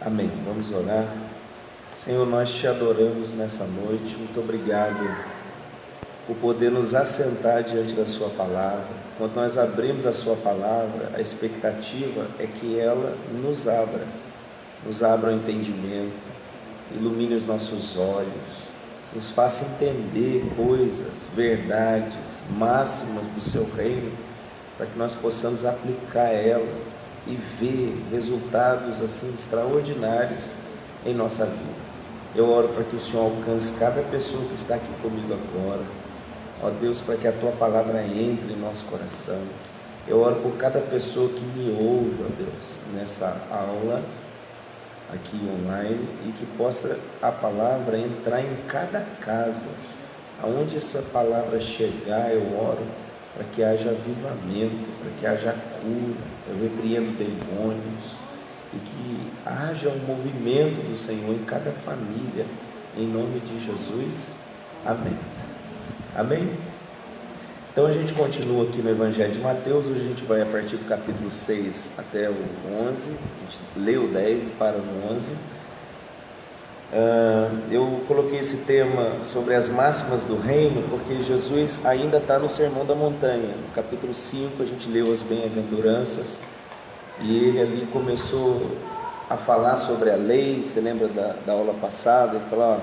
Amém. Vamos orar. Senhor, nós te adoramos nessa noite. Muito obrigado por poder nos assentar diante da sua palavra. Quando nós abrimos a sua palavra, a expectativa é que ela nos abra o entendimento, ilumine os nossos olhos, nos faça entender coisas, verdades, máximas do seu reino, para que nós possamos aplicar elas e ver resultados assim extraordinários em nossa vida. Eu oro para que o Senhor alcance cada pessoa que está aqui comigo agora. Ó Deus, para que a Tua palavra entre em nosso coração. Eu oro por cada pessoa que me ouve, ó Deus, nessa aula aqui online, e que possa a palavra entrar em cada casa. Aonde essa palavra chegar, eu oro para que haja avivamento, para que haja cura. Eu repreendo demônios e que haja um movimento do Senhor em cada família, em nome de Jesus. Amém. Amém? Então a gente continua aqui no Evangelho de Mateus. Hoje a gente vai a partir do capítulo 6 até o 11, a gente lê o 10 e para no 11. Eu coloquei esse tema sobre as máximas do reino, porque Jesus ainda está no Sermão da Montanha. No capítulo 5 a gente leu as bem-aventuranças, e ele ali começou a falar sobre a lei. Você lembra da aula passada? Ele falou,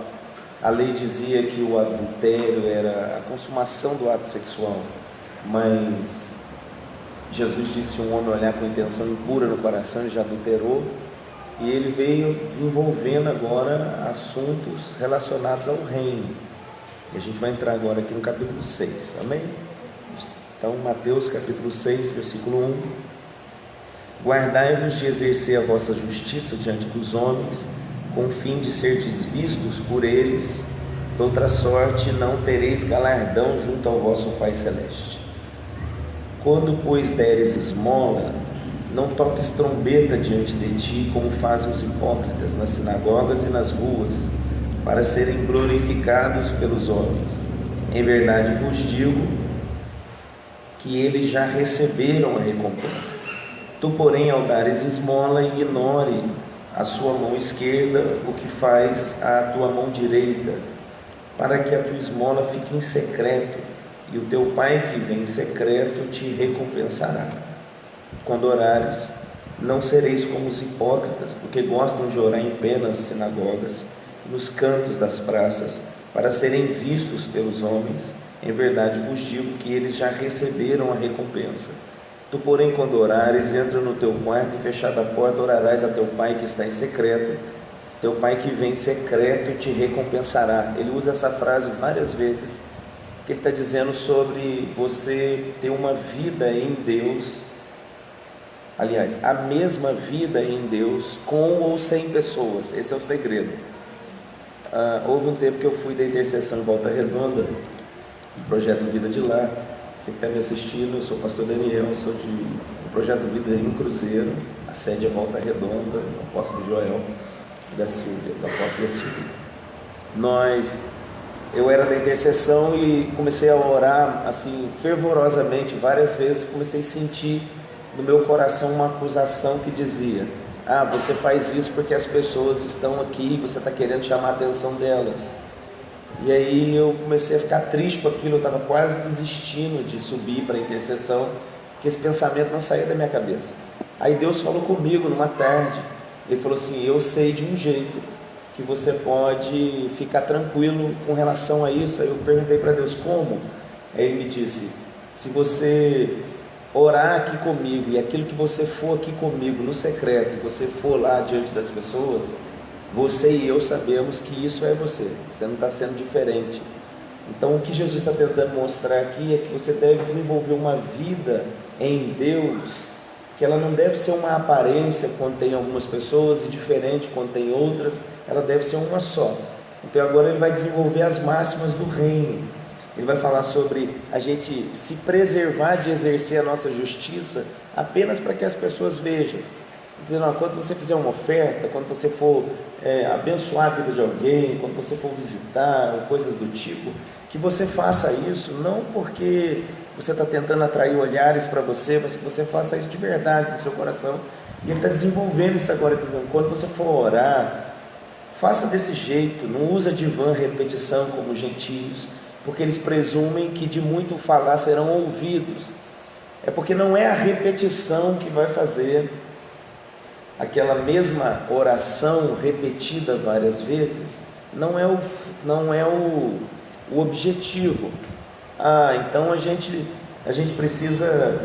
a lei dizia que o adultério era a consumação do ato sexual, mas Jesus disse: um homem olhar com intenção impura no coração, ele já adulterou. E ele veio desenvolvendo agora assuntos relacionados ao reino. E a gente vai entrar agora aqui no capítulo 6, amém? Então, Mateus capítulo 6, versículo 1. Guardai-vos de exercer a vossa justiça diante dos homens, com o fim de serdes vistos por eles, de outra sorte não tereis galardão junto ao vosso Pai Celeste. Quando, pois, deres esmola, não toques trombeta diante de ti, como fazem os hipócritas nas sinagogas e nas ruas, para serem glorificados pelos homens. Em verdade vos digo que eles já receberam a recompensa. Tu, porém, ao dares esmola, ignore a sua mão esquerda o que faz a tua mão direita, para que a tua esmola fique em secreto, e o teu Pai que vem em secreto te recompensará. Quando orares, não sereis como os hipócritas, porque gostam de orar em pé nas sinagogas, nos cantos das praças, para serem vistos pelos homens. Em verdade vos digo que eles já receberam a recompensa. Tu, porém, quando orares, entra no teu quarto e, fechada a porta, orarás a teu Pai que está em secreto. Teu Pai que vem em secreto te recompensará. Ele usa essa frase várias vezes, que ele está dizendo sobre você ter uma vida em Deus. Aliás, a mesma vida em Deus, com ou sem pessoas. Esse é o segredo. Houve um tempo que eu fui da intercessão em Volta Redonda, do Projeto Vida de Lá. Você que está me assistindo, eu sou o pastor Daniel, sou do Projeto Vida em Cruzeiro. A sede é Volta Redonda, do apóstolo Joel da Silvia, da apóstola Silvia. Eu era da intercessão e comecei a orar assim fervorosamente várias vezes. Comecei a sentir no meu coração uma acusação que dizia: você faz isso porque as pessoas estão aqui e você está querendo chamar a atenção delas. E aí eu comecei a ficar triste com aquilo. Eu estava quase desistindo de subir para a intercessão, porque esse pensamento não saía da minha cabeça. Aí Deus falou comigo numa tarde. Ele falou assim: eu sei de um jeito que você pode ficar tranquilo com relação a isso. Aí eu perguntei para Deus: como? Aí ele me disse: se você orar aqui comigo, e aquilo que você for aqui comigo no secreto, você for lá diante das pessoas, você e eu sabemos que isso é você não está sendo diferente. Então o que Jesus está tentando mostrar aqui é que você deve desenvolver uma vida em Deus, que ela não deve ser uma aparência quando tem algumas pessoas e diferente quando tem outras. Ela deve ser uma só. Então agora ele vai desenvolver as máximas do reino. Ele vai falar sobre a gente se preservar de exercer a nossa justiça apenas para que as pessoas vejam. Dizendo, quando você fizer uma oferta, quando você for abençoar a vida de alguém, quando você for visitar, coisas do tipo, que você faça isso não porque você está tentando atrair olhares para você, mas que você faça isso de verdade no seu coração, E ele está desenvolvendo isso agora, está dizendo, quando você for orar, faça desse jeito, não usa de vã repetição como os gentios, porque eles presumem que de muito falar serão ouvidos. É porque não é a repetição que vai fazer aquela mesma oração repetida várias vezes, não é o objetivo. Então a gente precisa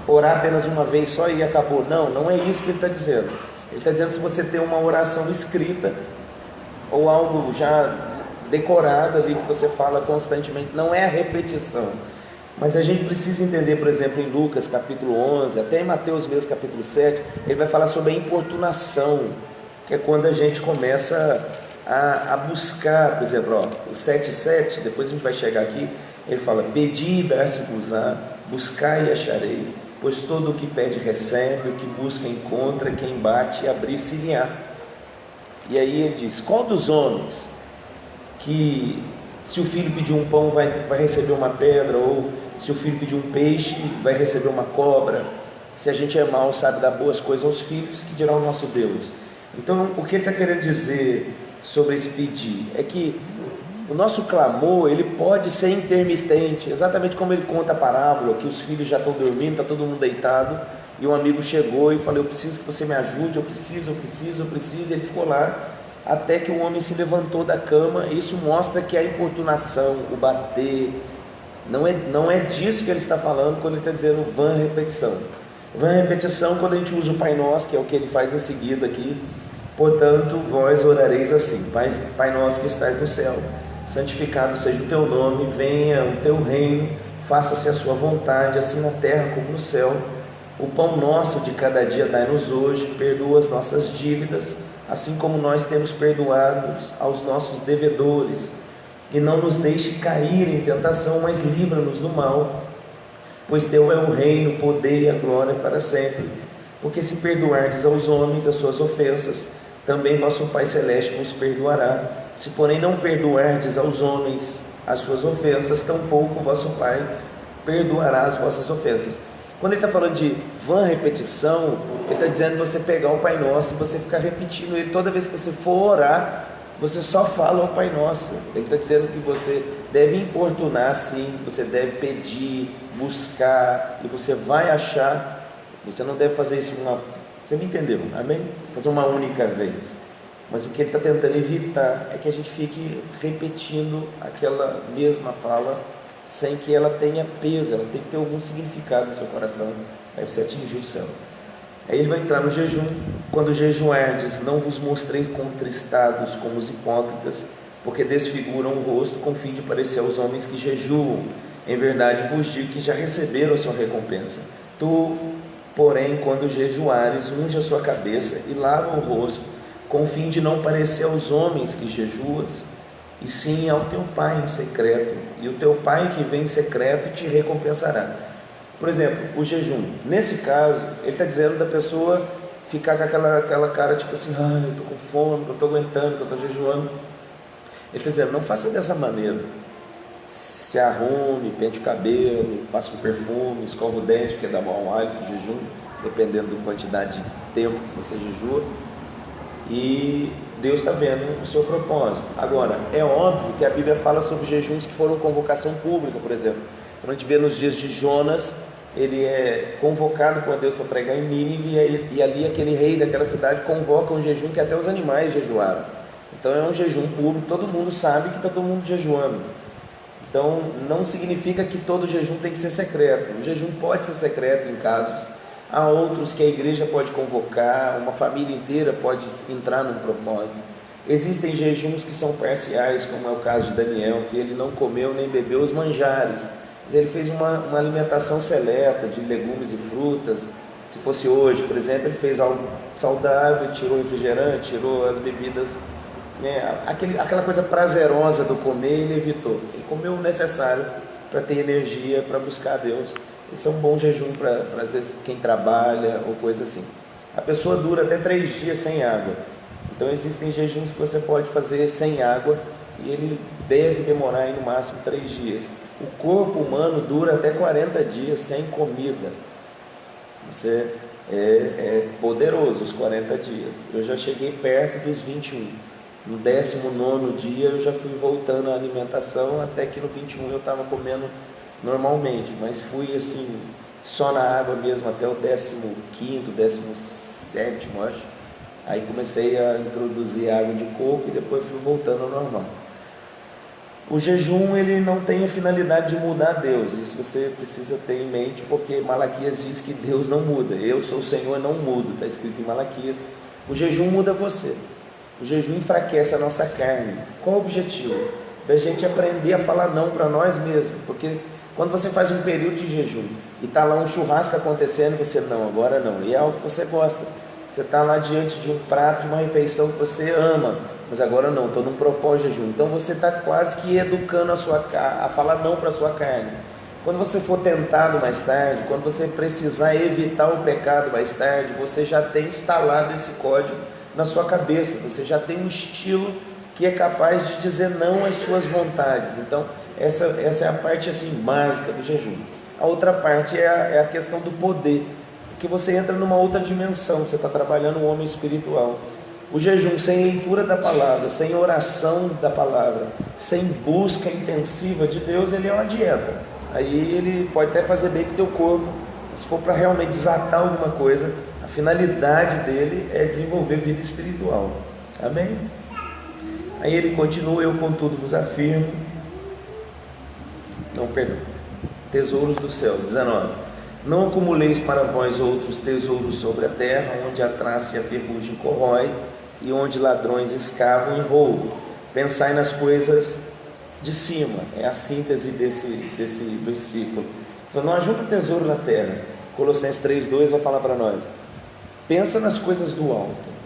orar apenas uma vez só e acabou. Não é isso que ele está dizendo. Ele está dizendo, se você tem uma oração escrita ou algo já decorado ali que você fala constantemente, não é a repetição. Mas a gente precisa entender, por exemplo, em Lucas capítulo 11, até em Mateus mesmo capítulo 7, ele vai falar sobre a importunação, que é quando a gente começa a buscar, por exemplo, o 7,7, depois a gente vai chegar aqui, ele fala, pedi e dar-se-vos-á, buscai e acharei, pois todo o que pede recebe, o que busca encontra, quem bate e abrir-se-lhe-á. E aí ele diz, qual dos homens que se o filho pedir um pão vai receber uma pedra, ou se o filho pedir um peixe vai receber uma cobra? Se a gente é mau, sabe dar boas coisas aos filhos, que dirá o nosso Deus? Então o que ele está querendo dizer sobre esse pedir é que o nosso clamor, ele pode ser intermitente, exatamente como ele conta a parábola, que os filhos já estão dormindo, está todo mundo deitado, e um amigo chegou e falou, eu preciso que você me ajude, eu preciso, e ele ficou lá, até que o homem se levantou da cama. Isso mostra que a importunação, o bater, não é disso que ele está falando quando ele está dizendo vã repetição. Vã repetição quando a gente usa o Pai Nosso, que é o que ele faz em seguida aqui, portanto vós orareis assim, Pai Nosso que estás no céu, santificado seja o teu nome, venha o teu reino, faça-se a sua vontade, assim na terra como no céu. O pão nosso de cada dia dai-nos hoje, perdoa as nossas dívidas, assim como nós temos perdoado aos nossos devedores, e não nos deixe cair em tentação, mas livra-nos do mal, pois teu é o reino, o poder e a glória para sempre. Porque se perdoardes aos homens as suas ofensas, também vosso Pai Celeste vos perdoará. Se porém não perdoardes aos homens as suas ofensas, tampouco vosso Pai perdoará as vossas ofensas. Quando ele está falando de vã repetição, ele está dizendo você pegar o Pai Nosso e você ficar repetindo ele. Toda vez que você for orar, você só fala o Pai Nosso. Ele está dizendo que você deve importunar sim, você deve pedir, buscar, e você vai achar. Você não deve fazer isso você me entendeu, amém? Fazer uma única vez. Mas o que ele está tentando evitar é que a gente fique repetindo aquela mesma fala sem que ela tenha peso, ela tem que ter algum significado no seu coração, aí você atingir o céu. Aí ele vai entrar no jejum. Quando jejuardes, não vos mostreis contristados como os hipócritas, porque desfiguram o rosto com fim de parecer aos homens que jejuam. Em verdade vos digo que já receberam a sua recompensa. Tu, porém, quando jejuares, unge a sua cabeça e lava o rosto, com fim de não parecer aos homens que jejuas, e sim ao teu Pai em secreto, e o teu Pai que vem em secreto te recompensará. Por exemplo, o jejum, nesse caso, ele está dizendo da pessoa ficar com aquela cara tipo assim, eu estou com fome, eu estou aguentando, eu estou jejuando. Ele está dizendo, não faça dessa maneira, se arrume, pente o cabelo, passe um perfume, escova o dente, porque dá mau hálito no jejum, dependendo da quantidade de tempo que você jejua, e Deus está vendo o seu propósito. Agora, é óbvio que a Bíblia fala sobre jejuns que foram convocação pública, por exemplo. Quando a gente vê nos dias de Jonas, ele é convocado por Deus para pregar em Nínive, e ali aquele rei daquela cidade convoca um jejum que até os animais jejuaram. Então é um jejum público, todo mundo sabe que está todo mundo jejuando. Então não significa que todo jejum tem que ser secreto. O jejum pode ser secreto em casos. Há outros que a igreja pode convocar, uma família inteira pode entrar num propósito. Existem jejuns que são parciais, como é o caso de Daniel, que ele não comeu nem bebeu os manjares, mas ele fez uma alimentação seleta de legumes e frutas. Se fosse hoje, por exemplo, ele fez algo saudável, tirou o refrigerante, tirou as bebidas, aquela coisa prazerosa do comer, ele evitou. Ele comeu o necessário para ter energia, para buscar a Deus. Esse é um bom jejum para às vezes quem trabalha ou coisa assim. A pessoa dura até 3 dias sem água. Então existem jejuns que você pode fazer sem água e ele deve demorar aí no máximo 3 dias. O corpo humano dura até 40 dias sem comida. Você é poderoso os 40 dias. Eu já cheguei perto dos 21. No 19º dia eu já fui voltando à alimentação, até que no 21 eu estava comendo normalmente, mas fui assim, só na água mesmo até o 15º, 17º, acho. Aí comecei a introduzir água de coco e depois fui voltando ao normal. O jejum, ele não tem a finalidade de mudar Deus. Isso você precisa ter em mente, porque Malaquias diz que Deus não muda. Eu sou o Senhor, não mudo, está escrito em Malaquias. O jejum muda você. O jejum enfraquece a nossa carne. Qual o objetivo? Da gente aprender a falar não para nós mesmos. Porque quando você faz um período de jejum e está lá um churrasco acontecendo, você não, agora não. E é algo que você gosta. Você está lá diante de um prato, de uma refeição que você ama, mas agora não, estou num propósito de jejum. Então você está quase que educando a falar não para a sua carne. Quando você for tentado mais tarde, quando você precisar evitar o pecado mais tarde, você já tem instalado esse código na sua cabeça, você já tem um estilo que é capaz de dizer não às suas vontades. Então essa é a parte assim básica do jejum. A outra parte é a questão do poder, porque você entra numa outra dimensão, você está trabalhando um homem espiritual. O jejum sem leitura da palavra, sem oração da palavra, sem busca intensiva de Deus, ele é uma dieta. Aí ele pode até fazer bem para o teu corpo, mas se for para realmente desatar alguma coisa, a finalidade dele é desenvolver vida espiritual. Amém? Aí ele continua: eu contudo vos afirmo, tesouros do céu, 19. Não acumuleis para vós outros tesouros sobre a terra, onde a traça e a ferrugem corrói, e onde ladrões escavam e roubam. Pensai nas coisas de cima. É a síntese desse versículo. Então, não ajunta tesouro na terra. Colossenses 3,2 vai falar para nós: pensa nas coisas do alto.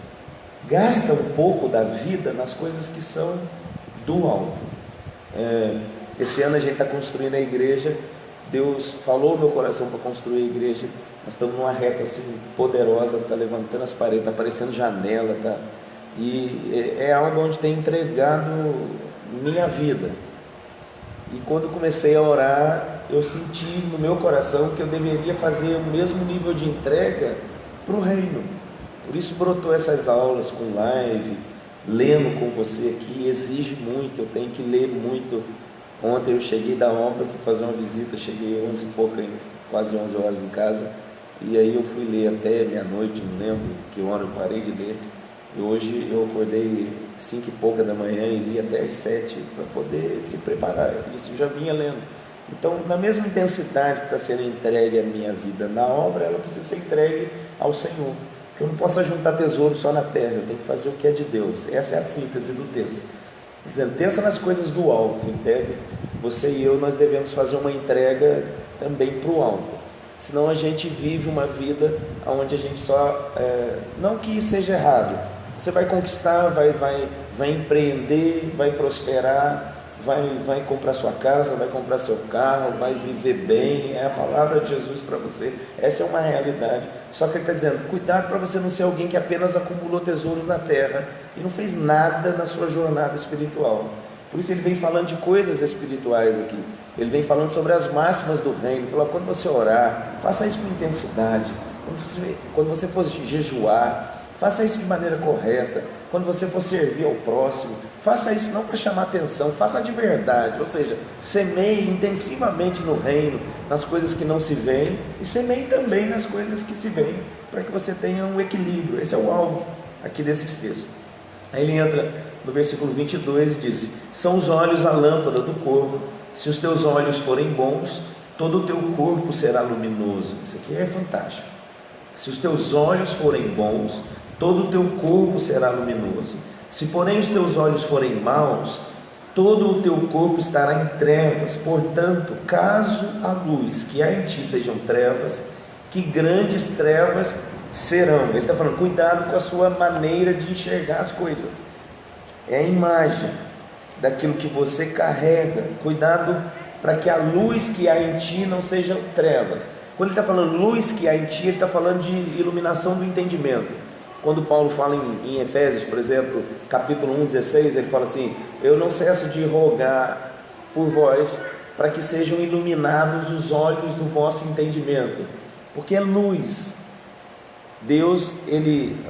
Gasta um pouco da vida nas coisas que são do alto. Esse ano a gente está construindo a igreja. Deus falou no meu coração para construir a igreja. Nós estamos numa reta assim poderosa, está levantando as paredes, está aparecendo janela, tá? E é algo onde tem entregado minha vida. E quando comecei a orar, eu senti no meu coração que eu deveria fazer o mesmo nível de entrega para o reino. Por isso brotou essas aulas com live, lendo com você aqui. Exige muito, eu tenho que ler muito. Ontem eu cheguei da obra, fui fazer uma visita, cheguei 11 e pouca, quase 11 horas em casa, e aí eu fui ler até meia-noite, não lembro que hora eu parei de ler, e hoje eu acordei 5 e pouca da manhã e li até às 7 para poder se preparar. Isso eu já vinha lendo. Então, na mesma intensidade que está sendo entregue a minha vida na obra, ela precisa ser entregue ao Senhor, porque eu não posso juntar tesouro só na terra, eu tenho que fazer o que é de Deus. Essa é a síntese do texto. Dizendo, pensa nas coisas do alto. Você e eu, nós devemos fazer uma entrega também para o alto. Senão a gente vive uma vida onde a gente só, não que isso seja errado, você vai conquistar, vai empreender, vai prosperar, vai comprar sua casa, vai comprar seu carro, vai viver bem. É a palavra de Jesus para você. Essa é uma realidade. Só que ele está dizendo, cuidado para você não ser alguém que apenas acumulou tesouros na terra e não fez nada na sua jornada espiritual. Por isso ele vem falando de coisas espirituais aqui. Ele vem falando sobre as máximas do reino. Ele fala, quando você orar, faça isso com intensidade. Quando você for jejuar, faça isso de maneira correta. Quando você for servir ao próximo, faça isso não para chamar atenção, faça de verdade. Ou seja, semeie intensivamente no reino, nas coisas que não se veem, e semeie também nas coisas que se veem, para que você tenha um equilíbrio. Esse é o alvo aqui desses textos. Aí ele entra no versículo 22 e diz: são os olhos a lâmpada do corpo. Se os teus olhos forem bons, todo o teu corpo será luminoso. Isso aqui é fantástico. Se os teus olhos forem bons, todo o teu corpo será luminoso. Se porém os teus olhos forem maus, todo o teu corpo estará em trevas. Portanto, caso a luz que há em ti sejam trevas, que grandes trevas serão. Ele está falando, cuidado com a sua maneira de enxergar as coisas. É a imagem daquilo que você carrega. Cuidado para que a luz que há em ti não sejam trevas. Quando ele está falando luz que há em ti, ele está falando de iluminação do entendimento. Quando Paulo fala em Efésios, por exemplo, capítulo 1,16, ele fala assim: eu não cesso de rogar por vós, para que sejam iluminados os olhos do vosso entendimento. porque é luz. Deus,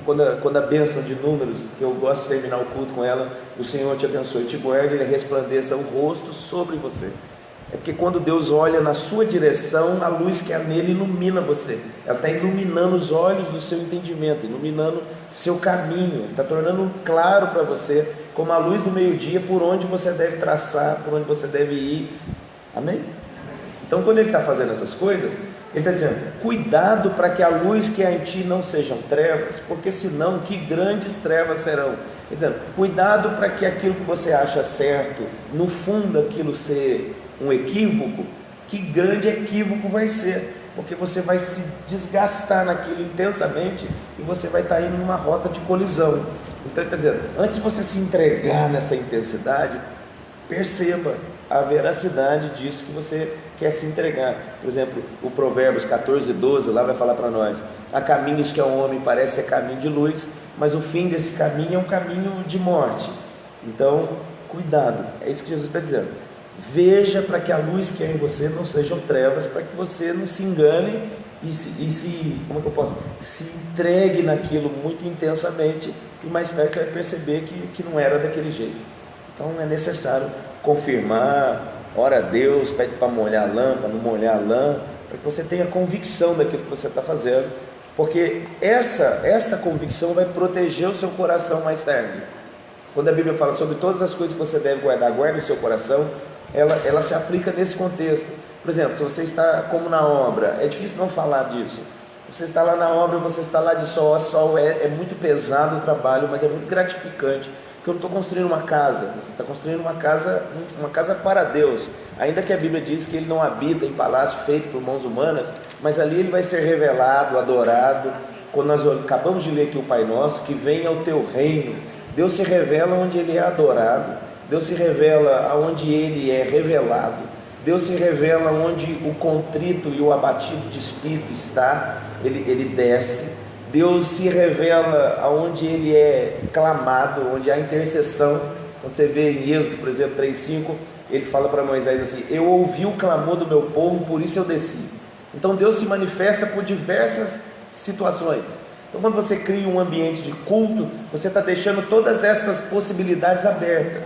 quando a bênção de Números, que eu gosto de terminar o culto com ela, o Senhor te abençoe e te guarde, Ele resplandeça o rosto sobre você. É porque quando Deus olha na sua direção, a luz que há nele ilumina você. Ela está iluminando os olhos do seu entendimento, iluminando seu caminho, está tornando claro para você, como a luz do meio-dia, por onde você deve traçar, por onde você deve ir. Amém? Então, quando Ele está fazendo essas coisas, Ele está dizendo: cuidado para que a luz que há em ti não sejam trevas, porque senão que grandes trevas serão. Ele está dizendo: cuidado para que aquilo que você acha certo, no fundo aquilo ser um equívoco, que grande equívoco vai ser, porque você vai se desgastar naquilo intensamente e você vai estar indo numa rota de colisão. Então ele está dizendo, antes de você se entregar nessa intensidade, perceba a veracidade disso que você quer se entregar. Por exemplo, o Provérbios 14:12 lá vai falar para nós: há caminhos que ao homem parece ser caminho de luz, mas o fim desse caminho é um caminho de morte. Então cuidado, é isso que Jesus está dizendo. Veja para que a luz que é em você não sejam trevas, para que você não se engane se entregue naquilo muito intensamente, e mais tarde você vai perceber que não era daquele jeito. Então é necessário confirmar, ora a Deus, pede para molhar a lã, para não molhar a lã, para que você tenha convicção daquilo que você está fazendo, porque essa convicção vai proteger o seu coração mais tarde. Quando a Bíblia fala sobre todas as coisas que você deve guardar, guarde o seu coração, ela se aplica nesse contexto. Por exemplo, se você está como na obra, é difícil não falar disso. Você está lá na obra, você está lá de sol a sol, é muito pesado o trabalho, mas é muito gratificante, porque eu não estou construindo uma casa, você está construindo uma casa para Deus, ainda que a Bíblia diz que Ele não habita em palácio feito por mãos humanas, mas ali Ele vai ser revelado, adorado. Quando nós acabamos de ler aqui o Pai Nosso, que venha o teu reino, Deus se revela onde Ele é adorado, Deus se revela onde Ele é revelado, Deus se revela onde o contrito e o abatido de espírito está, Ele desce. Deus se revela onde Ele é clamado, onde há intercessão. Quando você vê em Êxodo, por exemplo, 3:5, Ele fala para Moisés assim: eu ouvi o clamor do meu povo, por isso eu desci. Então Deus se manifesta por diversas situações. Então quando você cria um ambiente de culto, você está deixando todas essas possibilidades abertas.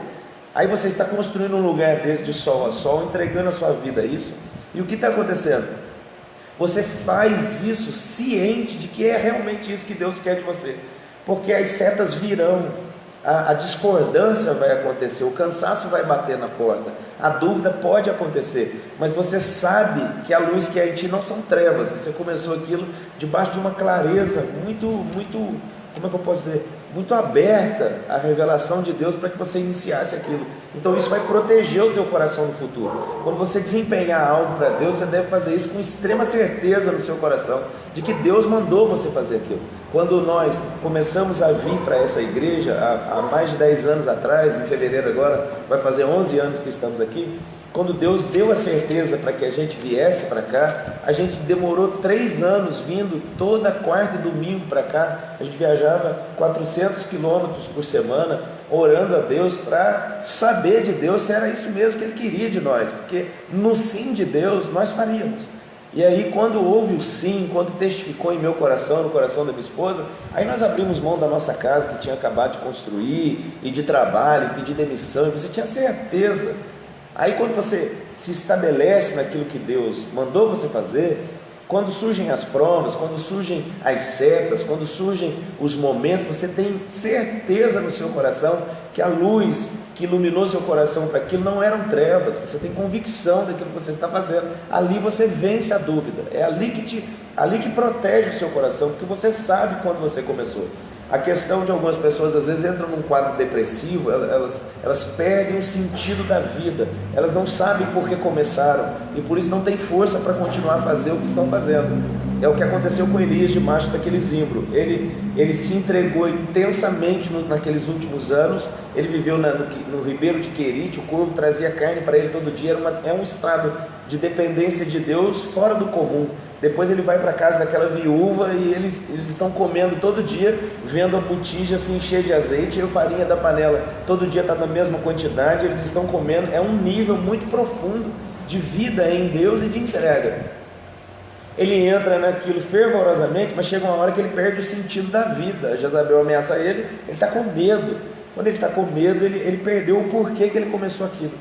Aí você está construindo um lugar desse de sol a sol, entregando a sua vida a isso. E o que está acontecendo? Você faz isso ciente de que é realmente isso que Deus quer de você, porque as setas virão, a discordância vai acontecer, o cansaço vai bater na porta, a dúvida pode acontecer, mas você sabe que a luz que é em ti não são trevas. Você começou aquilo debaixo de uma clareza muito, como é que eu posso dizer, muito aberta à revelação de Deus para que você iniciasse aquilo. Então isso vai proteger o teu coração no futuro. Quando você desempenhar algo para Deus, você deve fazer isso com extrema certeza no seu coração, de que Deus mandou você fazer aquilo. Quando nós começamos a vir para essa igreja, há mais de 10 anos atrás, em fevereiro agora, vai fazer 11 anos que estamos aqui. Quando Deus deu a certeza para que a gente viesse para cá, a gente demorou 3 anos vindo toda quarta e domingo para cá. A gente viajava 400 quilômetros por semana, orando a Deus para saber de Deus se era isso mesmo que Ele queria de nós, porque no sim de Deus nós faríamos. E aí quando houve o sim, quando testificou em meu coração, no coração da minha esposa, aí nós abrimos mão da nossa casa que tinha acabado de construir, e de trabalho, e pedir demissão, e você tinha certeza. Aí quando você se estabelece naquilo que Deus mandou você fazer, quando surgem as provas, quando surgem as setas, quando surgem os momentos, você tem certeza no seu coração que a luz que iluminou seu coração para aquilo não eram trevas. Você tem convicção daquilo que você está fazendo. Ali você vence a dúvida, é ali que protege o seu coração, porque você sabe quando você começou. A questão de algumas pessoas às vezes entram num quadro depressivo, elas perdem o sentido da vida, elas não sabem por que começaram, e por isso não tem força para continuar a fazer o que estão fazendo. É o que aconteceu com Elias debaixo daquele zimbro. Ele se entregou intensamente naqueles últimos anos. Ele viveu no ribeiro de Querite, o corvo trazia carne para ele todo dia, é um estado de dependência de Deus fora do comum. Depois ele vai para a casa daquela viúva e eles estão comendo todo dia, vendo a botija assim cheia de azeite, e a farinha da panela todo dia está na mesma quantidade, eles estão comendo. É um nível muito profundo de vida em Deus e de entrega. ele entra naquilo fervorosamente, mas chega uma hora que ele perde o sentido da vida. Jezabel ameaça ele está com medo. Quando ele está com medo, ele perdeu o porquê que ele começou aquilo.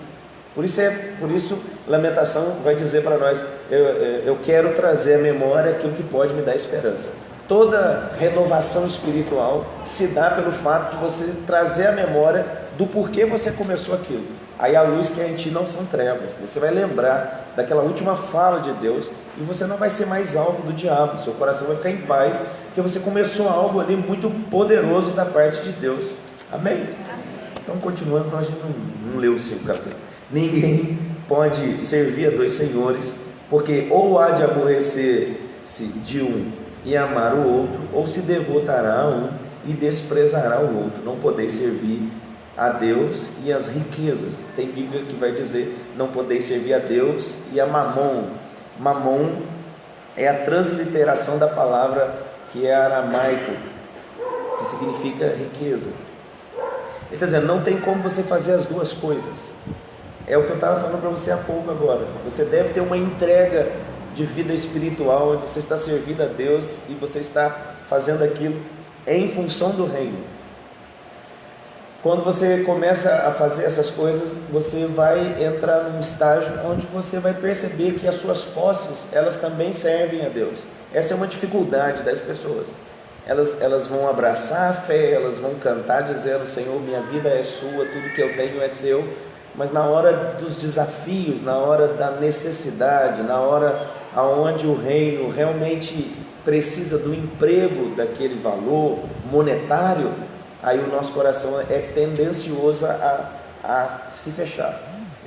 Por isso Lamentação vai dizer para nós, eu quero trazer à memória aquilo que pode me dar esperança. Toda renovação espiritual se dá pelo fato de você trazer à memória do porquê você começou aquilo. Aí a luz que é em ti não são trevas. Você vai lembrar daquela última fala de Deus e você não vai ser mais alvo do diabo. Seu coração vai ficar em paz, porque você começou algo ali muito poderoso da parte de Deus. Amém? Então, continuando, então a gente não leu o 5 capítulo. Ninguém pode servir a dois senhores, porque ou há de aborrecer-se de um e amar o outro, ou se devotará a um e desprezará o outro. Não podeis servir a Deus e as riquezas. Tem Bíblia que vai dizer, não podeis servir a Deus e a Mamon. Mamon é a transliteração da palavra que é aramaico, que significa riqueza. Ele está dizendo, não tem como você fazer as duas coisas. É o que eu estava falando para você há pouco agora. Você deve ter uma entrega de vida espiritual, onde você está servindo a Deus e você está fazendo aquilo em função do reino. Quando você começa a fazer essas coisas, você vai entrar num estágio onde você vai perceber que as suas posses, elas também servem a Deus. Essa é uma dificuldade das pessoas. Elas vão abraçar a fé, elas vão cantar dizendo, Senhor, minha vida é sua, tudo que eu tenho é seu. Mas na hora dos desafios, na hora da necessidade, na hora onde o reino realmente precisa do emprego daquele valor monetário, aí o nosso coração é tendencioso a se fechar.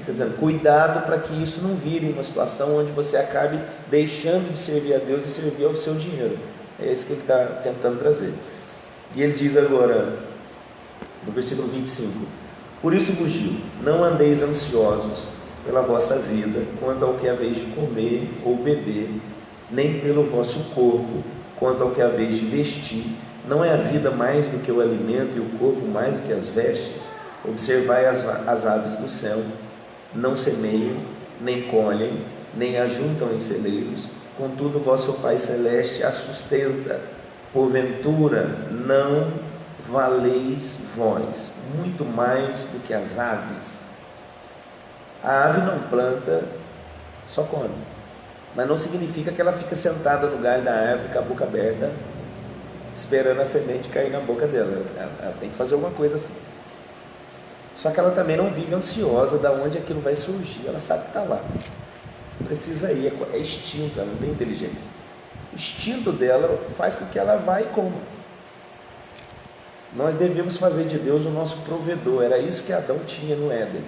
Quer dizer, cuidado para que isso não vire uma situação onde você acabe deixando de servir a Deus e servir ao seu dinheiro. É isso que ele está tentando trazer. E ele diz agora, no versículo 25, por isso vos digo, não andeis ansiosos pela vossa vida, quanto ao que haveis de comer ou beber, nem pelo vosso corpo, quanto ao que haveis de vestir. Não é a vida mais do que o alimento e o corpo mais do que as vestes? Observai as aves do céu, não semeiam, nem colhem, nem ajuntam em celeiros, contudo vosso Pai Celeste a sustenta. Porventura não valeis vós muito mais do que as aves? A ave não planta, só come, mas não significa que ela fica sentada no galho da árvore com a boca aberta, esperando a semente cair na boca dela. Ela tem que fazer alguma coisa assim. Só que ela também não vive ansiosa de onde aquilo vai surgir. Ela sabe que está lá, precisa ir, é instinto, ela não tem inteligência. O instinto dela faz com que ela vá e coma. Nós devemos fazer de Deus o nosso provedor. Era isso que Adão tinha no Éden.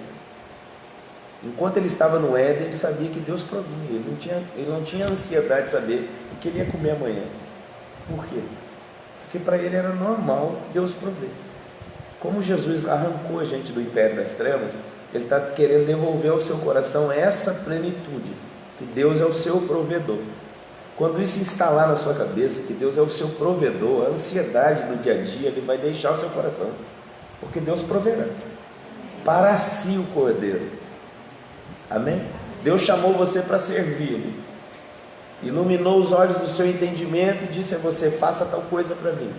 Enquanto ele estava no Éden, ele sabia que Deus provinha. Ele não tinha ansiedade de saber o que ele ia comer amanhã. Por quê? Porque para ele era normal Deus prover. Como Jesus arrancou a gente do império das trevas, ele está querendo devolver ao seu coração essa plenitude, que Deus é o seu provedor. Quando isso instalar na sua cabeça, que Deus é o seu provedor, a ansiedade do dia a dia, ele vai deixar o seu coração, porque Deus proverá para si o cordeiro. Amém? Deus chamou você para servi-lo, iluminou os olhos do seu entendimento e disse a você, faça tal coisa para mim.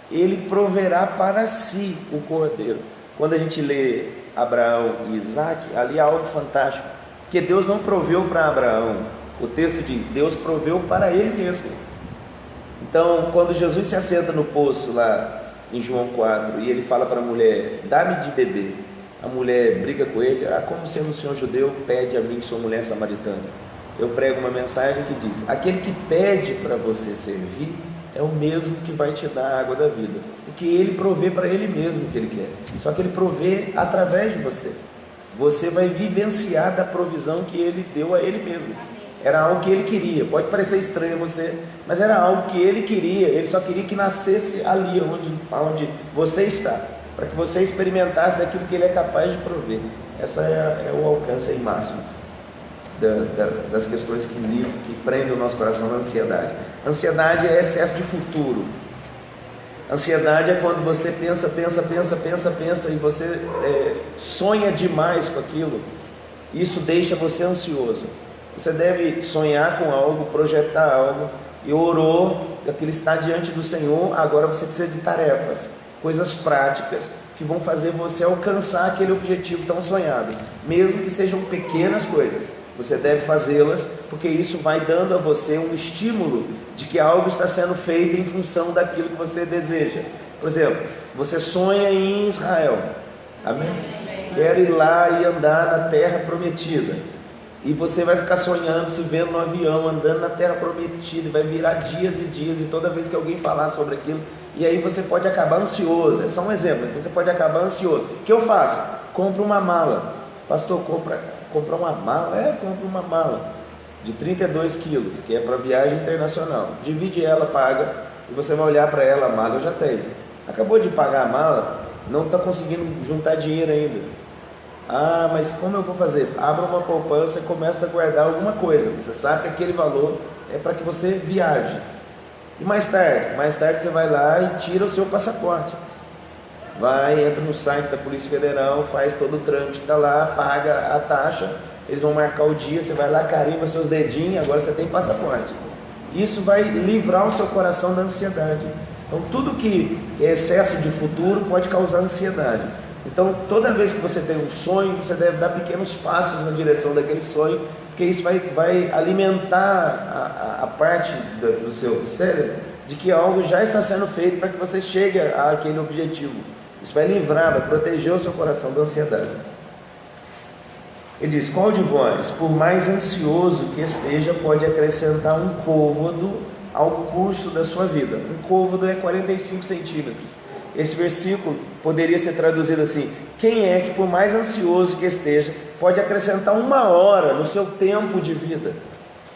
Ele proverá para si o cordeiro. Quando a gente lê Abraão e Isaac, ali há algo fantástico, porque Deus não proveu para Abraão. O texto diz, Deus proveu para ele mesmo. Então, quando Jesus se assenta no poço lá em João 4, e ele fala para a mulher, dá-me de beber. A mulher briga com ele, como sendo o senhor judeu, pede a mim que sou mulher samaritana. Eu prego uma mensagem que diz, aquele que pede para você servir, é o mesmo que vai te dar a água da vida, porque ele provê para ele mesmo o que ele quer, só que ele provê através de você. Você vai vivenciar da provisão que ele deu a ele mesmo. Era algo que ele queria, pode parecer estranho a você, mas era algo que ele queria, ele só queria que nascesse ali onde você está, para que você experimentasse daquilo que ele é capaz de prover. Essa é o alcance aí máximo das questões que prendem o nosso coração na ansiedade. Ansiedade é excesso de futuro. Ansiedade é quando você pensa e você sonha demais com aquilo. Isso deixa você ansioso. Você deve sonhar com algo, projetar algo, e orou, aquilo está diante do Senhor. Agora você precisa de tarefas, coisas práticas, que vão fazer você alcançar aquele objetivo tão sonhado, mesmo que sejam pequenas coisas. Você deve fazê-las, porque isso vai dando a você um estímulo de que algo está sendo feito em função daquilo que você deseja. Por exemplo, você sonha em Israel, amém? Quer ir lá e andar na terra prometida, e você vai ficar sonhando, se vendo no avião, andando na terra prometida, e vai virar dias e dias, e toda vez que alguém falar sobre aquilo, e aí você pode acabar ansioso. É só um exemplo, você pode acabar ansioso. O que eu faço? Compro uma mala. Pastor, compra uma mala? Compra uma mala de 32 quilos, que é para viagem internacional. Divide ela, paga, e você vai olhar para ela, a mala eu já tenho. Acabou de pagar a mala, não está conseguindo juntar dinheiro ainda. Ah, mas como eu vou fazer? Abra uma poupança e começa a guardar alguma coisa. Você sabe que aquele valor é para que você viaje. E mais tarde você vai lá e tira o seu passaporte. Vai, entra no site da Polícia Federal, faz todo o trâmite que está lá, paga a taxa, eles vão marcar o dia, você vai lá, carimba seus dedinhos, agora você tem passaporte. Isso vai livrar o seu coração da ansiedade. Então tudo que é excesso de futuro pode causar ansiedade. Então toda vez que você tem um sonho, você deve dar pequenos passos na direção daquele sonho, porque isso vai alimentar a parte do seu cérebro de que algo já está sendo feito para que você chegue àquele objetivo. Isso vai livrar, vai proteger o seu coração da ansiedade. Ele diz: qual de vós, por mais ansioso que esteja, pode acrescentar um côvado ao curso da sua vida? Um côvado é 45 centímetros. Esse versículo poderia ser traduzido assim: quem é que, por mais ansioso que esteja, pode acrescentar 1 hora no seu tempo de vida?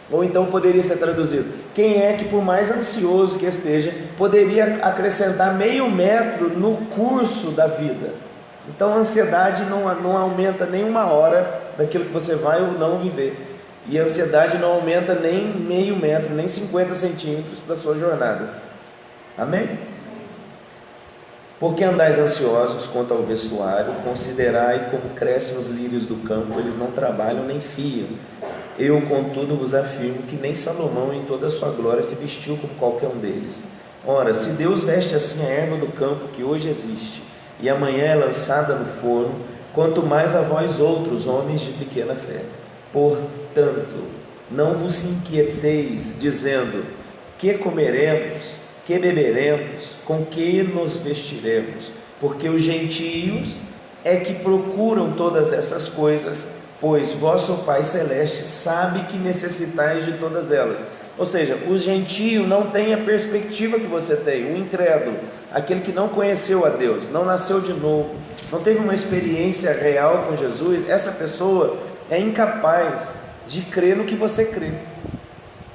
Ou então poderia ser traduzido: quem é que, por mais ansioso que esteja, poderia acrescentar meio metro no curso da vida? Então a ansiedade não aumenta nem 1 hora daquilo que você vai ou não viver, e a ansiedade não aumenta nem meio metro, nem 50 centímetros da sua jornada. Amém? Porque andais ansiosos quanto ao vestuário? Considerai como crescem os lírios do campo, eles não trabalham nem fiam. Eu, contudo, vos afirmo que nem Salomão em toda a sua glória se vestiu como qualquer um deles. Ora, se Deus veste assim a erva do campo que hoje existe, e amanhã é lançada no forno, quanto mais a vós outros, homens de pequena fé. Portanto, não vos inquieteis, dizendo: que comeremos, que beberemos, com que nos vestiremos? Porque os gentios é que procuram todas essas coisas, pois vosso Pai Celeste sabe que necessitais de todas elas. Ou seja, o gentio não tem a perspectiva que você tem, o incrédulo, aquele que não conheceu a Deus, não nasceu de novo, não teve uma experiência real com Jesus. Essa pessoa é incapaz de crer no que você crê.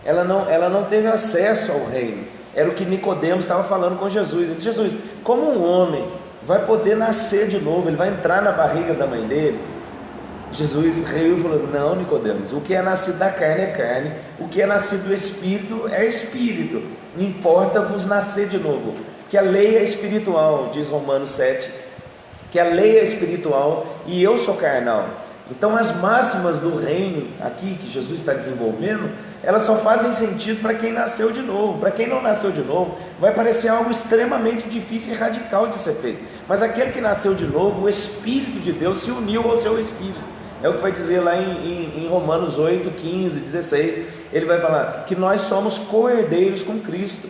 Ela não teve acesso ao reino. Era o que Nicodemos estava falando com Jesus. Ele disse: Jesus, como um homem vai poder nascer de novo? Ele vai entrar na barriga da mãe dele? Jesus riu e falou: não, Nicodemos, o que é nascido da carne é carne, o que é nascido do Espírito é Espírito. Importa-vos nascer de novo, que a lei é espiritual, diz Romanos 7, que a lei é espiritual e eu sou carnal. Então as máximas do reino aqui que Jesus está desenvolvendo, elas só fazem sentido para quem nasceu de novo. Para quem não nasceu de novo, vai parecer algo extremamente difícil e radical de ser feito. Mas aquele que nasceu de novo, o Espírito de Deus se uniu ao seu Espírito. É o que vai dizer lá em Romanos 8, 15, 16. Ele vai falar que nós somos co-herdeiros com Cristo.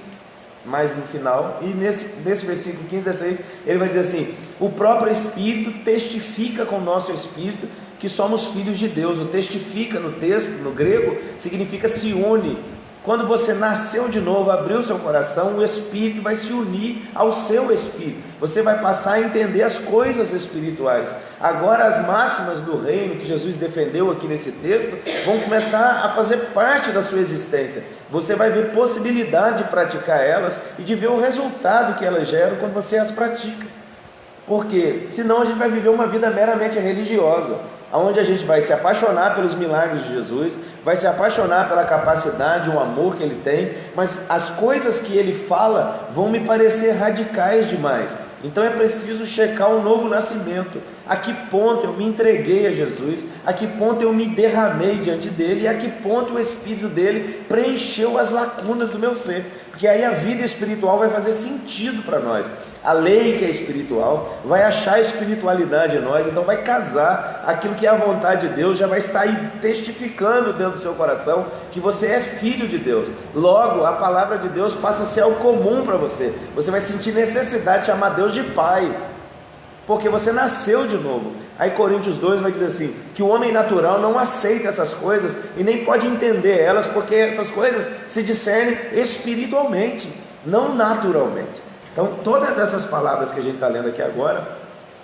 Mas no final, e nesse versículo 15, 16, ele vai dizer assim: o próprio Espírito testifica com o nosso Espírito que somos filhos de Deus. O testifica no texto, no grego, significa se une. Quando você nasceu de novo, abriu seu coração, o Espírito vai se unir ao seu Espírito. Você vai passar a entender as coisas espirituais. Agora as máximas do reino que Jesus defendeu aqui nesse texto vão começar a fazer parte da sua existência. Você vai ver possibilidade de praticar elas e de ver o resultado que elas geram quando você as pratica. Porque senão a gente vai viver uma vida meramente religiosa, onde a gente vai se apaixonar pelos milagres de Jesus, vai se apaixonar pela capacidade, o amor que Ele tem, mas as coisas que Ele fala vão me parecer radicais demais. Então é preciso checar o novo nascimento. A que ponto eu me entreguei a Jesus, a que ponto eu me derramei diante dele, e a que ponto o Espírito dele preencheu as lacunas do meu ser. Porque aí a vida espiritual vai fazer sentido para nós. A lei que é espiritual vai achar espiritualidade em nós, então vai casar aquilo que é a vontade de Deus, já vai estar aí testificando dentro do seu coração que você é filho de Deus. Logo a palavra de Deus passa a ser algo comum para você. Você vai sentir necessidade de chamar Deus de Pai, porque você nasceu de novo. Aí Coríntios 2 vai dizer assim, que o homem natural não aceita essas coisas e nem pode entender elas, porque essas coisas se discernem espiritualmente, não naturalmente. Então todas essas palavras que a gente está lendo aqui agora,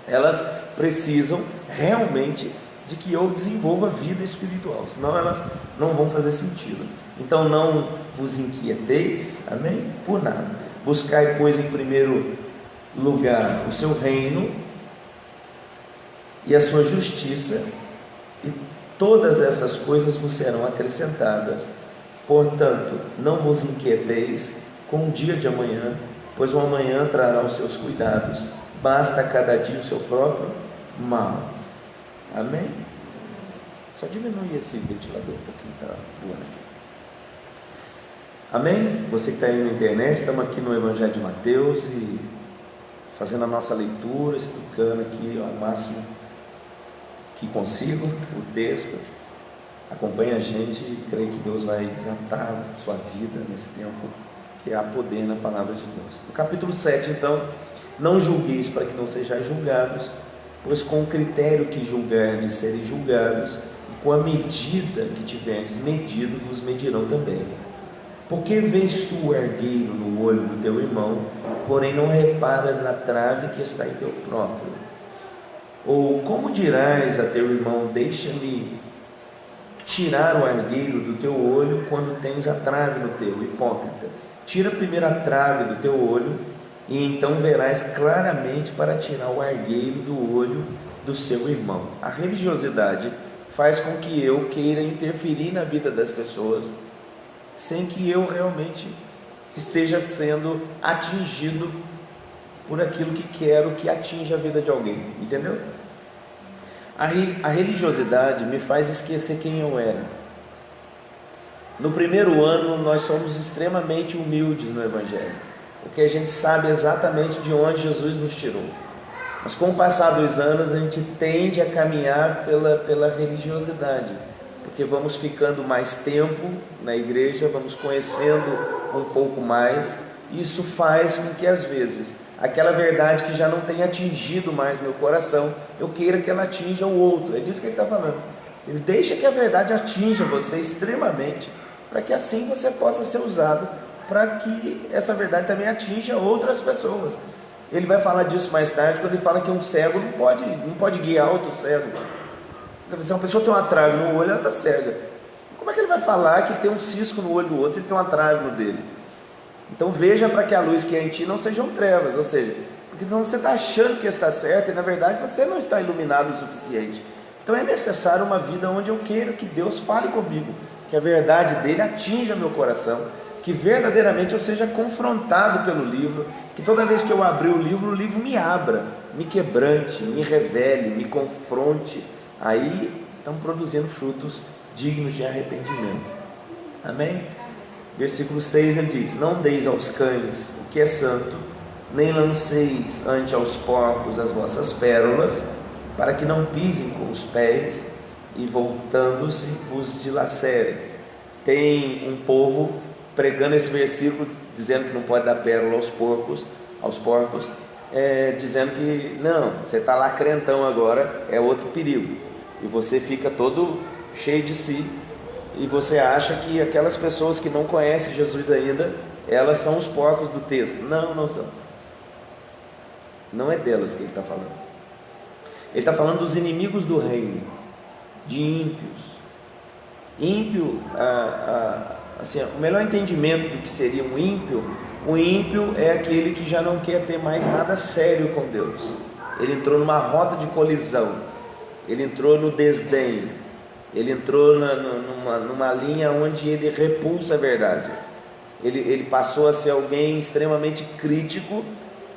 elas precisam realmente de que eu desenvolva vida espiritual, senão elas não vão fazer sentido. Então não vos inquieteis, amém? Por nada. Buscai, pois, em primeiro lugar o seu reino e a sua justiça, e todas essas coisas vos serão acrescentadas. Portanto, não vos inquieteis com o dia de amanhã, pois o amanhã trará os seus cuidados, basta cada dia o seu próprio mal. Amém? Só diminui esse ventilador um pouquinho, tá voando aqui. Amém? Você que está aí na internet, estamos aqui no Evangelho de Mateus e fazendo a nossa leitura, explicando aqui ao máximo que consigo o texto. Acompanhe a gente e creio que Deus vai desatar a sua vida nesse tempo, que há poder na palavra de Deus. No capítulo 7, então, não julgueis para que não sejais julgados, pois com o critério que julgardes sereis julgados, e com a medida que tiverdes medido vos medirão também. Porque vês tu o argueiro no olho do teu irmão, porém não reparas na trave que está em teu próprio? Ou como dirás a teu irmão, deixa-me tirar o argueiro do teu olho, quando tens a trave no teu? Hipócrita, tira primeiro a trave do teu olho, e então verás claramente para tirar o argueiro do olho do seu irmão. A religiosidade faz com que eu queira interferir na vida das pessoas, sem que eu realmente esteja sendo atingido por aquilo que quero que atinja a vida de alguém, entendeu? A religiosidade me faz esquecer quem eu era. No primeiro ano nós somos extremamente humildes no Evangelho, porque a gente sabe exatamente de onde Jesus nos tirou. Mas com o passar dos anos a gente tende a caminhar pela religiosidade, porque vamos ficando mais tempo na igreja, vamos conhecendo um pouco mais. Isso faz com que às vezes aquela verdade que já não tem atingido mais meu coração, eu queira que ela atinja o outro. É disso que ele está falando. Ele deixa que a verdade atinja você extremamente, para que assim você possa ser usado, para que essa verdade também atinja outras pessoas. Ele vai falar disso mais tarde, quando ele fala que um cego não pode guiar outro cego. Então, se uma pessoa tem uma trave no olho, ela está cega. Como é que ele vai falar que tem um cisco no olho do outro se ele tem uma trave no dele? Então veja para que a luz que é em ti não sejam trevas, ou seja, porque então você está achando que está certo e na verdade você não está iluminado o suficiente. Então é necessário uma vida onde eu queira que Deus fale comigo, que a verdade dele atinja meu coração, que verdadeiramente eu seja confrontado pelo livro, que toda vez que eu abrir o livro me abra, me quebrante, me revele, me confronte. Aí estão produzindo frutos dignos de arrependimento. Amém? Versículo 6 ele diz: não deis aos cães o que é santo, nem lanceis ante aos porcos as vossas pérolas, para que não pisem com os pés e voltando-se vos dilacerem. Tem um povo pregando esse versículo, dizendo que não pode dar pérola aos porcos, dizendo que não, você está lá crentão agora, é outro perigo, e você fica todo cheio de si, e você acha que aquelas pessoas que não conhecem Jesus ainda, elas são os porcos do texto. Não, não são. Não é delas que ele está falando. Ele está falando dos inimigos do reino, de ímpios. Ímpio, assim, o melhor entendimento do que seria um ímpio, o ímpio é aquele que já não quer ter mais nada sério com Deus. Ele entrou numa rota de colisão, ele entrou no desdém, ele entrou numa linha onde ele repulsa a verdade. Ele passou a ser alguém extremamente crítico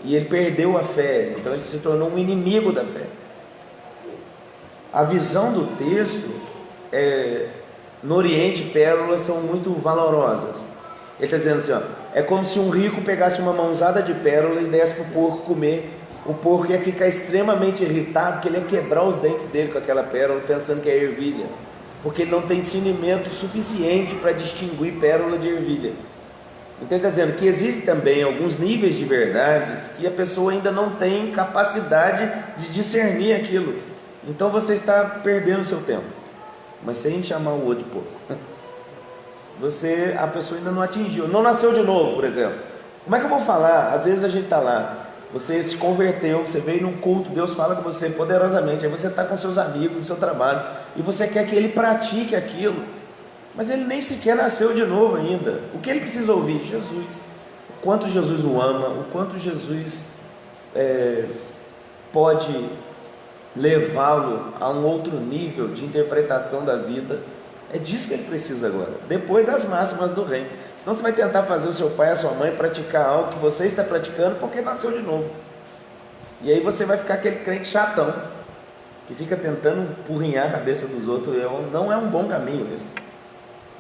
e ele perdeu a fé, então ele se tornou um inimigo da fé. A visão do texto no Oriente, pérolas são muito valorosas. Ele está dizendo assim, ó, é como se um rico pegasse uma mãozada de pérola e desse para o porco comer. O porco ia ficar extremamente irritado, porque ele ia quebrar os dentes dele com aquela pérola, pensando que é ervilha, porque ele não tem discernimento suficiente para distinguir pérola de ervilha. Então ele está dizendo que existem também alguns níveis de verdades que a pessoa ainda não tem capacidade de discernir aquilo. Então você está perdendo o seu tempo, mas sem chamar o outro de porco. A pessoa ainda não atingiu, não nasceu de novo, por exemplo. Como é que eu vou falar? Às vezes a gente está lá, você se converteu, você veio num culto, Deus fala com você poderosamente, aí você está com seus amigos no seu trabalho, e você quer que ele pratique aquilo, mas ele nem sequer nasceu de novo ainda. O que ele precisa ouvir? Jesus. O quanto Jesus o ama, o quanto Jesus pode levá-lo a um outro nível de interpretação da vida. É disso que ele precisa agora, depois das máximas do reino. Senão você vai tentar fazer o seu pai e a sua mãe praticar algo que você está praticando porque nasceu de novo. E aí você vai ficar aquele crente chatão, que fica tentando empurrinhar a cabeça dos outros. Não é um bom caminho esse.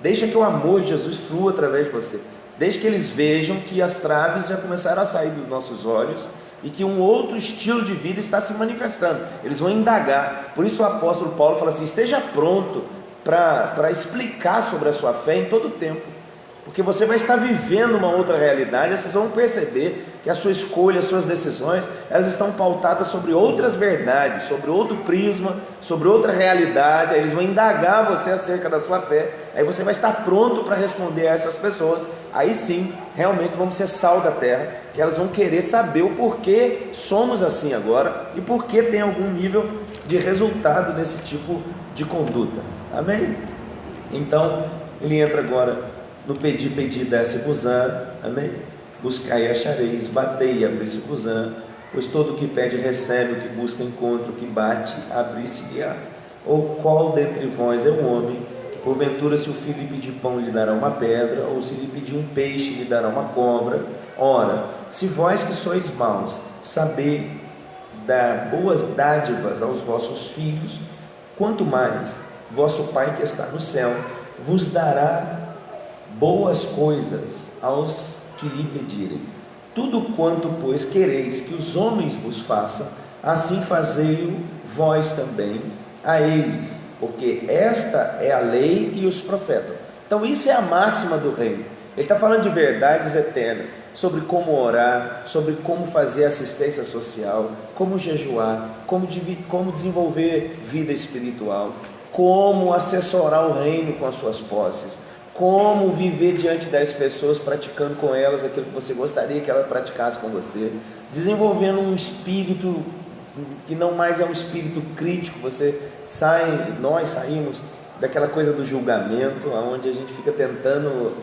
Deixa que o amor de Jesus flua através de você. Deixa que eles vejam que as traves já começaram a sair dos nossos olhos e que um outro estilo de vida está se manifestando. Eles vão indagar. Por isso o apóstolo Paulo fala assim, esteja pronto para explicar sobre a sua fé em todo o tempo, porque você vai estar vivendo uma outra realidade. As pessoas vão perceber que a sua escolha, as suas decisões, elas estão pautadas sobre outras verdades, sobre outro prisma, sobre outra realidade. Aí eles vão indagar você acerca da sua fé, aí você vai estar pronto para responder a essas pessoas. Aí sim, realmente vamos ser sal da terra, que elas vão querer saber o porquê somos assim agora e porquê tem algum nível de resultado nesse tipo de conduta. Amém? Então ele entra agora no pedir, desse-vos-á. Amém? Buscai e achareis, batei e abrir-se-vos-á, pois todo o que pede recebe, o que busca encontra, o que bate abrir-se-lhe-á. Ou qual dentre vós é o homem que porventura, se o filho lhe pedir pão, lhe dará uma pedra, ou se lhe pedir um peixe, lhe dará uma cobra? Ora, se vós que sois maus sabei dar boas dádivas aos vossos filhos, quanto mais vosso Pai que está no céu vos dará boas coisas aos que lhe pedirem. Tudo quanto, pois, quereis que os homens vos façam, assim fazei-o vós também a eles, porque esta é a lei e os profetas. Então isso é a máxima do reino. Ele está falando de verdades eternas, sobre como orar, sobre como fazer assistência social, como jejuar, como desenvolver vida espiritual, como assessorar o reino com as suas posses, como viver diante das pessoas, praticando com elas aquilo que você gostaria que ela praticasse com você, desenvolvendo um espírito que não mais é um espírito crítico. Nós saímos daquela coisa do julgamento, onde a gente fica tentando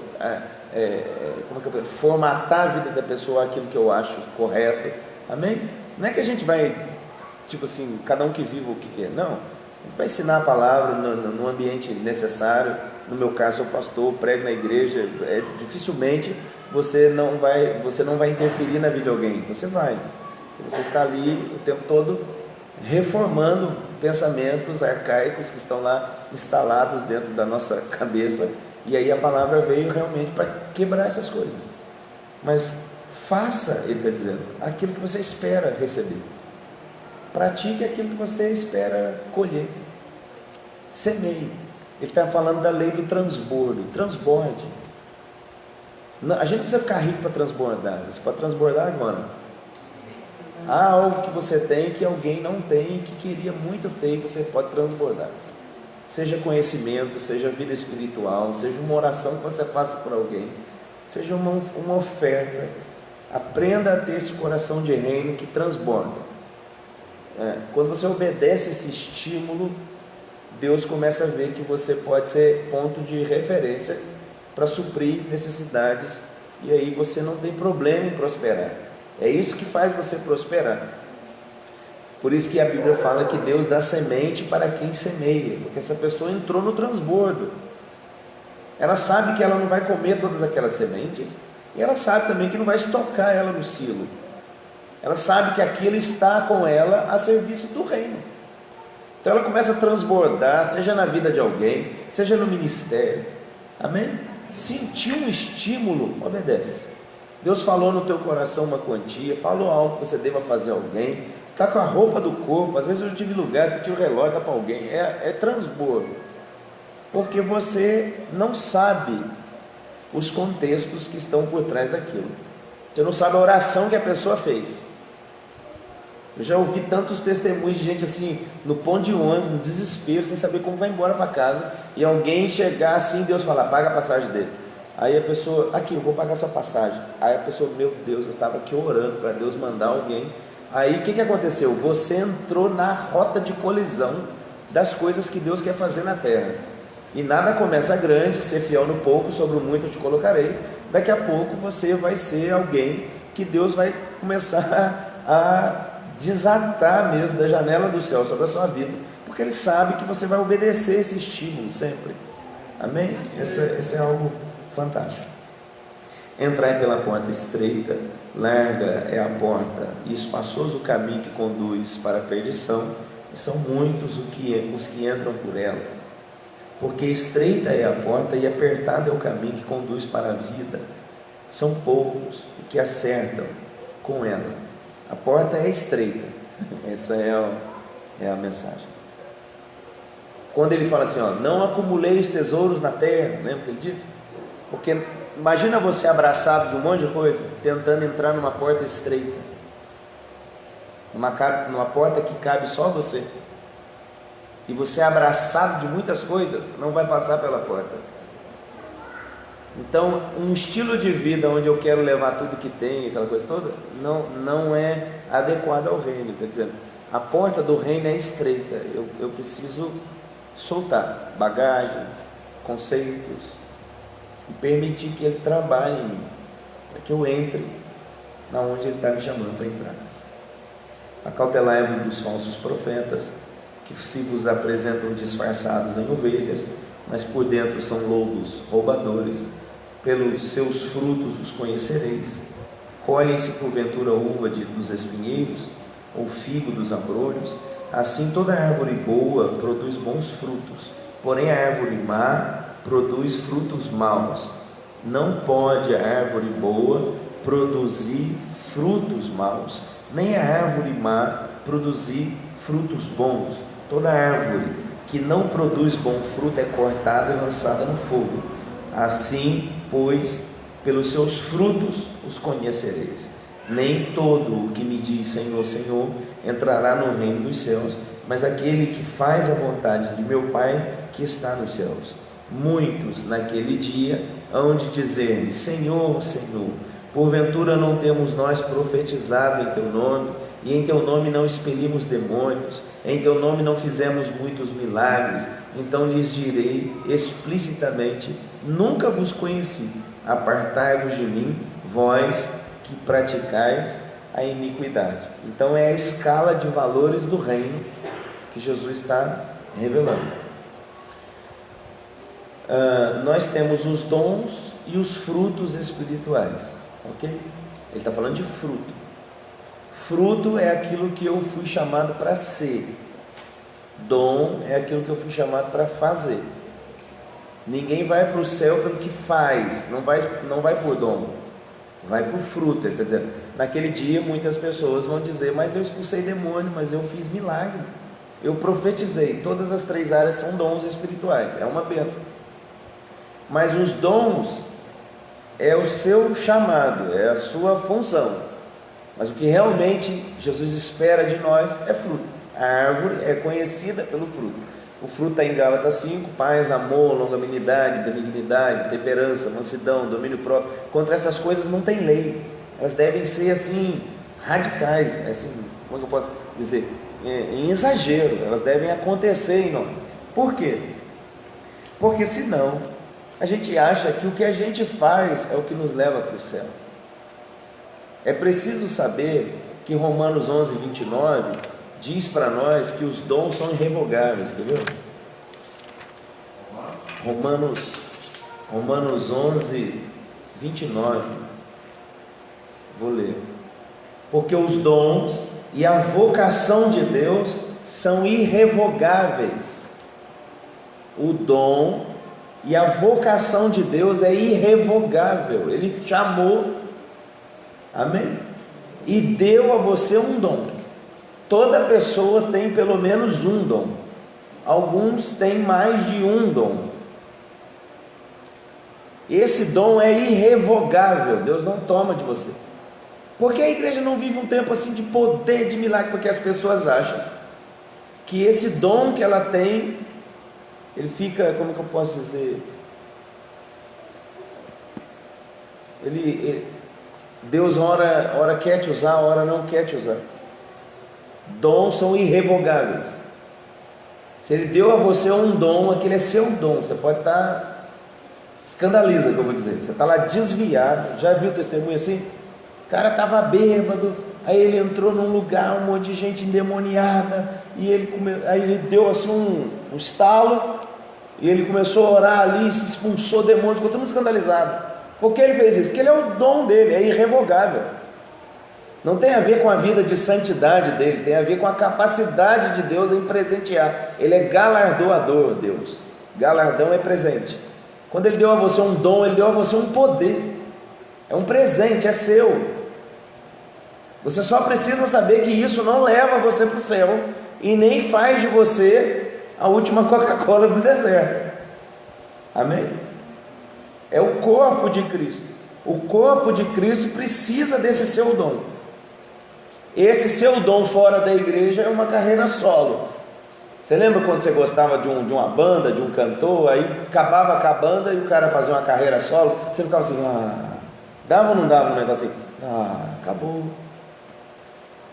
formatar a vida da pessoa aquilo que eu acho correto. Amém? Não é que a gente vai, tipo assim, cada um que viva o que quer, não. A gente vai ensinar a palavra no ambiente necessário. No meu caso, eu sou pastor, prego na igreja. Dificilmente você não vai interferir na vida de alguém. Você está ali o tempo todo reformando pensamentos arcaicos que estão lá instalados dentro da nossa cabeça. E aí a palavra veio realmente para quebrar essas coisas. Mas faça, ele está dizendo, aquilo que você espera receber. Pratique aquilo que você espera colher. Semeie. Ele está falando da lei do transbordo. Transborde. A gente não precisa ficar rico para transbordar. Você pode transbordar agora. Há algo que você tem que alguém não tem, que queria muito ter, e você pode transbordar. Seja conhecimento, seja vida espiritual, seja uma oração que você faça por alguém, seja uma oferta. Aprenda a ter esse coração de reino que transborda. Quando você obedece esse estímulo, Deus começa a ver que você pode ser ponto de referência para suprir necessidades, e aí você não tem problema em prosperar. É isso que faz você prosperar. Por isso que a Bíblia fala que Deus dá semente para quem semeia, porque essa pessoa entrou no transbordo. Ela sabe que ela não vai comer todas aquelas sementes, e ela sabe também que não vai estocar ela no silo. Ela sabe que aquilo está com ela a serviço do reino. Então ela começa a transbordar, seja na vida de alguém, seja no ministério. Amém? Sentiu um estímulo, obedece. Deus falou no teu coração uma quantia, falou algo que você deva fazer a alguém, está com a roupa do corpo, às vezes eu tive lugar, você tira o relógio, dá para alguém, é transbordo, porque você não sabe os contextos que estão por trás daquilo, você não sabe a oração que a pessoa fez. Eu já ouvi tantos testemunhos de gente assim, no ponto de ônibus, no desespero, sem saber como vai embora para casa, e alguém chegar assim, Deus falar, paga a passagem dele. Aí a pessoa, aqui, eu vou pagar sua passagem. Aí a pessoa, meu Deus, eu estava aqui orando para Deus mandar alguém. Aí o que aconteceu? Você entrou na rota de colisão das coisas que Deus quer fazer na terra. E nada começa grande, ser fiel no pouco, sobre o muito eu te colocarei. Daqui a pouco você vai ser alguém que Deus vai começar a desatar mesmo da janela do céu sobre a sua vida, porque Ele sabe que você vai obedecer esse estímulo sempre. Amém? Esse é algo fantástico. Entrai pela porta estreita, larga é a porta e espaçoso o caminho que conduz para a perdição, e são muitos os que entram por ela. Porque estreita é a porta e apertado é o caminho que conduz para a vida, são poucos os que acertam com ela. A porta é estreita, essa é a mensagem. Quando ele fala assim, não acumulei os tesouros na terra, lembra que ele disse? Porque imagina você abraçado de um monte de coisa, tentando entrar numa porta estreita, numa porta que cabe só você, e você abraçado de muitas coisas, não vai passar pela porta. Então, um estilo de vida onde eu quero levar tudo que tem, aquela coisa toda, não é adequado ao reino. Quer dizer, a porta do reino é estreita, eu preciso soltar bagagens, conceitos, e permitir que Ele trabalhe em mim, para que eu entre na onde Ele está me chamando para entrar. Acautelai-vos dos falsos profetas, que se vos apresentam disfarçados em ovelhas, mas por dentro são lobos roubadores. Pelos seus frutos os conhecereis. Colhem-se porventura uva dos espinheiros, ou figo dos abrolhos? Assim toda árvore boa produz bons frutos, porém a árvore má produz frutos maus. Não pode a árvore boa produzir frutos maus, nem a árvore má produzir frutos bons. Toda árvore que não produz bom fruto é cortada e lançada no fogo. Assim, pois, pelos seus frutos os conhecereis. Nem todo o que me diz Senhor, Senhor, entrará no reino dos céus, mas aquele que faz a vontade de meu Pai que está nos céus. Muitos naquele dia hão de dizer-me, Senhor, Senhor, porventura não temos nós profetizado em teu nome, e em teu nome não expelimos demônios, em teu nome não fizemos muitos milagres? Então lhes direi explicitamente, nunca vos conheci, apartai-vos de mim, vós que praticais a iniquidade. Então é a escala de valores do reino que Jesus está revelando. Nós temos os dons e os frutos espirituais, ok? Ele está falando de fruto. Fruto é aquilo que eu fui chamado para ser. Dom é aquilo que eu fui chamado para fazer. Ninguém vai para o céu pelo que faz, não vai por dom, vai por fruto. Ele está dizendo, naquele dia muitas pessoas vão dizer, mas eu expulsei demônio, mas eu fiz milagre, eu profetizei. Todas as três áreas são dons espirituais, é uma bênção. Mas os dons é o seu chamado, é a sua função. Mas o que realmente Jesus espera de nós é fruto. A árvore é conhecida pelo fruto. O fruto está em Gálatas 5, paz, amor, longanimidade, benignidade, temperança, mansidão, domínio próprio. Contra essas coisas não tem lei. Elas devem ser assim, radicais, assim, como é que eu posso dizer? Em exagero, elas devem acontecer em nós. Por quê? Porque senão a gente acha que o que a gente faz é o que nos leva para o céu. É preciso saber que Romanos 11, 29 diz para nós que os dons são irrevogáveis, entendeu? Romanos 11, 29, vou ler. porque os dons e a vocação de Deus são irrevogáveis. O dom e a vocação de Deus é irrevogável. Ele chamou, amém? E deu a você um dom. Toda pessoa tem pelo menos um dom. Alguns têm mais de um dom. Esse dom é irrevogável. Deus não toma de você. Porque a igreja não vive um tempo assim de poder, de milagre, porque as pessoas acham que esse dom que ela tem, ele fica, como que eu posso dizer? Deus ora quer te usar, ora não quer te usar. Dons são irrevogáveis. Se Ele deu a você um dom, aquele é seu dom. Você pode estar escandaliza, como eu vou dizer. Você está lá desviado. Já viu testemunho assim? O cara estava bêbado, aí ele entrou num lugar, um monte de gente endemoniada, e aí ele deu assim um estalo, e ele começou a orar ali, se expulsou demônios, ficou todo mundo escandalizado. Por que ele fez isso? Porque ele é o dom dele, é irrevogável. Não tem a ver com a vida de santidade dele, tem a ver com a capacidade de Deus em presentear. Ele é galardoador, Deus. Galardão é presente. Quando Ele deu a você um dom, Ele deu a você um poder. É um presente, é seu. Você só precisa saber que isso não leva você para o céu e nem faz de você a última Coca-Cola do deserto. Amém? É o corpo de Cristo. O corpo de Cristo precisa desse seu dom. Esse seu dom fora da igreja é uma carreira solo. Você lembra quando você gostava de uma banda, de um cantor, aí acabava com a banda e o cara fazia uma carreira solo, você ficava assim, dava ou não dava um negócio assim? Acabou.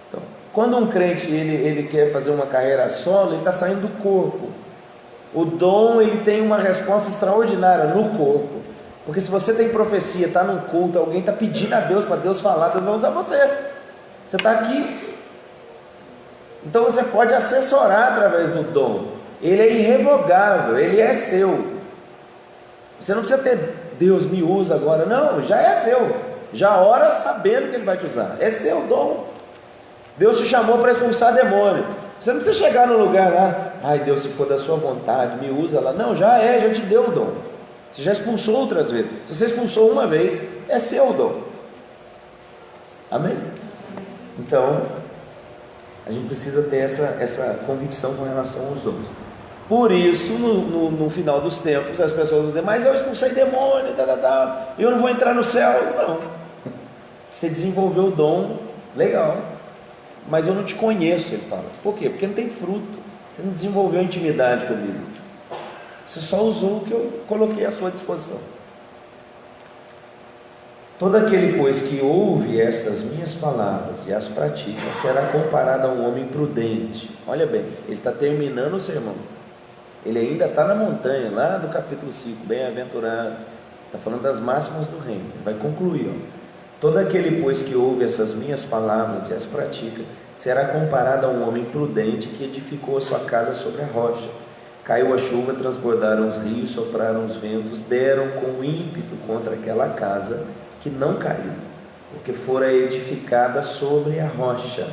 Então, quando um crente ele quer fazer uma carreira solo, ele está saindo do corpo. O dom, ele tem uma resposta extraordinária no corpo. Porque se você tem profecia, está num culto, alguém está pedindo a Deus, para Deus falar, Deus vai usar você. Você está aqui. Então você pode assessorar através do dom. Ele é irrevogável, ele é seu. Você não precisa ter, Deus me usa agora. Não, já é seu. Já ora sabendo que Ele vai te usar. É seu dom. Deus te chamou para expulsar demônio. Você não precisa chegar no lugar lá, ai Deus, se for da sua vontade, me usa lá. Não, já te deu o dom. Você já expulsou outras vezes. Se você expulsou uma vez, é seu dom. Amém? Então, a gente precisa ter essa convicção com relação aos dons. Por isso, no final dos tempos, as pessoas vão dizer, mas eu expulsei demônio, eu não vou entrar no céu. Não. Você desenvolveu o dom, legal, mas eu não te conheço, ele fala. Por quê? Porque não tem fruto. Você não desenvolveu intimidade comigo. Você só usou o que eu coloquei à sua disposição. Todo aquele, pois, que ouve estas minhas palavras e as pratica, será comparado a um homem prudente. Olha bem, ele está terminando o sermão. Ele ainda está na montanha, lá do capítulo 5, bem-aventurado. Está falando das máximas do reino. Ele vai concluir. Todo aquele, pois, que ouve essas minhas palavras e as pratica, será comparado a um homem prudente que edificou a sua casa sobre a rocha. Caiu a chuva, transbordaram os rios, sopraram os ventos, deram com ímpeto contra aquela casa, que não caiu, porque fora edificada sobre a rocha.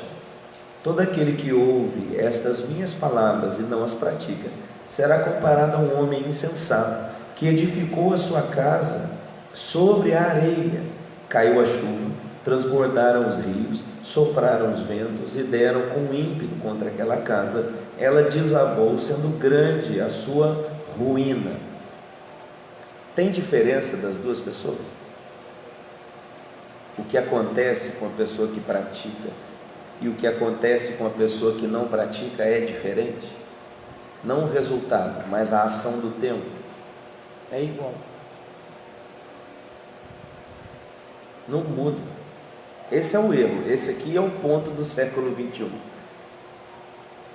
Todo aquele que ouve estas minhas palavras e não as pratica, será comparado a um homem insensato, que edificou a sua casa sobre a areia. Caiu a chuva, transbordaram os rios, sopraram os ventos e deram com ímpeto contra aquela casa. Ela desabou, sendo grande a sua ruína. Tem diferença das duas pessoas? O que acontece com a pessoa que pratica e o que acontece com a pessoa que não pratica é diferente? Não o resultado, mas a ação do tempo é igual. Não muda. Esse é o erro. Esse aqui é o ponto do século 21.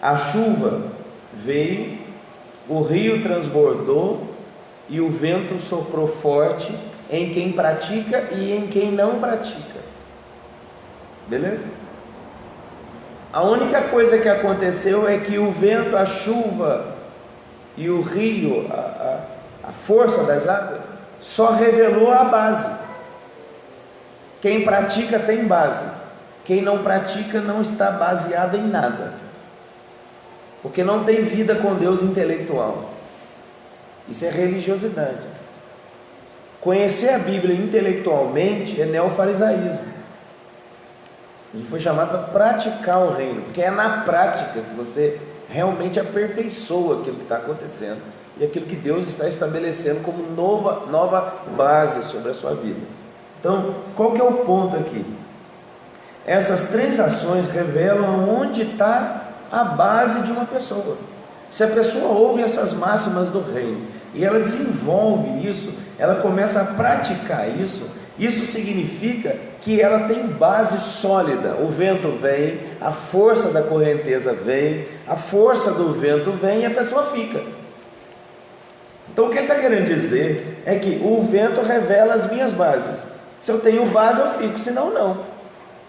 A chuva veio, o rio transbordou e o vento soprou forte em quem pratica e em quem não pratica. Beleza? A única coisa que aconteceu é que o vento, a chuva e o rio, a força das águas, só revelou a base. Quem pratica tem base. Quem não pratica não está baseado em nada, porque não tem vida com Deus intelectual. Isso é religiosidade. Conhecer a Bíblia intelectualmente é neofarisaísmo. A gente foi chamado para praticar o reino, porque é na prática que você realmente aperfeiçoa aquilo que está acontecendo e aquilo que Deus está estabelecendo como nova base sobre a sua vida. Então, qual que é o ponto aqui? Essas 3 ações revelam onde está a base de uma pessoa. Se a pessoa ouve essas máximas do reino e ela desenvolve isso, ela começa a praticar isso, isso significa que ela tem base sólida. O vento vem, a força da correnteza vem, a força do vento vem e a pessoa fica. Então o que ele está querendo dizer é que o vento revela as minhas bases. Se eu tenho base eu fico, senão não.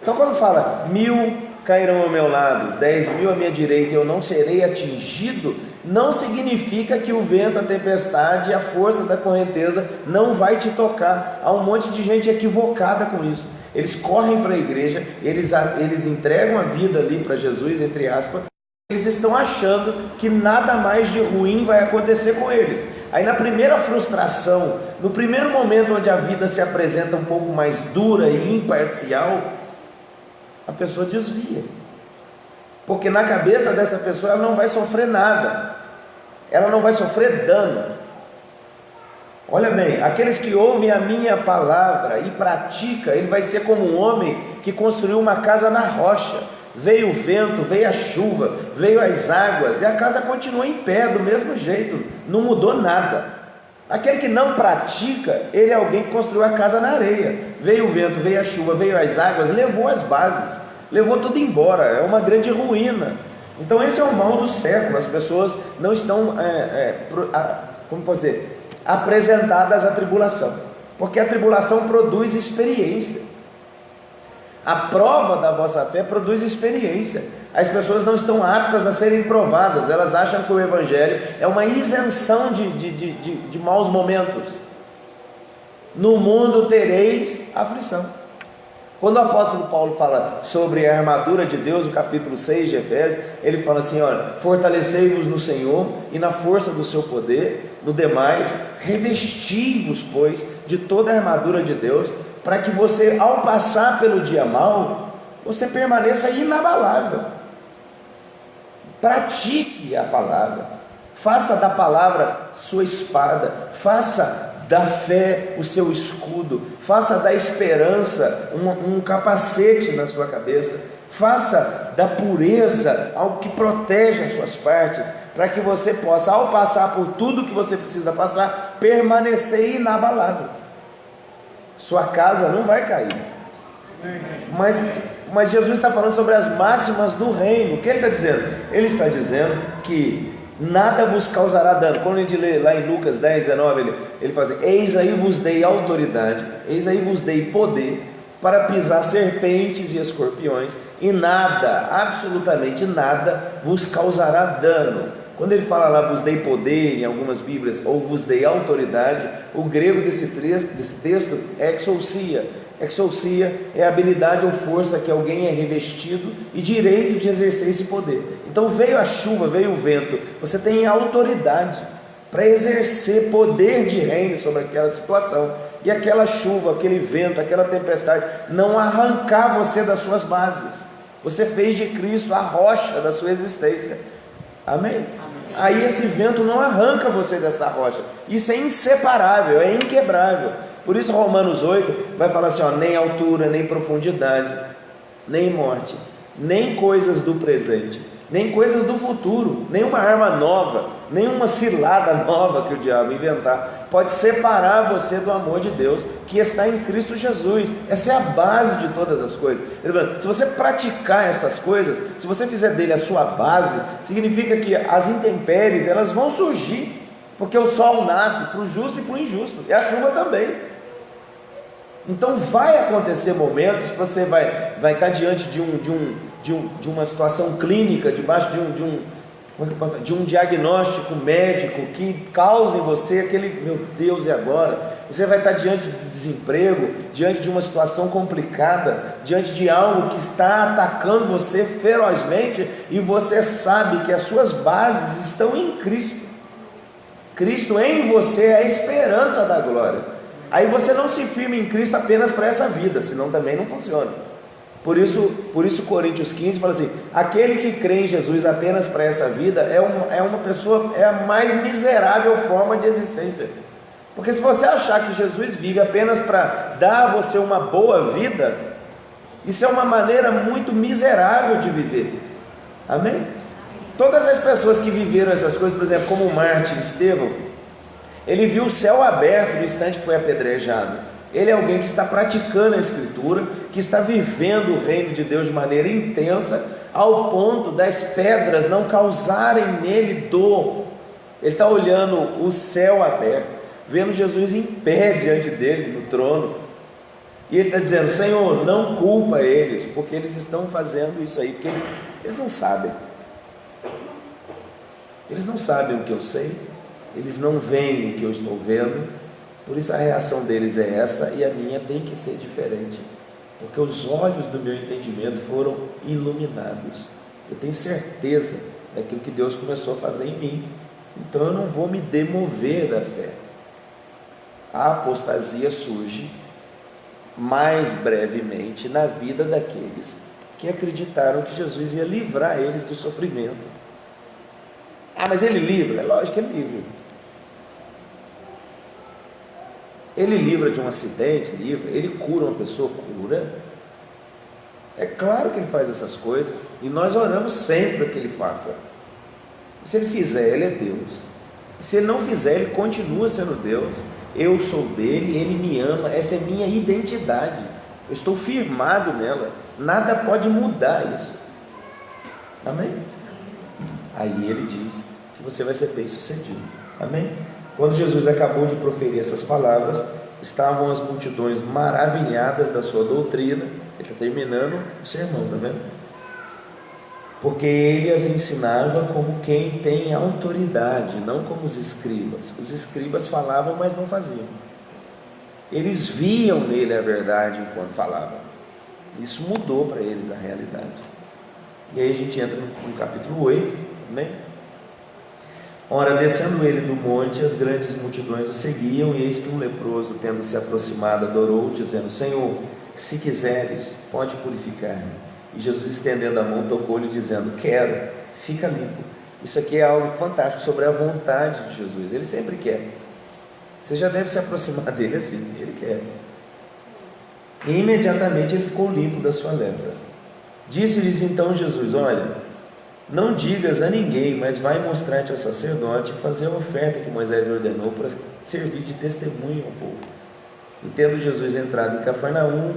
Então quando fala 1000 cairão ao meu lado, 10.000 à minha direita, eu não serei atingido, não significa que o vento, a tempestade e a força da correnteza não vai te tocar. Há um monte de gente equivocada com isso. Eles correm para a igreja, eles entregam a vida ali para Jesus, entre aspas, eles estão achando que nada mais de ruim vai acontecer com eles. Aí na primeira frustração, no primeiro momento onde a vida se apresenta um pouco mais dura e imparcial, a pessoa desvia, porque na cabeça dessa pessoa ela não vai sofrer nada, ela não vai sofrer dano. Olha bem, aqueles que ouvem a minha palavra e praticam, ele vai ser como um homem que construiu uma casa na rocha. Veio o vento, veio a chuva, veio as águas, e a casa continua em pé do mesmo jeito, não mudou nada. Aquele que não pratica, ele é alguém que construiu a casa na areia. Veio o vento, veio a chuva, veio as águas, levou as bases, levou tudo embora, é uma grande ruína. Então esse é o mal do século. As pessoas não estão, como posso dizer, apresentadas à tribulação, porque a tribulação produz experiência. A prova da vossa fé produz experiência. As pessoas não estão aptas a serem provadas, elas acham que o Evangelho é uma isenção de maus momentos. No mundo tereis aflição. Quando o apóstolo Paulo fala sobre a armadura de Deus, no capítulo 6 de Efésios, ele fala assim: olha, fortalecei-vos no Senhor e na força do seu poder, no demais, revesti-vos, pois, de toda a armadura de Deus, para que você, ao passar pelo dia mau, você permaneça inabalável. Pratique a palavra, faça da palavra sua espada, faça da fé o seu escudo, faça da esperança um capacete na sua cabeça, faça da pureza algo que protege as suas partes, para que você possa, ao passar por tudo que você precisa passar, permanecer inabalável. Sua casa não vai cair. Mas Jesus está falando sobre as máximas do reino. O que ele está dizendo? Ele está dizendo que nada vos causará dano. Quando a gente lê lá em Lucas 10, 19, ele fala assim: eis aí vos dei autoridade, eis aí vos dei poder para pisar serpentes e escorpiões, e nada, absolutamente nada, vos causará dano. Quando ele fala lá, vos dei poder, em algumas bíblias, ou vos dei autoridade, o grego desse texto é exousia. Exousia é a habilidade ou força que alguém é revestido e direito de exercer esse poder. Então veio a chuva, veio o vento, você tem autoridade para exercer poder de reino sobre aquela situação, e aquela chuva, aquele vento, aquela tempestade não arrancar você das suas bases. Você fez de Cristo a rocha da sua existência. Amém? Aí esse vento não arranca você dessa rocha. Isso é inseparável, é inquebrável. Por isso Romanos 8 vai falar assim, ó, nem altura, nem profundidade, nem morte, nem coisas do presente, nem coisas do futuro, nenhuma arma nova, nenhuma cilada nova que o diabo inventar pode separar você do amor de Deus que está em Cristo Jesus. Essa é a base de todas as coisas. Se você praticar essas coisas, se você fizer dele a sua base, significa que as intempéries elas vão surgir, porque o sol nasce para o justo e para o injusto, e a chuva também. Então vai acontecer momentos que você vai estar diante de uma situação clínica, debaixo de um diagnóstico médico que cause em você aquele, meu Deus, e agora? Você vai estar diante do desemprego, diante de uma situação complicada, diante de algo que está atacando você ferozmente, e você sabe que as suas bases estão em Cristo. Cristo em você é a esperança da glória. Aí você não se firma em Cristo apenas para essa vida, senão também não funciona. Por isso Coríntios 15 fala assim: aquele que crê em Jesus apenas para essa vida é uma pessoa, é a mais miserável forma de existência. Porque se você achar que Jesus vive apenas para dar a você uma boa vida, isso é uma maneira muito miserável de viver. Amém? Todas as pessoas que viveram essas coisas, por exemplo, como o mártir Estevão, ele viu o céu aberto no instante que foi apedrejado. Ele é alguém que está praticando a Escritura, que está vivendo o reino de Deus de maneira intensa, ao ponto das pedras não causarem nele dor. Ele está olhando o céu aberto, vendo Jesus em pé diante dele, no trono, e ele está dizendo: Senhor, não culpa eles, porque eles estão fazendo isso aí, porque eles não sabem. Eles não sabem o que eu sei, eles não veem o que eu estou vendo, por isso a reação deles é essa, e a minha tem que ser diferente, porque os olhos do meu entendimento foram iluminados. Eu tenho certeza daquilo que Deus começou a fazer em mim, então eu não vou me demover da fé. A apostasia surge mais brevemente na vida daqueles que acreditaram que Jesus ia livrar eles do sofrimento. Ah, mas ele livra? É lógico que ele livra. Ele livra de um acidente, livra. Ele cura uma pessoa, cura. É claro que ele faz essas coisas, e nós oramos sempre para que ele faça. E se ele fizer, ele é Deus. E se ele não fizer, ele continua sendo Deus. Eu sou dele, ele me ama, essa é minha identidade. Eu estou firmado nela. Nada pode mudar isso. Amém? Aí ele diz que você vai ser bem sucedido. Amém? Quando Jesus acabou de proferir essas palavras, estavam as multidões maravilhadas da sua doutrina. Ele está terminando o sermão, está vendo? Porque ele as ensinava como quem tem autoridade, não como os escribas. Os escribas falavam, mas não faziam. Eles viam nele a verdade enquanto falavam. Isso mudou para eles a realidade. E aí a gente entra no capítulo 8, né? Ora, descendo ele do monte, as grandes multidões o seguiam, e eis que um leproso, tendo se aproximado, adorou, dizendo: Senhor, se quiseres, pode purificar-me. E Jesus, estendendo a mão, tocou-lhe, dizendo: Quero, fica limpo. Isso aqui é algo fantástico sobre a vontade de Jesus. Ele sempre quer. Você já deve se aproximar dele assim, ele quer. E imediatamente ele ficou limpo da sua lepra. Disse-lhes então Jesus: Olha, não digas a ninguém, mas vai mostrar-te ao sacerdote e fazer a oferta que Moisés ordenou para servir de testemunho ao povo. E tendo Jesus entrado em Cafarnaum,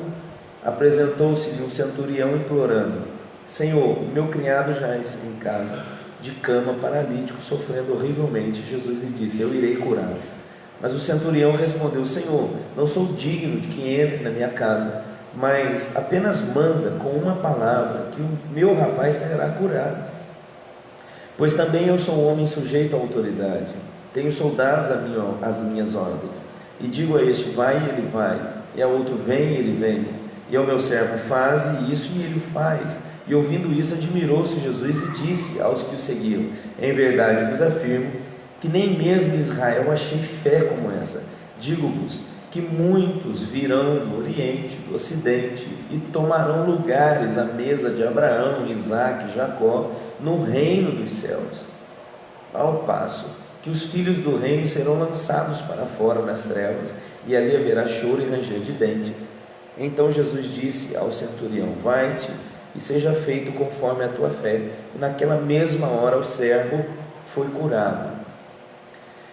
apresentou-se-lhe um centurião implorando: Senhor, meu criado jaz em casa, de cama, paralítico, sofrendo horrivelmente. Jesus lhe disse: Eu irei curá-lo. Mas o centurião respondeu: Senhor, não sou digno de que entre na minha casa, mas apenas manda com uma palavra que o meu rapaz será curado. Pois também eu sou um homem sujeito à autoridade, tenho soldados às minhas ordens, e digo a este: vai, e ele vai, e a outro: vem, e ele vem, e ao meu servo: faze isso, e ele o faz. E ouvindo isso, admirou-se Jesus e disse aos que o seguiam: em verdade vos afirmo que nem mesmo em Israel achei fé como essa. Digo-vos que muitos virão do Oriente, do Ocidente, e tomarão lugares à mesa de Abraão, Isaque e Jacó, no reino dos céus, ao passo que os filhos do reino serão lançados para fora nas trevas, e ali haverá choro e ranger de dentes. Então Jesus disse ao centurião: vai-te e seja feito conforme a tua fé. E naquela mesma hora o servo foi curado.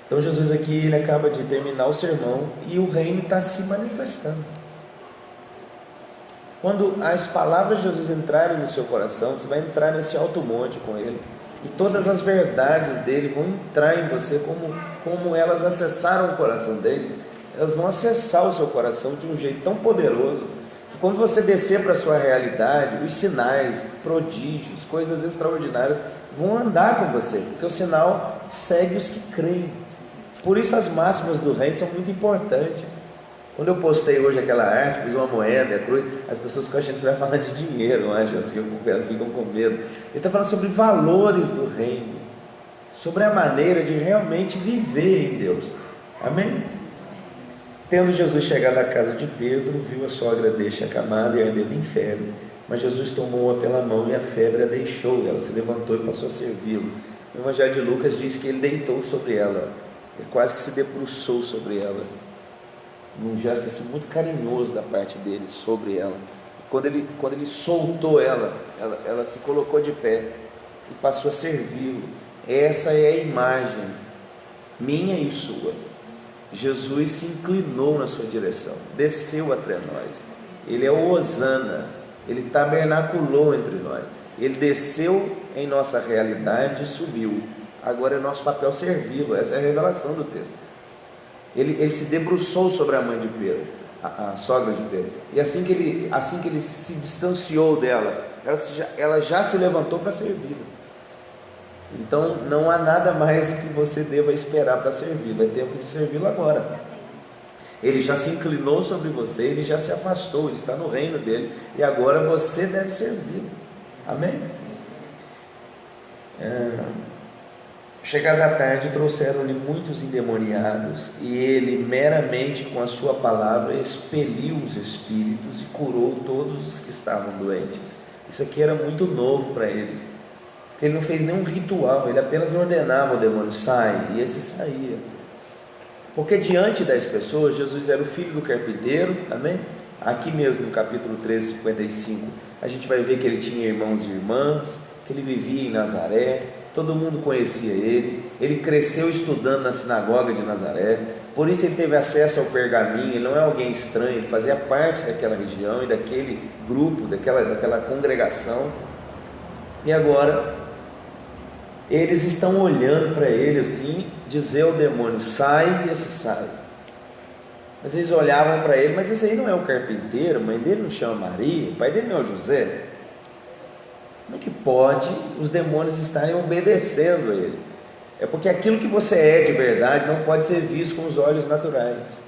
Então Jesus aqui, ele acaba de terminar o sermão e o reino está se manifestando. Quando as palavras de Jesus entrarem no seu coração, você vai entrar nesse alto monte com ele, e todas as verdades dele vão entrar em você, como elas acessaram o coração dele. Elas vão acessar o seu coração de um jeito tão poderoso, que quando você descer para a sua realidade, os sinais, prodígios, coisas extraordinárias vão andar com você, porque o sinal segue os que creem. Por isso as máximas do reino são muito importantes. Quando eu postei hoje aquela arte, pus uma moeda e a cruz, as pessoas ficam achando que você vai falar de dinheiro, não é? Elas ficam com medo. Ele está falando sobre valores do reino, sobre a maneira de realmente viver em Deus. Amém? Tendo Jesus chegado à casa de Pedro, viu a sogra deste acamada e ardendo em febre, mas Jesus tomou-a pela mão e a febre a deixou, ela se levantou e passou a servi-lo. O Evangelho de Lucas diz que ele deitou sobre ela, ele quase que se debruçou sobre ela, num gesto assim, muito carinhoso da parte dele sobre ela. Quando ele soltou ela se colocou de pé e passou a servi-lo. Essa é a imagem minha e sua. Jesus se inclinou na sua direção, desceu até nós. Ele é o Hosana, ele tabernaculou entre nós, ele desceu em nossa realidade e subiu. Agora é nosso papel servi-lo. Essa é a revelação do texto. Ele se debruçou sobre a mãe de Pedro, a sogra de Pedro, e assim que ele se distanciou dela, ela já se levantou para servi-lo. Então não há nada mais que você deva esperar para servi-lo, é tempo de servi-lo agora. Ele já se inclinou sobre você, ele já se afastou, ele está no reino dele, e agora você deve servi-lo. Amém? Chegada a tarde, trouxeram-lhe muitos endemoniados, e ele, meramente com a sua palavra, expeliu os espíritos e curou todos os que estavam doentes. Isso aqui era muito novo para eles, porque ele não fez nenhum ritual, ele apenas ordenava ao demônio: sai, e esse saía. Porque diante das pessoas, Jesus era o filho do carpinteiro, amém? Aqui mesmo no capítulo 13, 55, a gente vai ver que ele tinha irmãos e irmãs, que ele vivia em Nazaré, todo mundo conhecia ele cresceu estudando na sinagoga de Nazaré, por isso ele teve acesso ao pergaminho, ele não é alguém estranho, ele fazia parte daquela região e daquele grupo, daquela congregação. E agora, eles estão olhando para ele assim, dizer ao demônio: sai, e esse sai. Mas eles olhavam para ele: mas esse aí não é o carpinteiro, a mãe dele não chama Maria, o pai dele não é o José? Como é que pode os demônios estarem obedecendo a ele? É porque aquilo que você é de verdade não pode ser visto com os olhos naturais.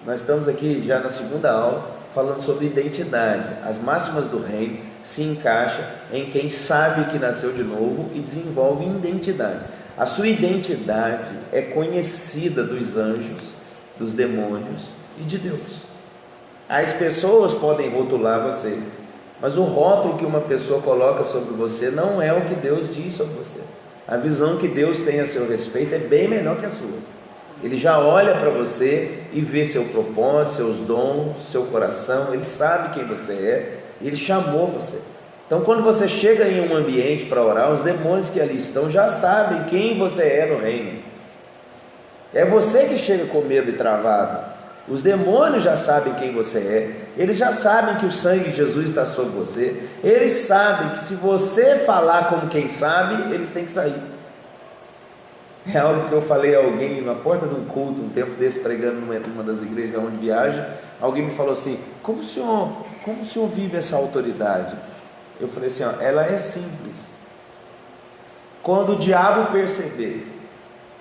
Nós estamos aqui já na segunda aula falando sobre identidade. As máximas do reino se encaixam em quem sabe que nasceu de novo e desenvolve identidade. A sua identidade é conhecida dos anjos, dos demônios e de Deus. As pessoas podem rotular você, mas o rótulo que uma pessoa coloca sobre você não é o que Deus diz sobre você. A visão que Deus tem a seu respeito é bem menor que a sua. Ele já olha para você e vê seu propósito, seus dons, seu coração. Ele sabe quem você é e Ele chamou você. Então quando você chega em um ambiente para orar, os demônios que ali estão já sabem quem você é no reino. É você que chega com medo e travado. Os demônios já sabem quem você é, eles já sabem que o sangue de Jesus está sobre você, eles sabem que se você falar como quem sabe, eles têm que sair. É algo que eu falei a alguém na porta de um culto, um tempo desse, pregando numa das igrejas onde viaja. Alguém me falou assim: como o senhor vive essa autoridade? Eu falei assim: ela é simples. Quando o diabo perceber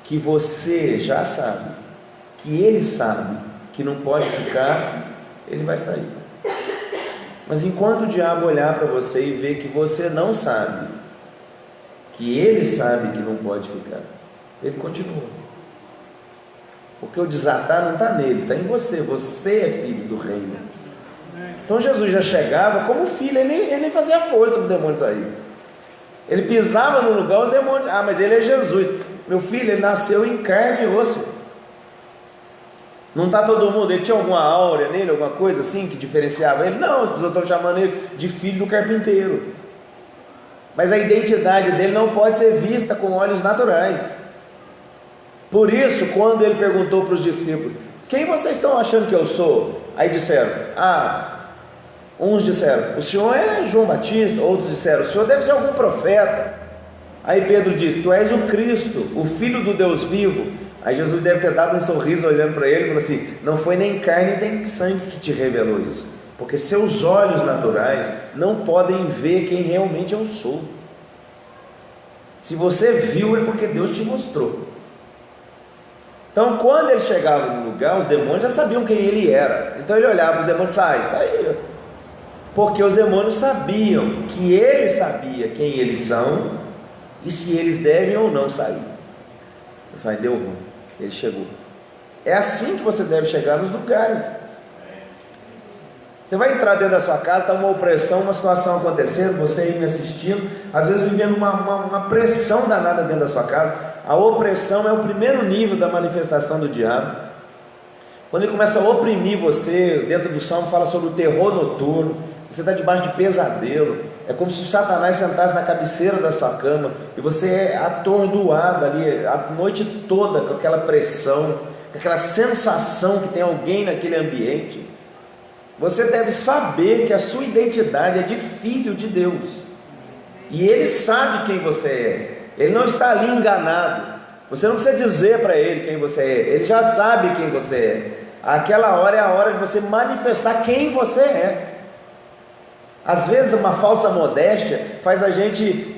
que você já sabe, que ele sabe que não pode ficar, ele vai sair. Mas enquanto o diabo olhar para você e ver que você não sabe, que ele sabe que não pode ficar, ele continua. Porque o desatar não está nele, está em você. Você é filho do reino. Então Jesus já chegava como filho, ele nem fazia força para o demônio sair. Ele pisava no lugar, os demônios: mas ele é Jesus. Meu filho, ele nasceu em carne e osso. Não está todo mundo, ele tinha alguma áurea nele, alguma coisa assim que diferenciava ele? Não, as pessoas estão chamando ele de filho do carpinteiro. Mas a identidade dele não pode ser vista com olhos naturais. Por isso, quando ele perguntou para os discípulos: quem vocês estão achando que eu sou? Aí disseram: uns disseram, o senhor é João Batista. Outros disseram, o senhor deve ser algum profeta. Aí Pedro disse: tu és o Cristo, o Filho do Deus vivo. Aí Jesus deve ter dado um sorriso olhando para ele e falou assim: não foi nem carne nem sangue que te revelou isso. porque seus olhos naturais não podem ver quem realmente eu sou. Se você viu, é porque Deus te mostrou. Então, quando ele chegava no lugar, os demônios já sabiam quem ele era. Então ele olhava para os demônios, saía. Porque os demônios sabiam que ele sabia quem eles são e se eles devem ou não sair. Ele falou, deu ruim, ele chegou. É assim que você deve chegar nos lugares. Você vai entrar dentro da sua casa, está uma opressão, uma situação acontecendo, você aí me assistindo, às vezes vivendo uma pressão danada dentro da sua casa. A opressão é o primeiro nível da manifestação do diabo. Quando ele começa a oprimir você, dentro do Salmo fala sobre o terror noturno, você está debaixo de pesadelo, é como se o Satanás sentasse na cabeceira da sua cama, e você é atordoado ali a noite toda com aquela pressão, com aquela sensação que tem alguém naquele ambiente. Você deve saber que a sua identidade é de filho de Deus, e Ele sabe quem você é, Ele não está ali enganado, você não precisa dizer para Ele quem você é, Ele já sabe quem você é. Aquela hora é a hora de você manifestar quem você é. Às vezes uma falsa modéstia faz a gente,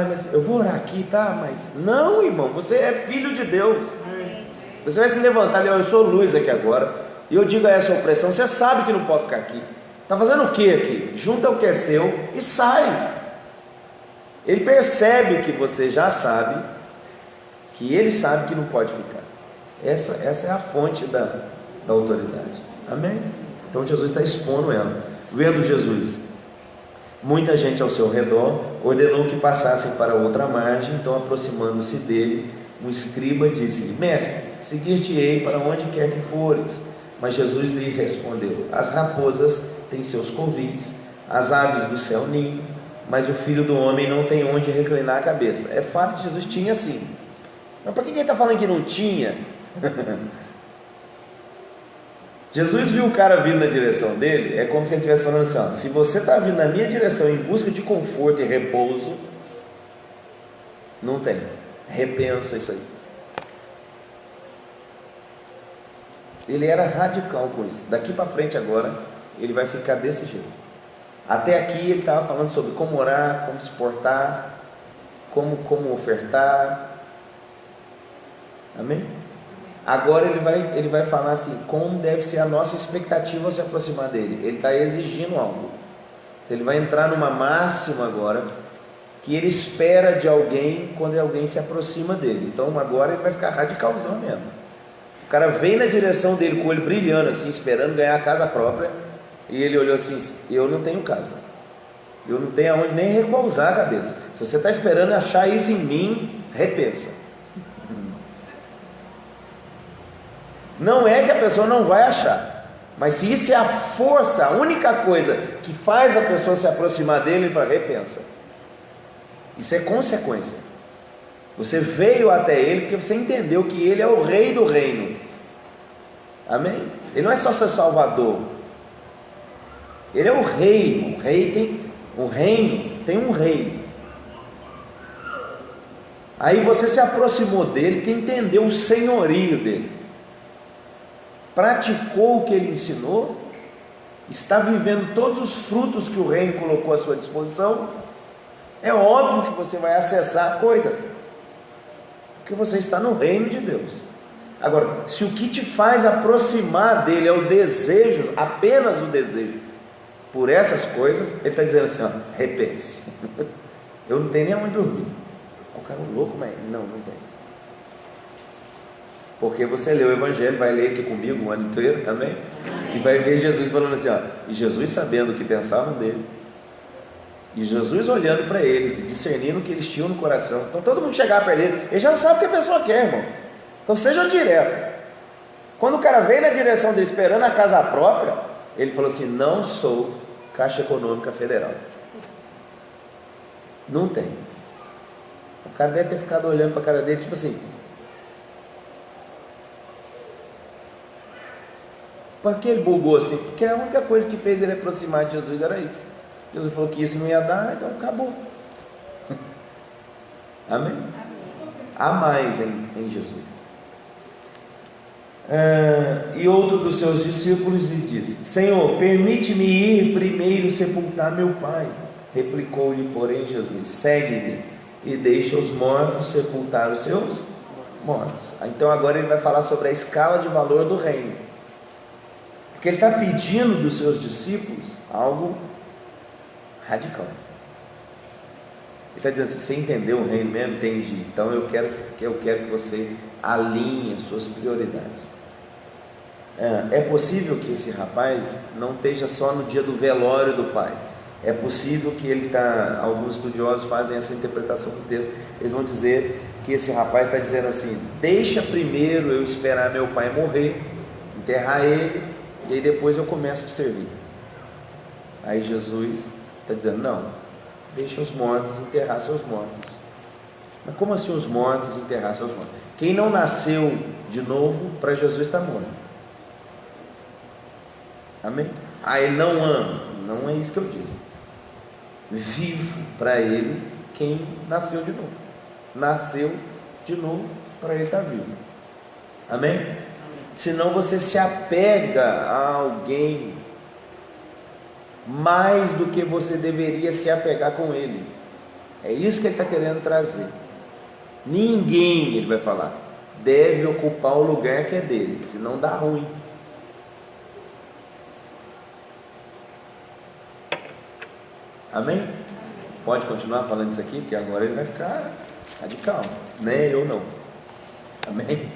mas eu vou orar aqui, tá? Mas não, irmão, você é filho de Deus. Você vai se levantar ali, eu sou luz aqui agora, e eu digo a essa opressão, você sabe que não pode ficar aqui. Está fazendo o que aqui? Junta o que é seu e sai. Ele percebe que você já sabe, que ele sabe que não pode ficar. Essa é a fonte da autoridade. Amém? Então Jesus está expondo ela. Vendo Jesus, muita gente ao seu redor, ordenou que passassem para outra margem. Então, aproximando-se dele, um escriba disse-lhe, mestre, seguir-te-ei para onde quer que fores. Mas Jesus lhe respondeu, as raposas têm seus covis, as aves do céu ninho, mas o Filho do Homem não tem onde reclinar a cabeça. É fato que Jesus tinha sim, mas por que ele está falando que não tinha? Jesus viu o cara vindo na direção dele, é como se ele estivesse falando assim, ó, se você está vindo na minha direção em busca de conforto e repouso, não tem, repensa isso aí. Ele era radical com isso. Daqui para frente agora, ele vai ficar desse jeito. Até aqui ele estava falando sobre como orar, como se portar, como ofertar. Amém? Agora ele vai falar assim, como deve ser a nossa expectativa ao se aproximar dele. Ele está exigindo algo. Então ele vai entrar numa máxima agora, que ele espera de alguém quando alguém se aproxima dele. Então agora ele vai ficar radicalzão mesmo. O cara vem na direção dele com o olho brilhando assim, esperando ganhar a casa própria, e ele olhou assim, eu não tenho casa, eu não tenho aonde nem repousar a cabeça. Se você está esperando achar isso em mim, repensa. Não é que a pessoa não vai achar, mas se isso é a força, a única coisa que faz a pessoa se aproximar dele, ele fala, repensa. Isso é consequência. Você veio até ele porque você entendeu que ele é o rei do reino. Amém? Ele não é só seu salvador, ele é o rei. O rei tem o reino, tem um rei. Aí você se aproximou dele porque entendeu o senhorio dele, praticou o que ele ensinou, está vivendo todos os frutos que o reino colocou à sua disposição. É óbvio que você vai acessar coisas, porque você está no reino de Deus. Agora, se o que te faz aproximar dele é o desejo, apenas o desejo por essas coisas, ele está dizendo assim, ó, repense. Eu não tenho nem onde dormir. O cara é louco, mas não tem. Porque você lê o Evangelho, vai ler aqui comigo o ano inteiro, amém? E vai ver Jesus falando assim, ó, e Jesus sabendo o que pensavam dele, e Jesus olhando para eles e discernindo o que eles tinham no coração. Então todo mundo chegar perto dele, ele já sabe o que a pessoa quer, irmão. Então seja direto. Quando o cara veio na direção dele esperando a casa própria, ele falou assim, não sou Caixa Econômica Federal. Não tem. O cara deve ter ficado olhando para a cara dele, tipo assim, por que ele bugou assim? Porque a única coisa que fez ele aproximar de Jesus era isso. Jesus falou que isso não ia dar, então acabou. Amém? Há mais em Jesus. E outro dos seus discípulos lhe disse: Senhor, permite-me ir primeiro sepultar meu pai. Replicou-lhe, porém, Jesus: segue-me e deixa os mortos sepultar os seus mortos. Então agora ele vai falar sobre a escala de valor do reino, porque ele está pedindo dos seus discípulos algo radical. Ele está dizendo assim: você entendeu o reino mesmo? Entendi. Então eu quero que você alinhe as suas prioridades. É possível que esse rapaz não esteja só no dia do velório do pai. É possível que ele está. Alguns estudiosos fazem essa interpretação do texto. Eles vão dizer que esse rapaz está dizendo assim: deixa primeiro eu esperar meu pai morrer, enterrar ele, e aí depois eu começo a servir. Aí Jesus está dizendo: não, deixa os mortos enterrar seus mortos. Mas como assim os mortos enterrar seus mortos? Quem não nasceu de novo, para Jesus está morto. Amém? Ele não ama. Não é isso que eu disse. Vivo para ele quem nasceu de novo. Nasceu de novo, para ele estar vivo. Amém? Senão você se apega a alguém mais do que você deveria se apegar com ele. É isso que ele está querendo trazer. Ninguém, ele vai falar, deve ocupar o lugar que é dele, senão dá ruim. Amém? Pode continuar falando isso aqui, porque agora ele vai ficar radical, né? Eu não. Amém?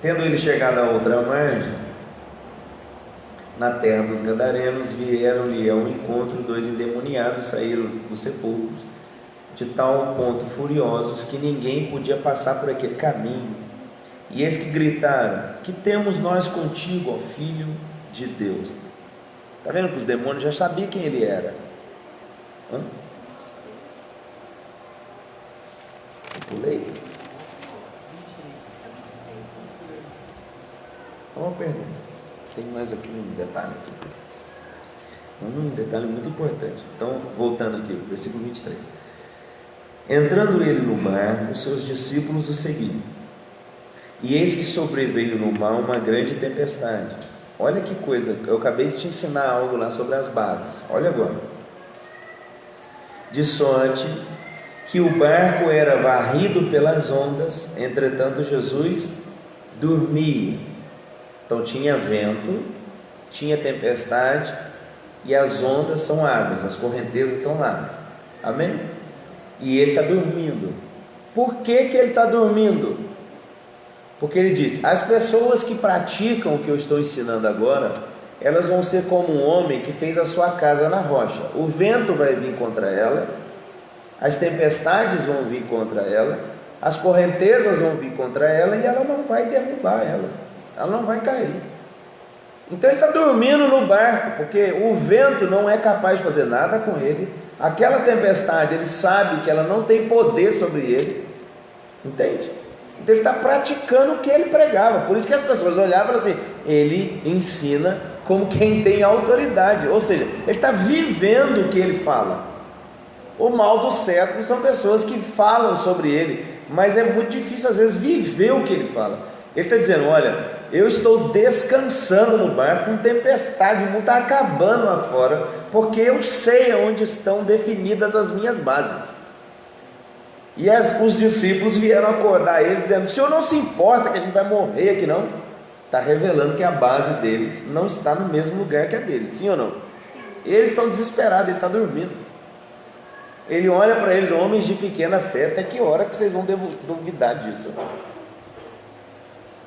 Tendo ele chegado à outra margem, na terra dos Gadarenos, vieram-lhe ao encontro 2 endemoniados, saíram dos sepulcros, de tal ponto furiosos que ninguém podia passar por aquele caminho. E eis que gritaram: que temos nós contigo, ó Filho de Deus? Está vendo que os demônios já sabiam quem ele era? Eu pulei? Uma pergunta. Tem mais aqui um detalhe aqui. Um detalhe muito importante. Então, voltando aqui, versículo 23. Entrando ele no barco, os seus discípulos o seguiram. E eis que sobreveio no mar uma grande tempestade. Olha que coisa, eu acabei de te ensinar algo lá sobre as bases. Olha agora. De sorte que o barco era varrido pelas ondas, entretanto Jesus dormia. Então tinha vento, tinha tempestade, e as ondas são águas, as correntezas estão lá. Amém? E ele está dormindo. Por que ele está dormindo? Porque ele diz: as pessoas que praticam o que eu estou ensinando agora, elas vão ser como um homem que fez a sua casa na rocha. O vento vai vir contra ela, as tempestades vão vir contra ela, as correntezas vão vir contra ela, e ela não vai derrubar ela não vai cair. Então ele está dormindo no barco, porque o vento não é capaz de fazer nada com ele. Aquela tempestade, ele sabe que ela não tem poder sobre ele, entende? Então ele está praticando o que ele pregava. Por isso que as pessoas olhavam assim: ele ensina como quem tem autoridade, ou seja, ele está vivendo o que ele fala. O mal do século são pessoas que falam sobre ele, mas é muito difícil às vezes viver o que ele fala. Ele está dizendo: olha, eu estou descansando no barco, com tempestade, o mundo está acabando lá fora, porque eu sei onde estão definidas as minhas bases. E os discípulos vieram acordar ele, dizendo: o senhor não se importa que a gente vai morrer aqui não? Está revelando que a base deles não está no mesmo lugar que a deles, sim ou não? Eles estão desesperados, ele está dormindo. Ele olha para eles: homens de pequena fé, até que hora que vocês vão duvidar disso?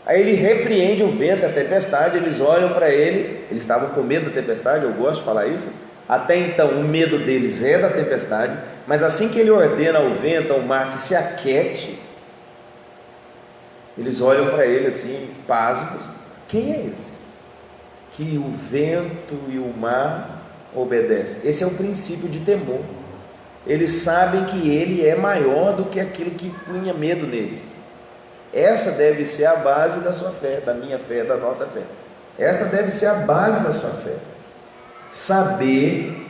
Aí ele repreende o vento, a tempestade. Eles olham para ele, eles estavam com medo da tempestade, eu gosto de falar isso. Até então o medo deles é da tempestade, mas assim que ele ordena ao vento, ao mar que se aquete, eles olham para ele assim, pasmos: quem é esse que o vento e o mar obedecem? Esse é o princípio de temor. Eles sabem que ele é maior do que aquilo que punha medo neles. Essa deve ser a base da sua fé, da minha fé, da nossa fé. Essa deve ser a base da sua fé. Saber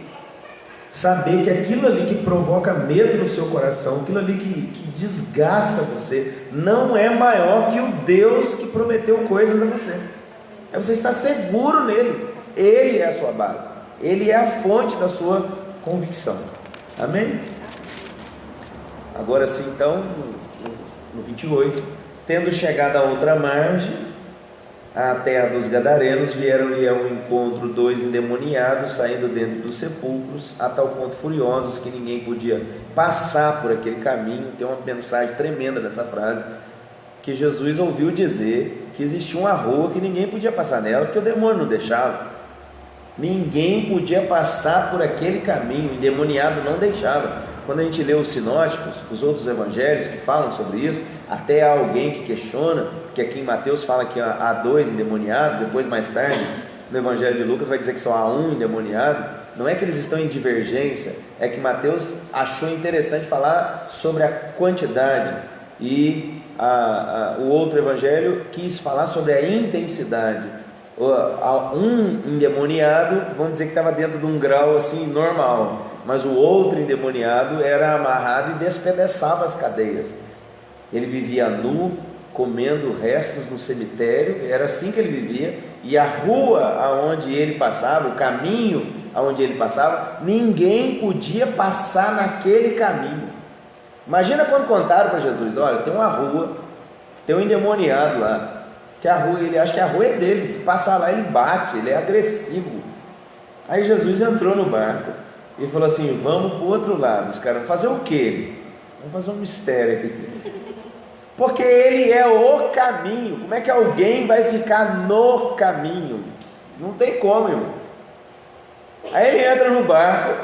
saber que aquilo ali que provoca medo no seu coração, aquilo ali que desgasta você, não é maior que o Deus que prometeu coisas a você. É você estar seguro nele. Ele é a sua base, ele é a fonte da sua convicção. Amém? Agora sim, então, no 28, tendo chegado à outra margem, à terra dos Gadarenos, vieram-lhe ao encontro 2 endemoniados, saindo dentro dos sepulcros, a tal ponto furiosos que ninguém podia passar por aquele caminho. Tem uma mensagem tremenda nessa frase, que Jesus ouviu dizer que existia uma rua que ninguém podia passar nela, porque o demônio não deixava. Ninguém podia passar por aquele caminho, o endemoniado não deixava. Quando a gente lê os sinóticos, os outros evangelhos que falam sobre isso, até há alguém que questiona, que aqui em Mateus fala que há 2 endemoniados, depois mais tarde no evangelho de Lucas vai dizer que só há 1 endemoniado. Não é que eles estão em divergência, é que Mateus achou interessante falar sobre a quantidade, e o outro evangelho quis falar sobre a intensidade. Um endemoniado, vamos dizer que estava dentro de um grau assim normal, mas o outro endemoniado era amarrado e despedaçava as cadeias. Ele vivia nu, comendo restos no cemitério, era assim que ele vivia, e a rua aonde ele passava, o caminho aonde ele passava, ninguém podia passar naquele caminho. Imagina quando contaram para Jesus: olha, tem uma rua, tem um endemoniado lá, que a rua, ele acha que a rua é dele, se passar lá ele bate, ele é agressivo. Aí Jesus entrou no barco e falou assim: vamos para o outro lado. Os caras vão fazer o quê? Vamos fazer um mistério aqui, porque ele é o caminho. Como é que alguém vai ficar no caminho? Não tem como, irmão. Aí ele entra no barco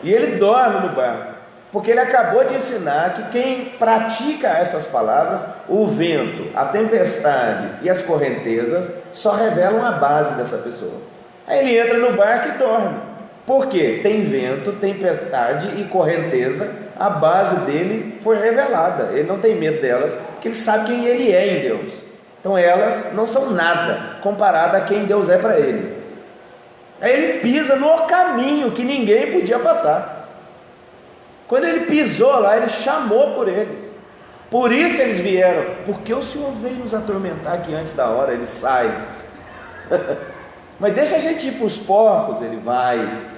e ele dorme no barco, porque ele acabou de ensinar que quem pratica essas palavras, o vento, a tempestade e as correntezas, só revelam a base dessa pessoa. Aí ele entra no barco e dorme. Por quê? Tem vento, tempestade e correnteza, a base dele foi revelada. Ele não tem medo delas, porque ele sabe quem ele é em Deus. Então elas não são nada comparada a quem Deus é para ele. Aí ele pisa no caminho que ninguém podia passar. Quando ele pisou lá, ele chamou por eles. Por isso eles vieram. Porque o Senhor veio nos atormentar aqui antes da hora. Ele sai. Mas deixa a gente ir para os porcos. Ele vai.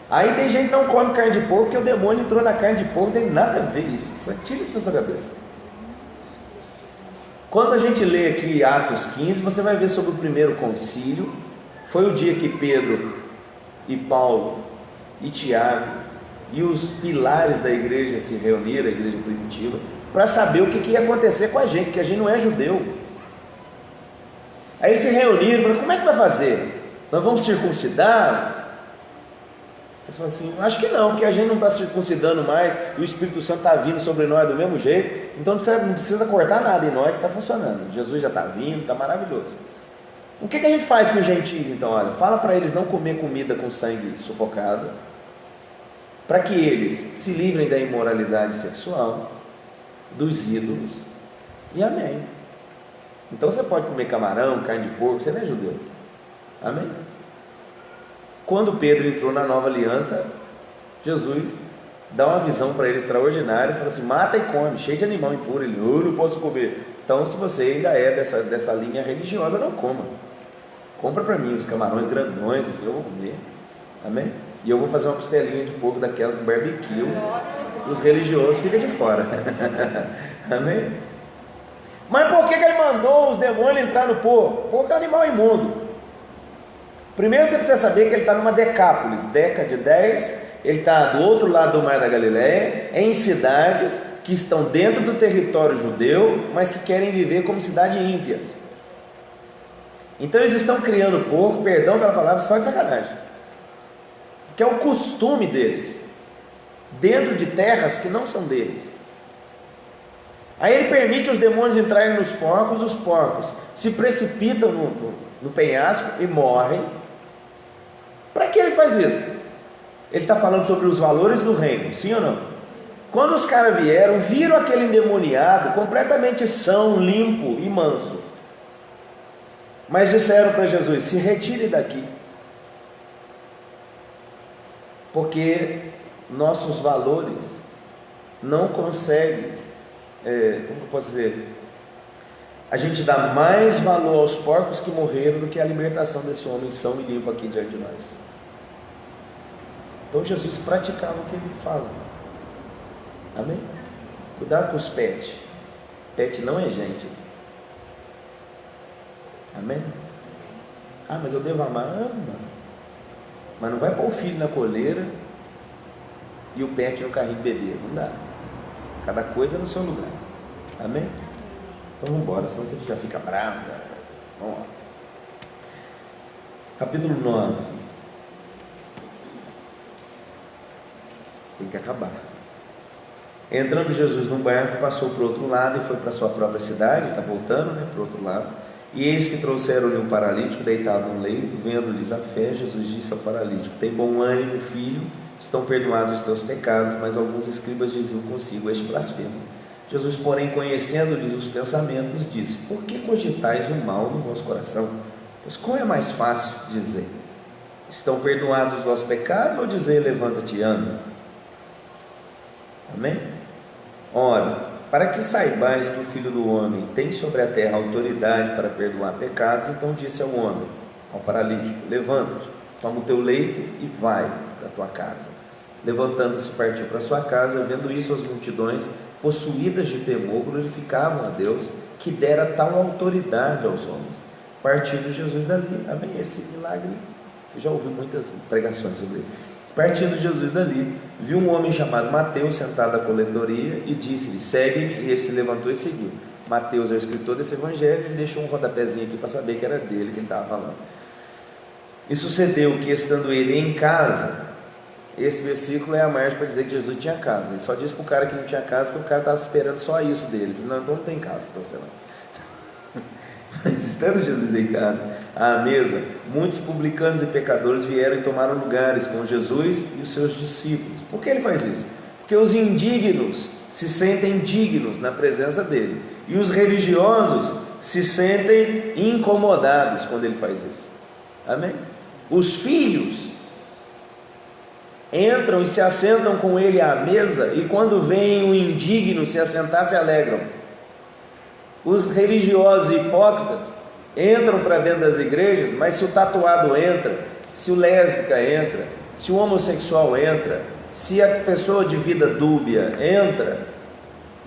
Aí tem gente que não come carne de porco, porque o demônio entrou na carne de porco. Não tem nada a ver isso. Tira isso da sua cabeça. Quando a gente lê aqui Atos 15, você vai ver sobre o primeiro concílio. Foi o dia que Pedro e Paulo e Tiago e os pilares da igreja se reuniram, a igreja primitiva, para saber o que ia acontecer com a gente, porque a gente não é judeu. Aí eles se reuniram e falaram: como é que vai fazer? Nós vamos circuncidar? Eles falaram assim: acho que não, porque a gente não está circuncidando mais, e o Espírito Santo está vindo sobre nós do mesmo jeito, então não precisa cortar nada em nós, que está funcionando. Jesus já está vindo, está maravilhoso. O que a gente faz com os gentios então? Olha, fala para eles não comer comida com sangue sufocado, para que eles se livrem da imoralidade sexual, dos ídolos, e amém. Então você pode comer camarão, carne de porco, você não é judeu. Amém? Quando Pedro entrou na nova aliança, Jesus dá uma visão para ele extraordinária, fala assim: mata e come, cheio de animal impuro. Ele: eu não posso comer. Então, se você ainda é dessa linha religiosa, não coma. Compra para mim os camarões grandões, assim, eu vou comer. Amém? E eu vou fazer uma costelinha de porco daquela com barbecue. Os religiosos ficam de fora. Amém? Mas por que ele mandou os demônios entrar no porco? Porco é um animal imundo. Primeiro você precisa saber que ele está numa decápolis, Deca de 10, ele está do outro lado do Mar da Galileia, em cidades que estão dentro do território judeu, mas que querem viver como cidades ímpias. Então eles estão criando porco, perdão pela palavra, só de sacanagem, que é o costume deles, dentro de terras que não são deles. Aí ele permite os demônios entrarem nos porcos, os porcos se precipitam no penhasco e morrem. Para que ele faz isso? Ele está falando sobre os valores do reino, sim ou não? Quando os caras vieram, viram aquele endemoniado completamente são, limpo e manso, mas disseram para Jesus: se retire daqui. porque nossos valores não conseguem, como eu posso dizer, a gente dá mais valor aos porcos que morreram do que a libertação desse homem são e limpo aqui diante de nós. Então Jesus praticava o que ele fala. Amém? Cuidado com os pets. Pet não é gente. Amém? Ah, mas eu devo amar? Ama. Mas não vai pôr o filho na coleira e o pet no carrinho de bebê. Não dá. Cada coisa no seu lugar. Amém? Então vamos embora, senão você já fica bravo. Vamos lá. Capítulo 9. Tem que acabar. Entrando Jesus no barco, passou para o outro lado e foi para a sua própria cidade. Está voltando, para o outro lado. E eis que trouxeram-lhe um paralítico deitado no leito. Vendo-lhes a fé, Jesus disse ao paralítico: tem bom ânimo, filho, estão perdoados os teus pecados. Mas alguns escribas diziam consigo: este blasfema. Jesus, porém, conhecendo-lhes os pensamentos, disse: por que cogitais o mal no vosso coração? Pois qual é mais fácil dizer: estão perdoados os vossos pecados, ou dizer: levanta-te e anda? Amém? Ora, para que saibais que o Filho do Homem tem sobre a terra autoridade para perdoar pecados, então disse ao homem, ao paralítico: levanta-te, toma o teu leito e vai para a tua casa. Levantando-se, partiu para a sua casa. Vendo isso, as multidões, possuídas de temor, glorificavam a Deus, que dera tal autoridade aos homens. Partindo Jesus dali, amém? Esse milagre, você já ouviu muitas pregações sobre ele. Partindo Jesus dali, viu um homem chamado Mateus sentado à coletoria e disse-lhe: segue-me. E esse se levantou e seguiu. Mateus é o escritor desse evangelho e deixou um rodapézinho aqui para saber que era dele que ele estava falando. E sucedeu que, estando ele em casa, esse versículo é a margem para dizer que Jesus tinha casa. Ele só disse para o cara que não tinha casa porque o cara estava esperando só isso dele. Ele falou: não, então não tem casa para você não. Mas estando Jesus em casa, à mesa, muitos publicanos e pecadores vieram e tomaram lugares com Jesus e os seus discípulos. Por que ele faz isso? Porque os indignos se sentem dignos na presença dele, e os religiosos se sentem incomodados quando ele faz isso. Amém? Os filhos entram e se assentam com ele à mesa, e quando vem o indigno se assentar, se alegram. Os religiosos hipócritas entram para dentro das igrejas, mas se o tatuado entra, se o lésbica entra, se o homossexual entra, se a pessoa de vida dúbia entra,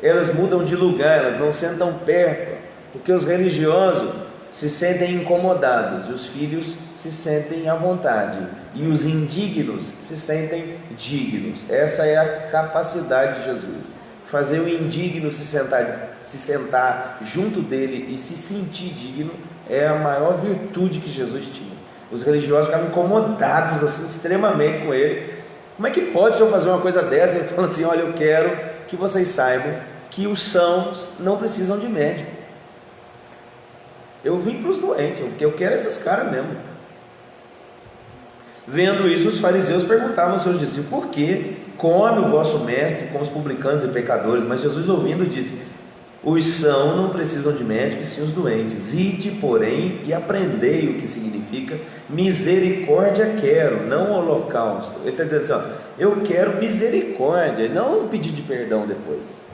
elas mudam de lugar, elas não sentam perto, porque os religiosos se sentem incomodados, e os filhos se sentem à vontade, e os indignos se sentem dignos. Essa é a capacidade de Jesus, fazer o indigno se sentar junto dele e se sentir digno. É a maior virtude que Jesus tinha. Os religiosos ficavam incomodados assim, extremamente com ele. Como é que pode o senhor fazer uma coisa dessa? Ele fala assim: olha, eu quero que vocês saibam que os sãos não precisam de médico. Eu vim para os doentes, porque eu quero esses caras mesmo. Vendo isso, os fariseus perguntavam aos seus discípulos: por que come o vosso mestre com os publicanos e pecadores? Mas Jesus, ouvindo, disse: os sãos não precisam de médicos, sim os doentes. Ide, porém, e aprendei o que significa misericórdia quero, não holocausto. Ele está dizendo assim: ó, eu quero misericórdia, não pedir de perdão depois.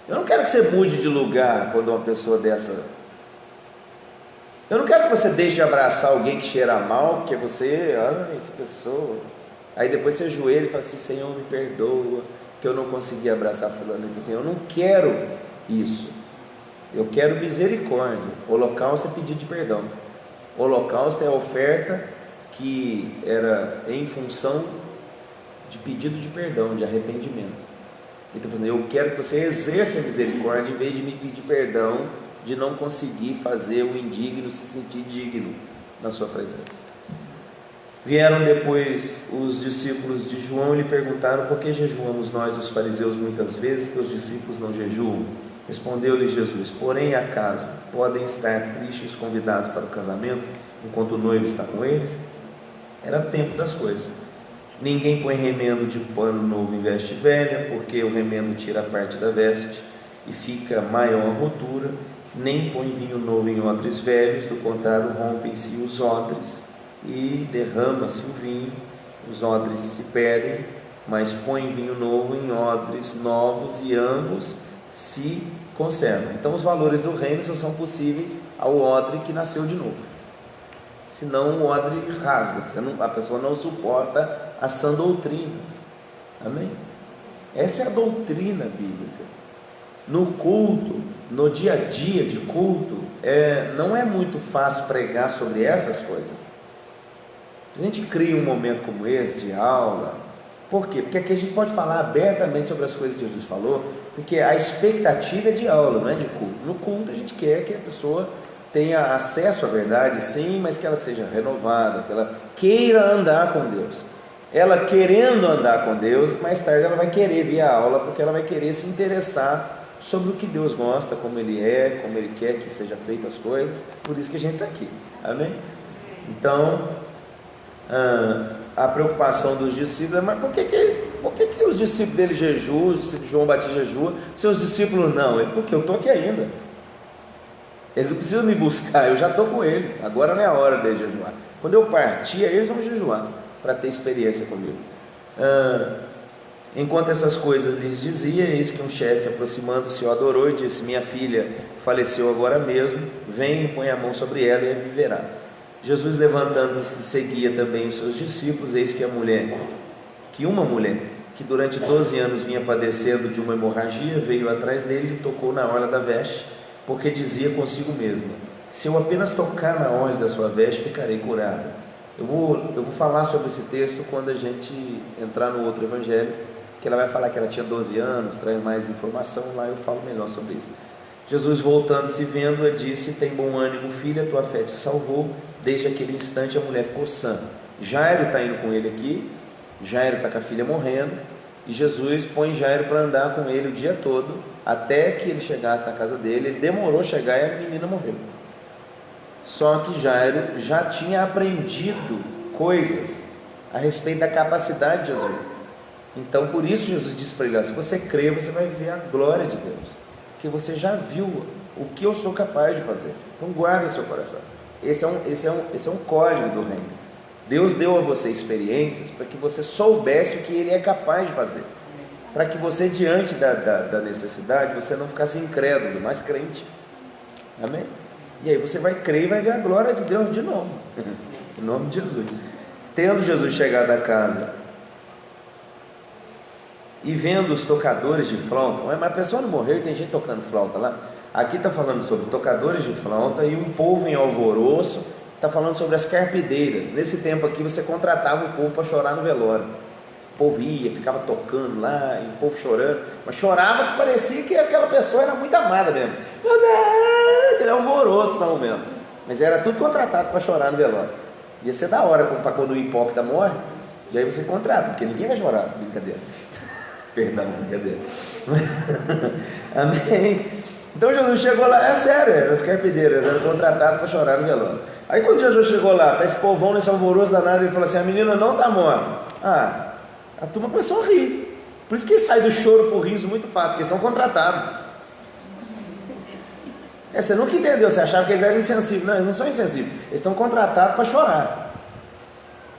Eu não quero que você mude de lugar quando uma pessoa dessa... Eu não quero que você deixe de abraçar alguém que cheira mal, porque você... essa pessoa... Aí depois você ajoelha e fala assim: Senhor, me perdoa, que eu não consegui abraçar fulano. Ele fala assim: eu não quero isso, eu quero misericórdia. Holocausto é pedido de perdão. Holocausto é a oferta que era em função de pedido de perdão, de arrependimento. Então, eu quero que você exerça a misericórdia em vez de me pedir perdão de não conseguir fazer o indigno se sentir digno na sua presença. Vieram depois os discípulos de João e lhe perguntaram: por que jejuamos nós, os fariseus, muitas vezes, que os discípulos não jejuam? Respondeu-lhe Jesus: porém, acaso podem estar tristes os convidados para o casamento, enquanto o noivo está com eles? Era tempo das coisas. Ninguém põe remendo de pano novo em veste velha, porque o remendo tira a parte da veste e fica maior a rotura. Nem põe vinho novo em odres velhos, do contrário rompem-se os odres e derrama-se o vinho os odres se perdem, mas põe vinho novo em odres novos e ambos se conservam. Então os valores do reino só são possíveis ao odre que nasceu de novo, senão o odre rasga, a pessoa não suporta a sã doutrina. Amém? Essa é a doutrina bíblica. No culto, no dia a dia de culto, não é muito fácil pregar sobre essas coisas. A gente cria um momento como esse de aula. Por quê? Porque aqui a gente pode falar abertamente sobre as coisas que Jesus falou, porque a expectativa é de aula, não é de culto. No culto a gente quer que a pessoa tenha acesso à verdade, sim, mas que ela seja renovada, que ela queira andar com Deus. Ela querendo andar com Deus, mais tarde ela vai querer vir à aula, porque ela vai querer se interessar sobre o que Deus gosta, como Ele é, como Ele quer que seja feito as coisas. Por isso que a gente está aqui. Amém? Então, a preocupação dos discípulos é: mas por que os discípulos dele jejuam, os discípulos de João Batista jejuam, seus discípulos não? Porque eu estou aqui ainda. Eles não precisam me buscar, eu já estou com eles. Agora não é a hora de jejuar. Quando eu partir, eles vão jejuar para ter experiência comigo. Enquanto essas coisas lhes dizia, eis que um chefe, aproximando-se, o adorou e disse: minha filha faleceu agora mesmo, vem e põe a mão sobre ela e viverá. Jesus, levantando-se, seguia também os seus discípulos. Eis que uma mulher que durante 12 anos vinha padecendo de uma hemorragia, veio atrás dele e tocou na orla da veste, porque dizia consigo mesma: se eu apenas tocar na orla da sua veste, ficarei curada. Eu vou falar sobre esse texto quando a gente entrar no outro evangelho, que ela vai falar que ela tinha 12 anos, traz mais informação, lá eu falo melhor sobre isso. Jesus, voltando-se, vendo-a, disse: tem bom ânimo, filha, tua fé te salvou. Desde aquele instante a mulher ficou sã. Jairo está indo com ele aqui, Jairo está com a filha morrendo, e Jesus põe Jairo para andar com ele o dia todo, até que ele chegasse na casa dele. Ele demorou a chegar e a menina morreu. Só que Jairo já tinha aprendido coisas a respeito da capacidade de Jesus. Então por isso Jesus disse para ele: se você crer, você vai ver a glória de Deus, porque você já viu o que eu sou capaz de fazer. Então guarda o seu coração. Esse é um código do reino. Deus deu a você experiências para que você soubesse o que Ele é capaz de fazer, para que você, diante da necessidade, você não ficasse incrédulo, mas crente. Amém? E aí você vai crer e vai ver a glória de Deus de novo, em nome de Jesus. Tendo Jesus chegado à casa e vendo os tocadores de flauta, mas a pessoa não morreu e tem gente tocando flauta lá. Aqui está falando sobre tocadores de flauta e um povo em alvoroço. Está falando sobre as carpideiras. Nesse tempo aqui você contratava o povo para chorar no velório. O povo ia, ficava tocando lá, e o povo chorando, mas chorava que parecia que aquela pessoa era muito amada mesmo. Meu Deus, aquele alvoroço mesmo. Mas era tudo contratado para chorar no velório. Ia ser da hora para quando o hipócrita morre, e aí você contrata, porque ninguém vai chorar. Brincadeira. Perdão, brincadeira. Amém. Então Jesus chegou lá, é sério, eram as carpideiras, eram contratados para chorar no velório. Aí quando Jesus chegou lá, está esse povão nesse alvoroço danado, ele falou assim: a menina não está morta. A turma começou a rir. Por isso que sai do choro para o riso muito fácil, porque são contratados. Você nunca entendeu, você achava que eles eram insensíveis. Não, eles não são insensíveis, eles estão contratados para chorar.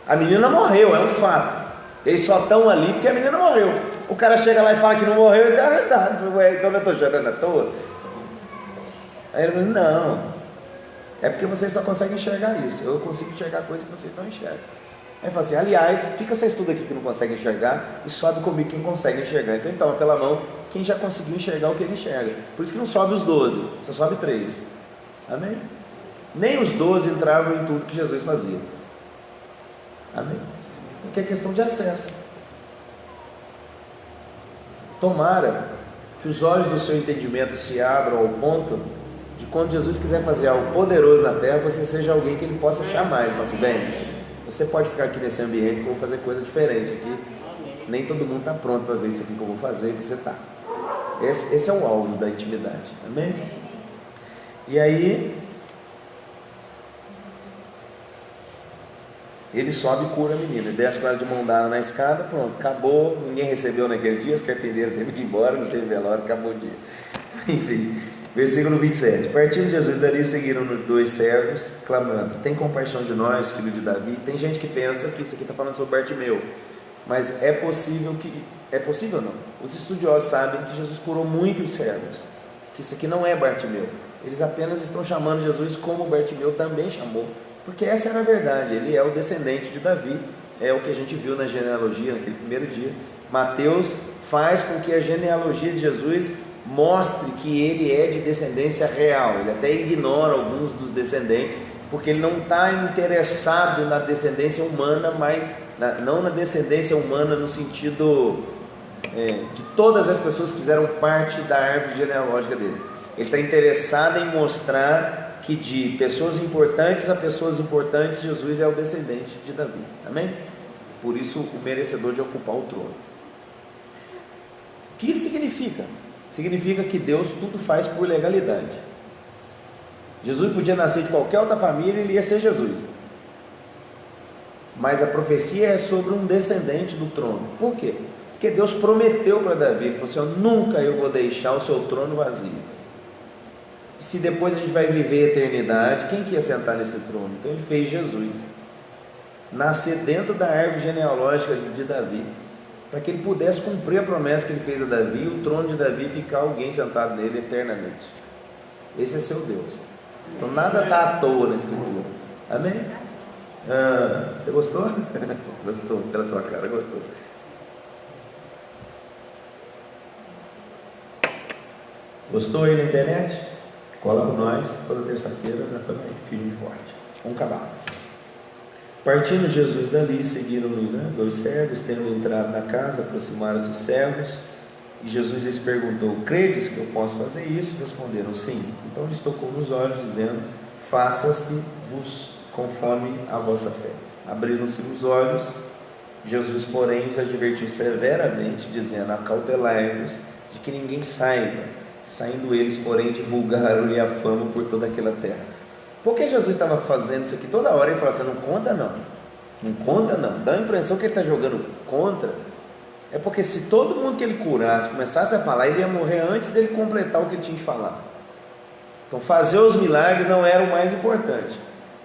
A menina morreu, é um fato. Eles só estão ali porque a menina morreu. O cara chega lá e fala que não morreu, eles dão risada. Então eu estou chorando à toa. Aí ele falou: não, é porque vocês só conseguem enxergar isso, eu consigo enxergar coisas que vocês não enxergam. Aí ele falou assim: aliás, fica vocês tudo aqui que não conseguem enxergar, e sobe comigo quem consegue enxergar. Então toma pela mão quem já conseguiu enxergar o que ele enxerga. Por isso que não sobe os 12, só sobe 3. Amém? Nem os 12 entravam em tudo que Jesus fazia. Amém? Porque é questão de acesso. Tomara que os olhos do seu entendimento se abram ao ponto de quando Jesus quiser fazer algo poderoso na terra, você seja alguém que Ele possa chamar. Ele fala assim: bem, você pode ficar aqui nesse ambiente que eu vou fazer coisa diferente aqui. Nem todo mundo está pronto para ver isso aqui que eu vou fazer, e você está. Esse é o alvo da intimidade. Amém? E aí ele sobe e cura a menina, ele desce com ela de mão dada na escada, pronto, acabou. Ninguém recebeu naquele dia, os carpinteiros teve que ir embora, não teve velório, acabou o dia. Enfim, Versículo 27. Partindo Jesus dali, seguiram dois cegos, clamando: tem compaixão de nós, filho de Davi. Tem gente que pensa que isso aqui está falando sobre Bartimeu, mas é possível não. Os estudiosos sabem que Jesus curou muitos cegos, que isso aqui não é Bartimeu. Eles apenas estão chamando Jesus como Bartimeu também chamou, porque essa era a verdade. Ele é o descendente de Davi, é o que a gente viu na genealogia, naquele primeiro dia. Mateus faz com que a genealogia de Jesus mostre que ele é de descendência real. Ele até ignora alguns dos descendentes, porque ele não está interessado na descendência humana, mas não na descendência humana no sentido de todas as pessoas que fizeram parte da árvore genealógica dele. Ele está interessado em mostrar que de pessoas importantes a pessoas importantes, Jesus é o descendente de Davi. Amém? Por isso o merecedor de ocupar o trono. O que isso significa? Significa que Deus tudo faz por legalidade. Jesus podia nascer de qualquer outra família e ele ia ser Jesus. Mas a profecia é sobre um descendente do trono. Por quê? Porque Deus prometeu para Davi, ele falou assim: nunca eu vou deixar o seu trono vazio. Se depois a gente vai viver a eternidade, quem que ia sentar nesse trono? Então ele fez Jesus nascer dentro da árvore genealógica de Davi, para que ele pudesse cumprir a promessa que ele fez a Davi, e o trono de Davi ficar alguém sentado nele eternamente. Esse é seu Deus. Então nada está à toa na Escritura. Amém? Você gostou? Gostou, pela sua cara, gostou. Gostou aí na internet? Cola com nós, toda terça-feira, nós estamos aí, firme e forte. Vamos acabar. Partindo Jesus dali, seguiram-no, dois cegos, tendo entrado na casa, aproximaram-se os cegos, e Jesus lhes perguntou: credes que eu posso fazer isso? Responderam: sim. Então lhes tocou nos olhos, dizendo: faça-se-vos conforme a vossa fé. Abriram-se os olhos. Jesus, porém, os advertiu severamente, dizendo: acautelai-vos de que ninguém saiba. Saindo eles, porém, divulgaram-lhe a fama por toda aquela terra. Por que Jesus estava fazendo isso aqui toda hora? Ele falava assim: não conta não, não conta não. Dá a impressão que ele está jogando contra. É porque se todo mundo que ele curasse começasse a falar, ele ia morrer antes dele completar o que ele tinha que falar. Então fazer os milagres não era o mais importante.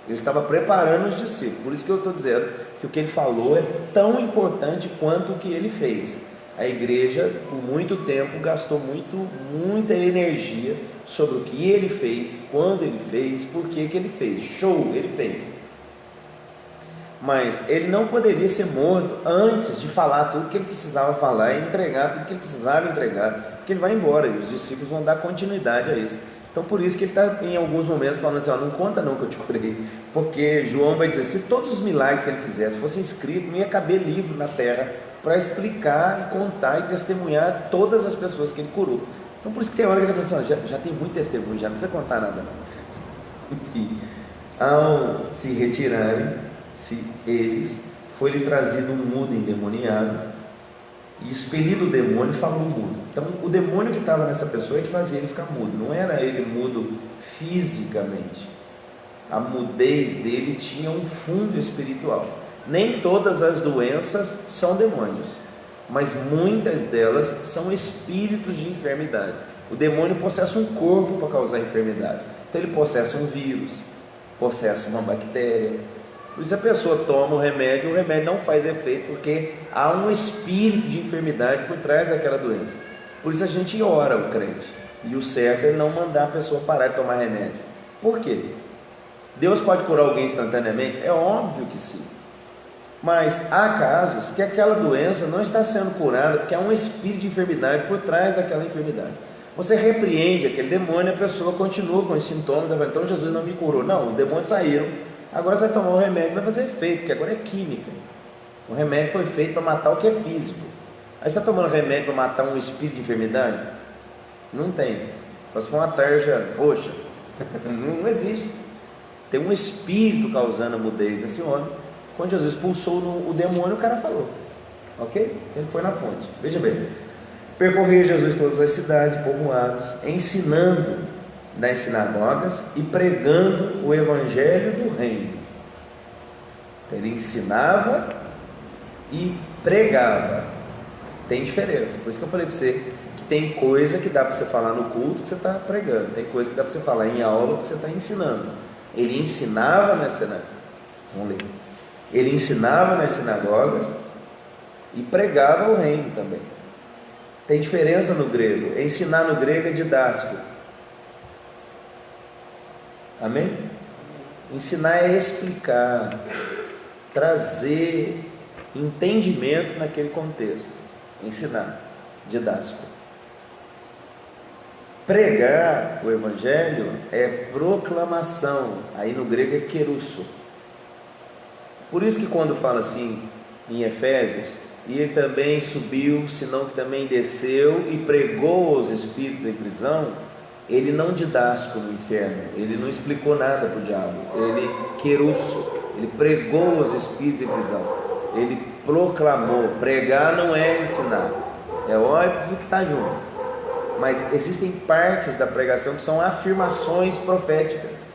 Ele estava preparando os discípulos. Por isso que eu estou dizendo que o que ele falou é tão importante quanto o que ele fez. A igreja, por muito tempo, gastou muita energia sobre o que ele fez, quando ele fez, por que ele fez. Show, ele fez. Mas ele não poderia ser morto antes de falar tudo que ele precisava falar e entregar tudo que ele precisava entregar, porque ele vai embora e os discípulos vão dar continuidade a isso. Então por isso que ele está em alguns momentos falando assim: não conta não que eu te curei, porque João vai dizer: se todos os milagres que ele fizesse fossem escritos, não ia caber livro na terra para explicar e contar e testemunhar todas as pessoas que ele curou. Então por isso que tem hora que ele fala assim: já tem muito testemunho, já não precisa contar nada não. Enfim, ao se retirarem eles, foi-lhe trazido um mudo endemoniado, e expelido o demônio, falou mudo. Então o demônio que estava nessa pessoa é que fazia ele ficar mudo, não era ele mudo fisicamente. A mudez dele tinha um fundo espiritual. Nem todas as doenças são demônios, mas muitas delas são espíritos de enfermidade. O demônio possessa um corpo para causar enfermidade. Então ele possessa um vírus, possessa uma bactéria. Por isso a pessoa toma o remédio não faz efeito, porque há um espírito de enfermidade por trás daquela doença. Por isso a gente ora o crente, e o certo é não mandar a pessoa parar de tomar remédio. Por quê? Deus pode curar alguém instantaneamente? É óbvio que sim. Mas há casos que aquela doença não está sendo curada, porque há um espírito de enfermidade por trás daquela enfermidade. Você repreende aquele demônio, a pessoa continua com os sintomas, então Jesus não me curou. Não, os demônios saíram. Agora você vai tomar o remédio, vai fazer efeito, porque agora é química. O remédio foi feito para matar o que é físico. Aí você está tomando remédio para matar um espírito de enfermidade? Não tem. Só se for uma tarja roxa. Não existe. Tem um espírito causando a mudez nesse homem. Quando Jesus expulsou o demônio, o cara falou. Ok? Ele foi na fonte. Veja bem. Percorria Jesus todas as cidades e povoados, ensinando nas sinagogas e pregando o evangelho do reino. Então, ele ensinava e pregava. Tem diferença. Por isso que eu falei para você que tem coisa que dá para você falar no culto que você está pregando, tem coisa que dá para você falar em aula que você está ensinando. Ele ensinava nas sinagogas, vamos ler. Ele ensinava nas sinagogas e pregava o reino também. Tem diferença no grego. Ensinar no grego é didasco. Amém? Ensinar é explicar, trazer entendimento naquele contexto. Ensinar, didasco. Pregar o evangelho é proclamação. Aí no grego é kerusso. Por isso que quando fala assim em Efésios, e ele também subiu, senão que também desceu e pregou aos espíritos em prisão, ele não didasco no inferno, ele não explicou nada para o diabo, ele kerusso, ele pregou aos espíritos em prisão, ele proclamou. Pregar não é ensinar, é óbvio que está junto, mas existem partes da pregação que são afirmações proféticas.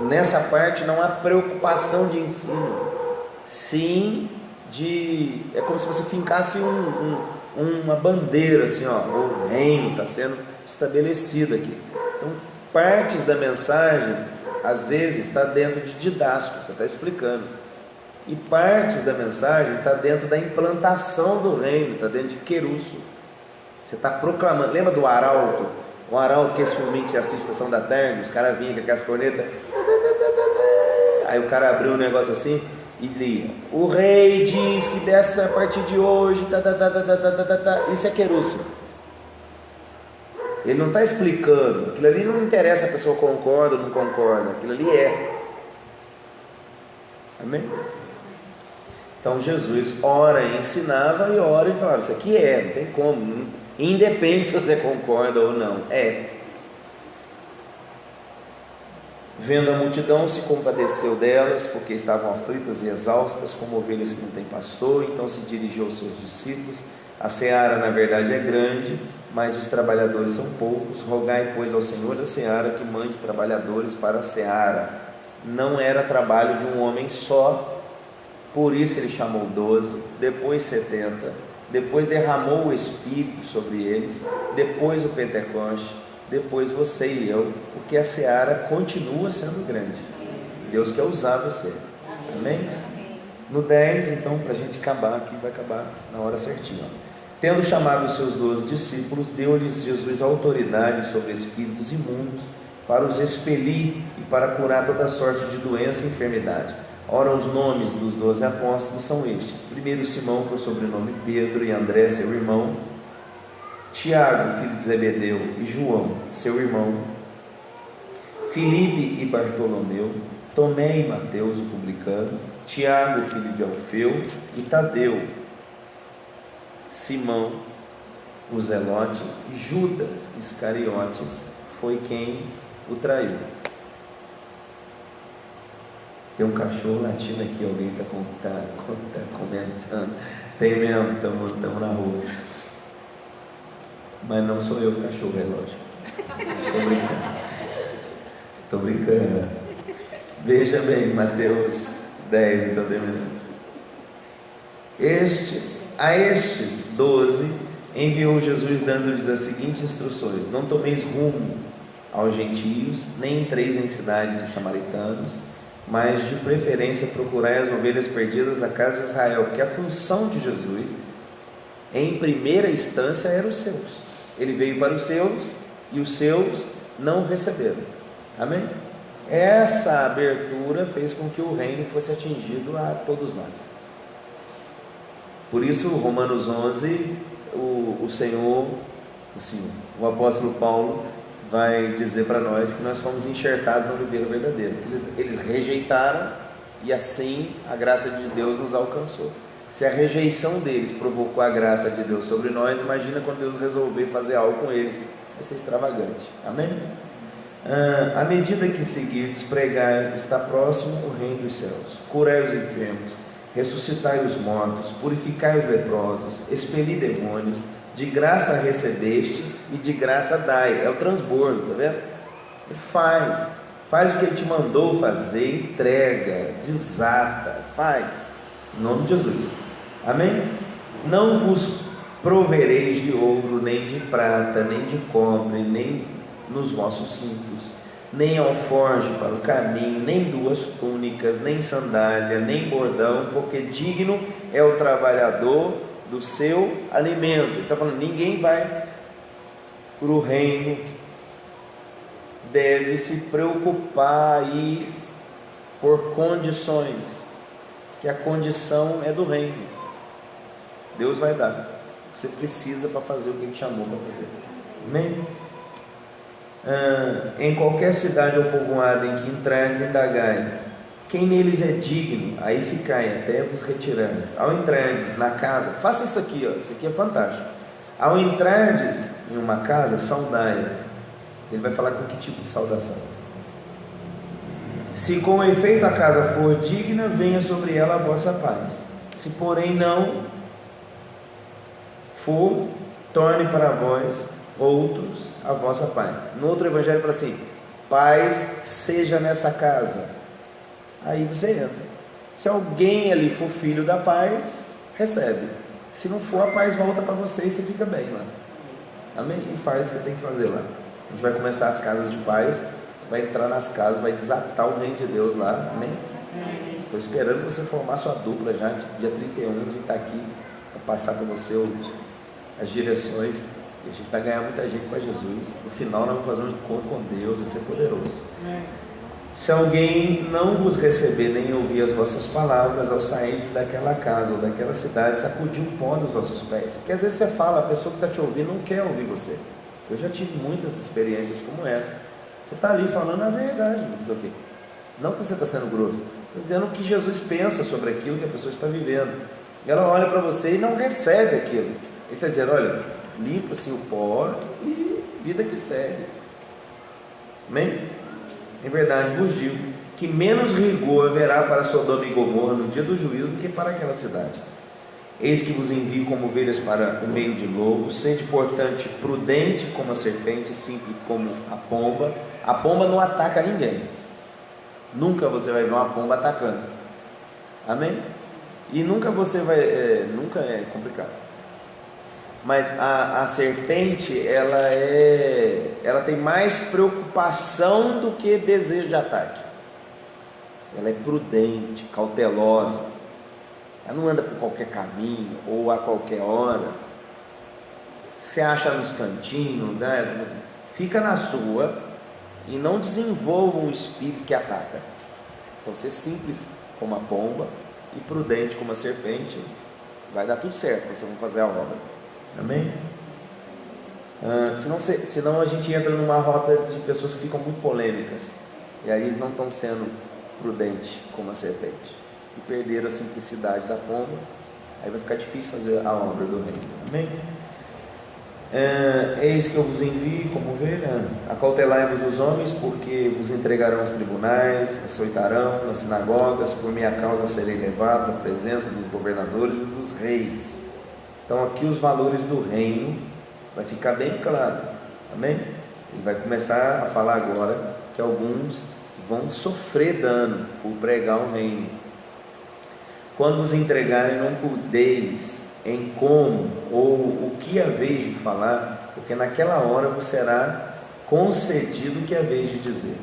Nessa parte não há preocupação de ensino, sim é como se você fincasse uma bandeira assim, ó, o reino está sendo estabelecido aqui. Então, partes da mensagem às vezes está dentro de didasco, você está explicando, e partes da mensagem está dentro da implantação do reino, está dentro de kerusso, você está proclamando. Lembra do Arauto? O Arauto, que é esse filminho que você assiste Sessão da Tarde, os caras vinham com aquelas cornetas, aí o cara abriu um negócio assim e lia: o rei diz que dessa a partir de hoje, isso é kerusso. Ele não está explicando, aquilo ali não interessa se a pessoa concorda ou não concorda, aquilo ali é. Amém? Então Jesus ora ensinava e ora e falava: isso aqui é, não tem como, independe se você concorda ou não, é. Vendo a multidão, se compadeceu delas, porque estavam aflitas e exaustas, como ovelhas que não têm pastor. Então se dirigiu aos seus discípulos: a seara na verdade é grande, mas os trabalhadores são poucos. Rogai, pois, ao Senhor da seara que mande trabalhadores para a seara. Não era trabalho de um homem só, por isso ele chamou 12, depois 70, depois derramou o Espírito sobre eles, depois o Pentecoste, depois você e eu, porque a seara continua sendo grande. Deus quer usar você. Amém? No 10, então, para a gente acabar aqui, vai acabar na hora certinha. Tendo chamado os seus 12 discípulos, deu-lhes Jesus autoridade sobre espíritos imundos, para os expelir e para curar toda sorte de doença e enfermidade. Ora, os nomes dos 12 apóstolos são estes: primeiro Simão, por sobrenome Pedro, e André, seu irmão; Tiago, filho de Zebedeu, e João, seu irmão; Filipe e Bartolomeu; Tomé e Mateus, o publicano; Tiago, filho de Alfeu, e Tadeu; Simão, o zelote; e Judas Iscariotes foi quem o traiu. Tem um cachorro latindo aqui, alguém está comentando. Tem mesmo, estamos na rua. Mas não sou eu o cachorro, é lógico. Estou brincando. Veja bem, Mateus 10, então terminando. A estes 12 enviou Jesus, dando-lhes as seguintes instruções: não tomeis rumo aos gentios, nem entreis em cidade de samaritanos, mas de preferência procurai as ovelhas perdidas da casa de Israel. Porque a função de Jesus, em primeira instância, era os seus. Ele veio para os seus e os seus não o receberam. Amém? Essa abertura fez com que o reino fosse atingido a todos nós. Por isso, Romanos 11, o apóstolo Paulo vai dizer para nós que nós fomos enxertados na oliveira verdadeira. Eles rejeitaram e assim a graça de Deus nos alcançou. Se a rejeição deles provocou a graça de Deus sobre nós, imagina quando Deus resolver fazer algo com eles. Vai ser extravagante. Amém? À medida que seguirdes, pregai, está próximo o reino dos céus. Curai os enfermos, ressuscitai os mortos, purificai os leprosos, expeli demônios. De graça recebestes e de graça dai. É o transbordo, tá vendo? Ele faz o que ele te mandou fazer, entrega, desata, faz, em nome de Jesus. Amém? Não vos provereis de ouro, nem de prata, nem de cobre, nem nos vossos cintos, nem alforje para o caminho, nem duas túnicas, nem sandália, nem bordão, porque digno é o trabalhador do seu alimento. Ele está falando, ninguém vai para o reino, deve se preocupar aí por condições, que a condição é do reino. Deus vai dar o que você precisa para fazer o que Ele chamou para fazer. Amém? Em qualquer cidade ou povoado em que entrardes, indagai, quem neles é digno, aí ficai até vos retirardes. Ao entrardes na casa, faça isso aqui, ó, isso aqui é fantástico. Ao entrardes em uma casa, saudai. Ele vai falar com que tipo de saudação? Se com efeito a casa for digna, venha sobre ela a vossa paz. Se porém não for, torne para vós outros a vossa paz. No outro evangelho fala assim, paz seja nessa casa. Aí você entra. Se alguém ali for filho da paz, recebe. Se não for, a paz volta para você e você fica bem lá. Amém? E faz o que você tem que fazer lá. A gente vai começar as casas de paz. Você vai entrar nas casas, vai desatar o reino de Deus lá. Amém? Estou esperando você formar sua dupla já. Dia 31 a gente está aqui para passar para você as direções. E a gente vai ganhar muita gente para Jesus. No final nós vamos fazer um encontro com Deus. Vai ser poderoso. Se alguém não vos receber nem ouvir as vossas palavras, ao sairdes daquela casa ou daquela cidade, sacudir o pó dos vossos pés. Porque às vezes você fala, a pessoa que está te ouvindo não quer ouvir você. Eu já tive muitas experiências como essa. Você está ali falando a verdade, não sei o quê. Não que você está sendo grosso. Você está dizendo o que Jesus pensa sobre aquilo que a pessoa está vivendo. E ela olha para você e não recebe aquilo. Ele está dizendo, olha, limpa-se o pó e vida que segue. Amém? Em verdade vos digo que menos rigor haverá para Sodoma e Gomorra no dia do juízo do que para aquela cidade. Eis que vos envio como ovelhas para o meio de lobos. Sede, portanto, prudente como a serpente, simples como a pomba. A pomba não ataca ninguém. Nunca você vai ver uma pomba atacando. Amém? E nunca você vai... nunca é complicado. Mas a serpente, ela tem mais preocupação do que desejo de ataque. Ela é prudente, cautelosa. Ela não anda por qualquer caminho ou a qualquer hora. Você acha nos cantinhos, né? Fica na sua e não desenvolva um espírito que ataca. Então, ser simples como a pomba e prudente como a serpente, vai dar tudo certo, vocês vão fazer a obra. Amém? Senão a gente entra numa rota de pessoas que ficam muito polêmicas. E aí eles não estão sendo prudentes como a serpente. E perderam a simplicidade da pomba. Aí vai ficar difícil fazer a obra do reino. Amém? Eis que eu vos envio como ovelha. Acautelai-vos dos homens, porque vos entregarão aos tribunais, açoitarão nas sinagogas, por minha causa serei levados à presença dos governadores e dos reis. Então aqui os valores do reino vai ficar bem claro, amém? Ele vai começar a falar agora que alguns vão sofrer dano por pregar o reino. Quando vos entregarem, não cuideis em como ou o que haveis de falar, porque naquela hora vos será concedido o que haveis de dizer,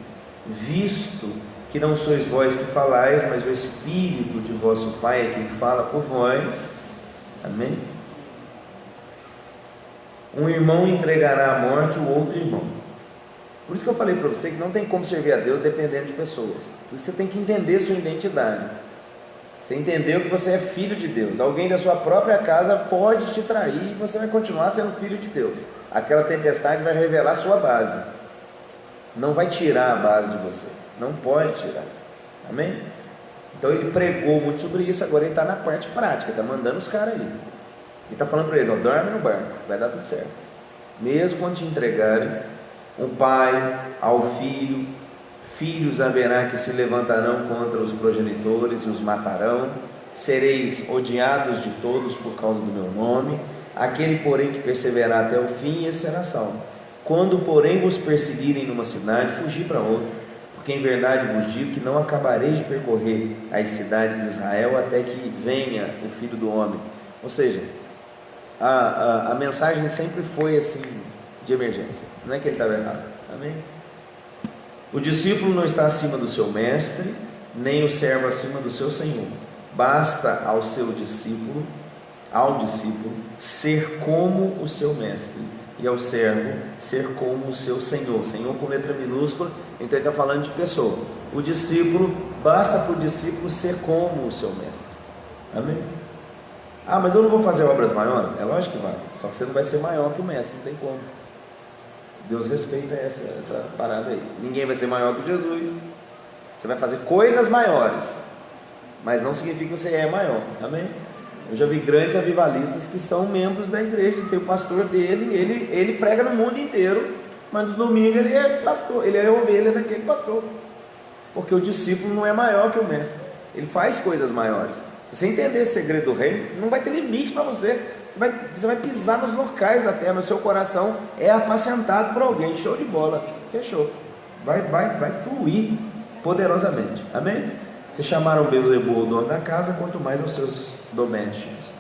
visto que não sois vós que falais, mas o Espírito de vosso Pai é quem fala por vós, amém? Um irmão entregará à morte o outro irmão. Por isso que eu falei para você que não tem como servir a Deus dependendo de pessoas. Por isso você tem que entender sua identidade. Você entendeu que você é filho de Deus. Alguém da sua própria casa pode te trair e você vai continuar sendo filho de Deus. Aquela tempestade vai revelar sua base. Não vai tirar a base de você. Não pode tirar. Amém? Então ele pregou muito sobre isso. Agora ele está na parte prática. Está mandando os caras aí. Ele está falando para eles, ó, dorme no barco, vai dar tudo certo. Mesmo quando te entregarem, um pai ao filho, filhos haverá que se levantarão contra os progenitores e os matarão. Sereis odiados de todos por causa do meu nome. Aquele, porém, que perseverar até o fim, esse será salvo. Quando, porém, vos perseguirem numa cidade, fugi para outra. Porque em verdade vos digo que não acabareis de percorrer as cidades de Israel até que venha o Filho do Homem. Ou seja, a mensagem sempre foi assim, de emergência. Não é que ele estava errado. Amém? O discípulo não está acima do seu mestre, nem o servo acima do seu senhor. Basta ao discípulo, ser como o seu mestre, e ao servo ser como o seu senhor. Senhor com letra minúscula, então ele está falando de pessoa. O discípulo, basta para o discípulo ser como o seu mestre. Amém? Ah, mas eu não vou fazer obras maiores? É lógico que vai, só que você não vai ser maior que o mestre, não tem como. Deus respeita essa parada aí. Ninguém vai ser maior que Jesus. Você vai fazer coisas maiores, mas não significa que você é maior. Amém? Eu já vi grandes avivalistas que são membros da igreja. Tem o pastor dele, ele prega no mundo inteiro, mas no domingo ele é pastor, ele é ovelha daquele pastor, porque o discípulo não é maior que o mestre. Ele faz coisas maiores. Se você entender esse segredo do reino, não vai ter limite para você. Você vai pisar nos locais da terra. O seu coração é apacentado por alguém. Show de bola, fechou. Vai fluir poderosamente. Amém? Se chamaram Beelzebul, o dono da casa, quanto mais aos seus domésticos.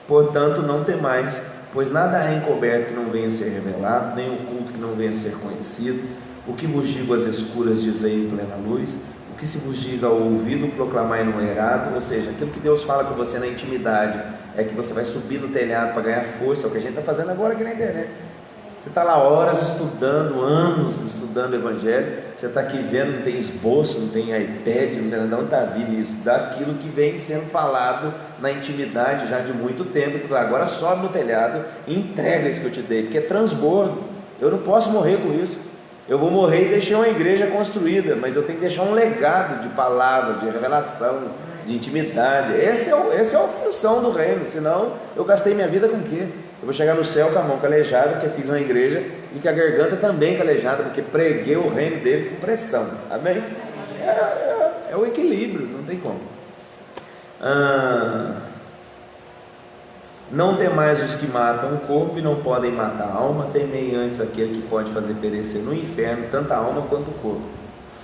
Portanto, não temais, pois nada há encoberto que não venha a ser revelado, nem oculto que não venha a ser conhecido. O que vos digo às escuras, dizei em plena luz. O que se vos diz ao ouvido, proclamai no eirado. Ou seja, aquilo que Deus fala com você na intimidade, é que você vai subir no telhado para ganhar força. É o que a gente está fazendo agora aqui na internet. Você está lá horas estudando, anos estudando o Evangelho. Você está aqui vendo, não tem esboço, não tem iPad, não está vindo isso. Daquilo que vem sendo falado na intimidade já de muito tempo. Agora sobe no telhado e entrega isso que eu te dei, porque é transbordo. Eu não posso morrer com isso. Eu vou morrer e deixei uma igreja construída, mas eu tenho que deixar um legado de palavra, de revelação, de intimidade. Essa é a função do reino. Senão eu gastei minha vida com o quê? Eu vou chegar no céu com a mão calejada, porque fiz uma igreja, e com a garganta também calejada, porque preguei o reino dele com pressão. Amém? É o equilíbrio, não tem como. Não temais os que matam o corpo e não podem matar a alma, temei antes aquele que pode fazer perecer no inferno tanto a alma quanto o corpo.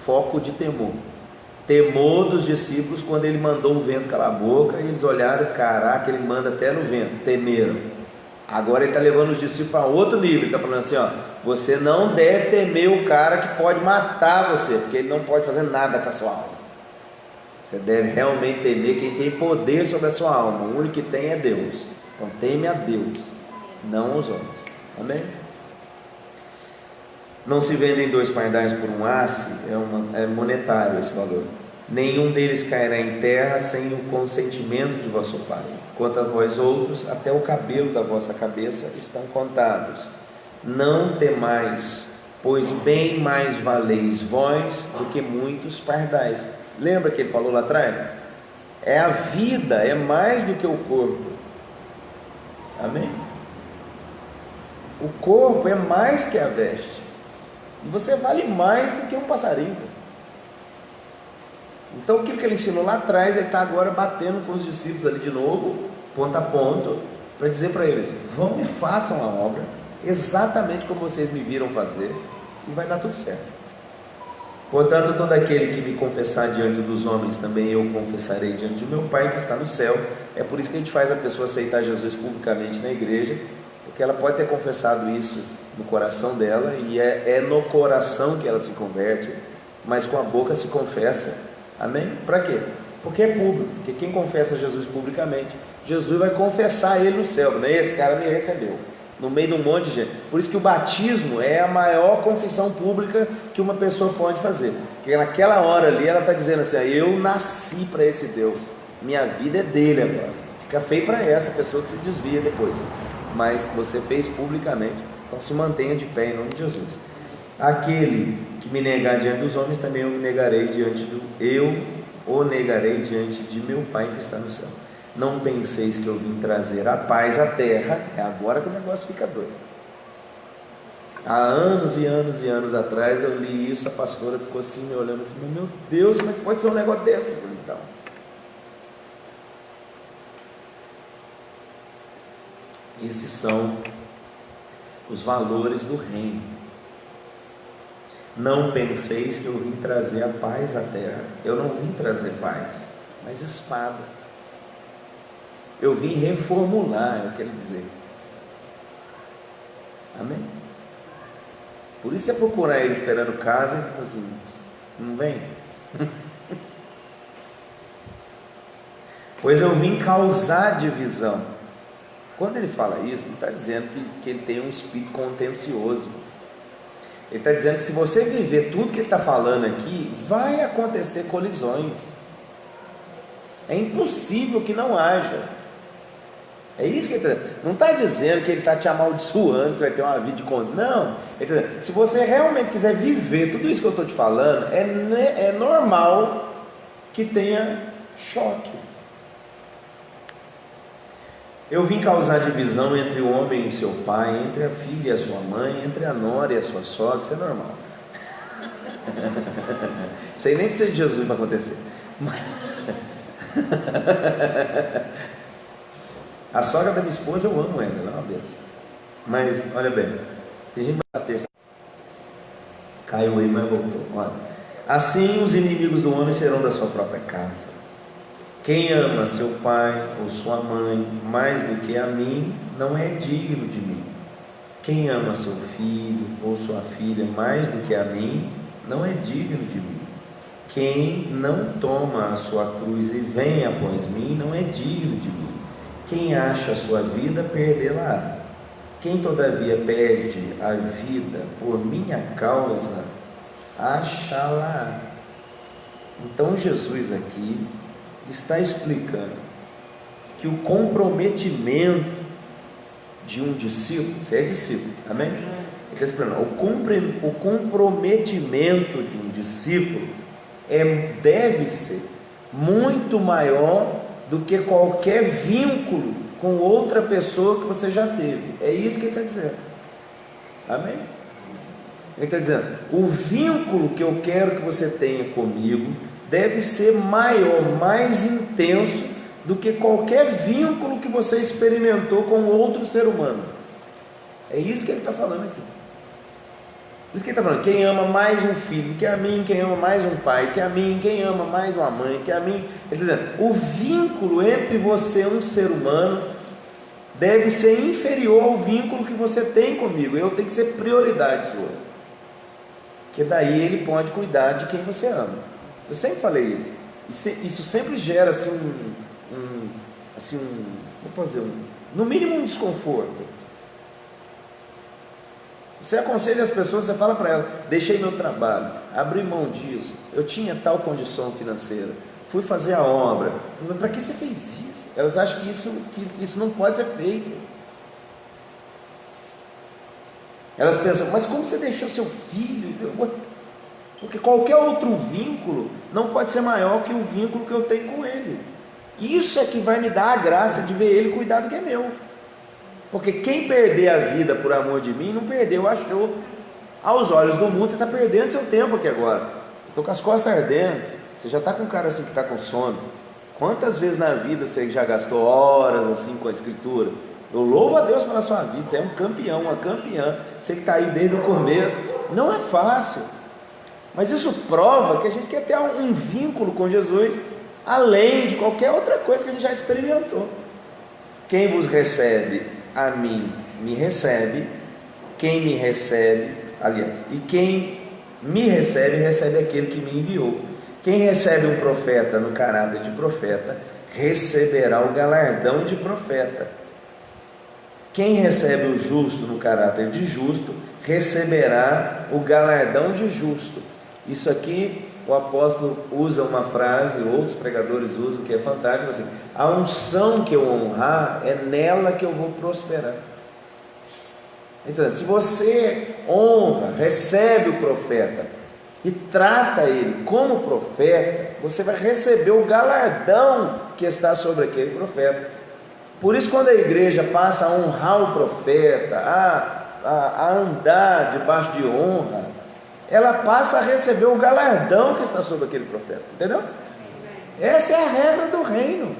Foco de temor. Temor dos discípulos quando ele mandou o vento calar a boca, e eles olharam, caraca, ele manda até no vento, temeram. Agora ele está levando os discípulos para outro nível. Ele está falando assim, ó, você não deve temer o cara que pode matar você, porque ele não pode fazer nada com a sua alma. Você deve realmente temer quem tem poder sobre a sua alma. O único que tem é Deus. Então teme a Deus, não os homens. Amém? Não se vendem 2 pardais por um asse, é monetário esse valor. Nenhum deles cairá em terra sem o consentimento de vosso Pai. Quanto a vós outros, até o cabelo da vossa cabeça estão contados. Não temais, pois bem mais valeis vós do que muitos pardais. Lembra que ele falou lá atrás? É a vida, é mais do que o corpo. Amém? O corpo é mais que a veste. E você vale mais do que um passarinho. Então aquilo que ele ensinou lá atrás, ele está agora batendo com os discípulos ali de novo, ponto a ponto, para dizer para eles: vão e façam a obra exatamente como vocês me viram fazer, e vai dar tudo certo. Portanto, todo aquele que me confessar diante dos homens, também eu confessarei diante de meu Pai que está no céu. É por isso que a gente faz a pessoa aceitar Jesus publicamente na igreja, porque ela pode ter confessado isso no coração dela, e é no coração que ela se converte, mas com a boca se confessa. Amém? Para quê? Porque é público, porque quem confessa Jesus publicamente, Jesus vai confessar ele no céu, né? Esse cara me recebeu, no meio de um monte de gente. Por isso que o batismo é a maior confissão pública que uma pessoa pode fazer, porque naquela hora ali ela está dizendo assim: eu nasci para esse Deus, minha vida é dele agora. Fica feio para essa pessoa que se desvia depois, mas você fez publicamente, então se mantenha de pé em nome de Jesus. Aquele que me negar diante dos homens, também eu o negarei diante de meu Pai que está no céu. Não penseis que eu vim trazer a paz à terra. É agora que o negócio fica doido. Há anos e anos e anos atrás eu li isso, a pastora ficou assim me olhando assim: meu Deus, como é que pode ser um negócio desse? Eu falei: então, esses são os valores do reino. Não penseis que eu vim trazer a paz à terra. Eu não vim trazer paz, mas espada. Eu vim reformular, eu quero dizer. Amém? Por isso você procurar ele esperando casa, ele fala assim, não vem? Pois eu vim causar divisão. Quando ele fala isso, não está dizendo que ele tem um espírito contencioso. Ele está dizendo que se você viver tudo que ele está falando aqui, vai acontecer colisões. É impossível que não haja. É isso que ele está dizendo. Não está dizendo que ele está te amaldiçoando, você vai ter uma vida de conta. Não. Ele está dizendo, se você realmente quiser viver tudo isso que eu estou te falando, é normal que tenha choque. Eu vim causar divisão entre o homem e seu pai, entre a filha e a sua mãe, entre a nora e a sua sogra. Isso é normal. Isso aí nem precisa de Jesus para acontecer. A sogra da minha esposa, eu amo ela, ela é uma benção. Mas, olha bem, tem gente que vai bater. Caiu aí, mas voltou. Olha. Assim os inimigos do homem serão da sua própria casa. Quem ama seu pai ou sua mãe mais do que a mim, não é digno de mim. Quem ama seu filho ou sua filha mais do que a mim, não é digno de mim. Quem não toma a sua cruz e vem após mim, não é digno de mim. Quem acha a sua vida, perdê-la. Quem todavia perde a vida por minha causa, achá-la. Então Jesus aqui está explicando que o comprometimento de um discípulo, você é discípulo, amém? Ele está explicando, o comprometimento de um discípulo deve ser muito maior do que qualquer vínculo com outra pessoa que você já teve. É isso que ele está dizendo, amém? Ele está dizendo, o vínculo que eu quero que você tenha comigo deve ser maior, mais intenso do que qualquer vínculo que você experimentou com outro ser humano. É isso que ele está falando aqui. Por isso que ele está falando, quem ama mais um filho que a mim, quem ama mais um pai que a mim, quem ama mais uma mãe que a mim. Ele está dizendo, o vínculo entre você e um ser humano deve ser inferior ao vínculo que você tem comigo. Eu tenho que ser prioridade sua, porque daí ele pode cuidar de quem você ama. Eu sempre falei isso. Isso sempre gera assim não posso dizer, no mínimo um desconforto. Você aconselha as pessoas, você fala para elas, deixei meu trabalho, abri mão disso, eu tinha tal condição financeira, fui fazer a obra. Para que você fez isso? Elas acham que isso não pode ser feito. Elas pensam, mas como você deixou seu filho? Porque qualquer outro vínculo não pode ser maior que o vínculo que eu tenho com ele. Isso é que vai me dar a graça de ver ele cuidar do que é meu. Porque quem perder a vida por amor de mim, não perdeu, achou. Aos olhos do mundo, você está perdendo seu tempo aqui agora. Estou com as costas ardendo. Você já está com um cara assim que está com sono. Quantas vezes na vida você já gastou horas assim com a escritura? Eu louvo a Deus pela sua vida. Você é um campeão, uma campeã. Você que está aí desde o começo. Não é fácil. Mas isso prova que a gente quer ter um vínculo com Jesus, além de qualquer outra coisa que a gente já experimentou. Quem vos recebe a mim, me recebe. Quem me recebe, aliás, e quem me recebe, recebe aquele que me enviou. Quem recebe um profeta no caráter de profeta, receberá o galardão de profeta. Quem recebe o justo no caráter de justo, receberá o galardão de justo. Isso aqui o apóstolo usa uma frase, outros pregadores usam, que é fantástico, assim, a unção que eu honrar, é nela que eu vou prosperar. Então, se você honra, recebe o profeta e trata ele como profeta, você vai receber o galardão que está sobre aquele profeta. Por isso, quando a igreja passa a honrar o profeta, a andar debaixo de honra, ela passa a receber o galardão que está sobre aquele profeta, entendeu? Essa é a regra do reino.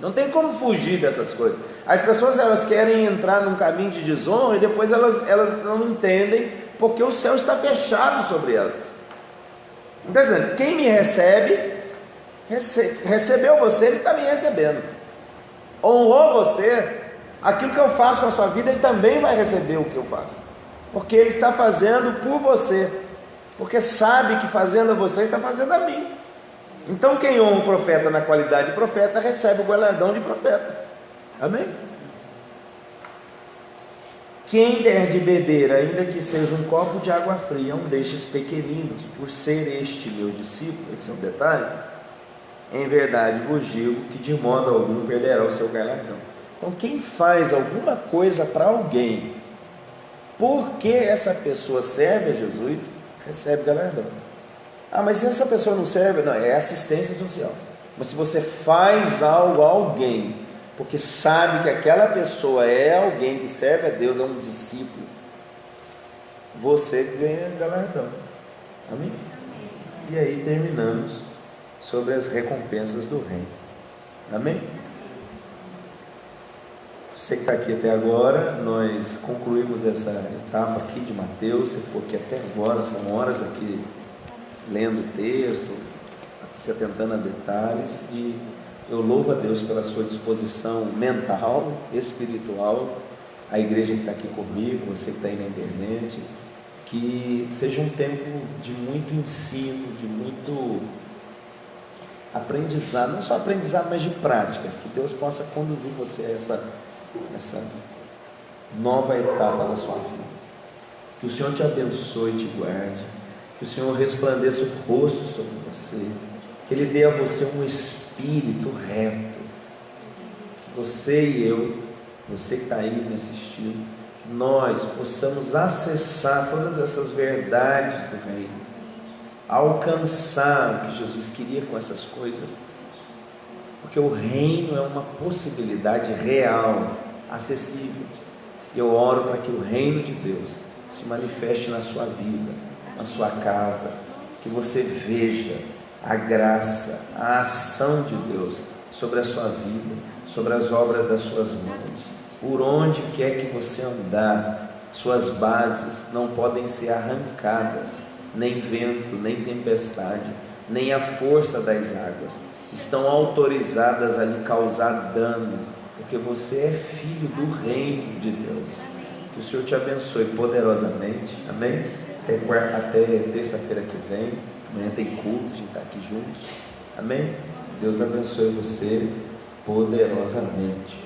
Não tem como fugir dessas coisas. As pessoas, elas querem entrar num caminho de desonra e depois elas não entendem, porque o céu está fechado sobre elas. Então, dizendo, quem me recebe, recebeu você, ele está me recebendo. Honrou você, aquilo que eu faço na sua vida, Ele também vai receber o que eu faço, porque Ele está fazendo por você, porque sabe que fazendo a você, está fazendo a mim. Então quem honra o profeta na qualidade de profeta, recebe o galardão de profeta. Amém? Quem der de beber, ainda que seja um copo de água fria, a um destes pequeninos, por ser este meu discípulo, esse é um detalhe, em verdade vos digo que de modo algum perderá o seu galardão. Então quem faz alguma coisa para alguém, porque essa pessoa serve a Jesus, recebe galardão. Ah, mas se essa pessoa não serve, não, é assistência social. Mas se você faz algo a alguém, porque sabe que aquela pessoa é alguém que serve a Deus, é um discípulo, você ganha galardão. Amém? E aí terminamos sobre as recompensas do reino. Amém? Você que está aqui até agora, nós concluímos essa etapa aqui de Mateus. Você ficou aqui até agora, são horas aqui lendo o texto, se atentando a detalhes, e eu louvo a Deus pela sua disposição mental, espiritual, a igreja que está aqui comigo, você que está aí na internet, que seja um tempo de muito ensino, de muito aprendizado, não só aprendizado, mas de prática, que Deus possa conduzir você a essa nova etapa da sua vida. Que o Senhor te abençoe e te guarde, que o Senhor resplandeça o rosto sobre você, que Ele dê a você um espírito reto, que você e eu, você que está aí me assistindo, que nós possamos acessar todas essas verdades do reino, alcançar o que Jesus queria com essas coisas, porque o reino é uma possibilidade real, acessível. Eu oro para que o reino de Deus se manifeste na sua vida, na sua casa, que você veja a graça, a ação de Deus sobre a sua vida, sobre as obras das suas mãos. Por onde quer que você andar, suas bases não podem ser arrancadas, nem vento, nem tempestade, nem a força das águas estão autorizadas a lhe causar dano, porque você é filho do reino de Deus. Que o Senhor te abençoe poderosamente. Amém? Até terça-feira que vem. Amanhã tem culto, a gente está aqui juntos. Amém? Deus abençoe você poderosamente.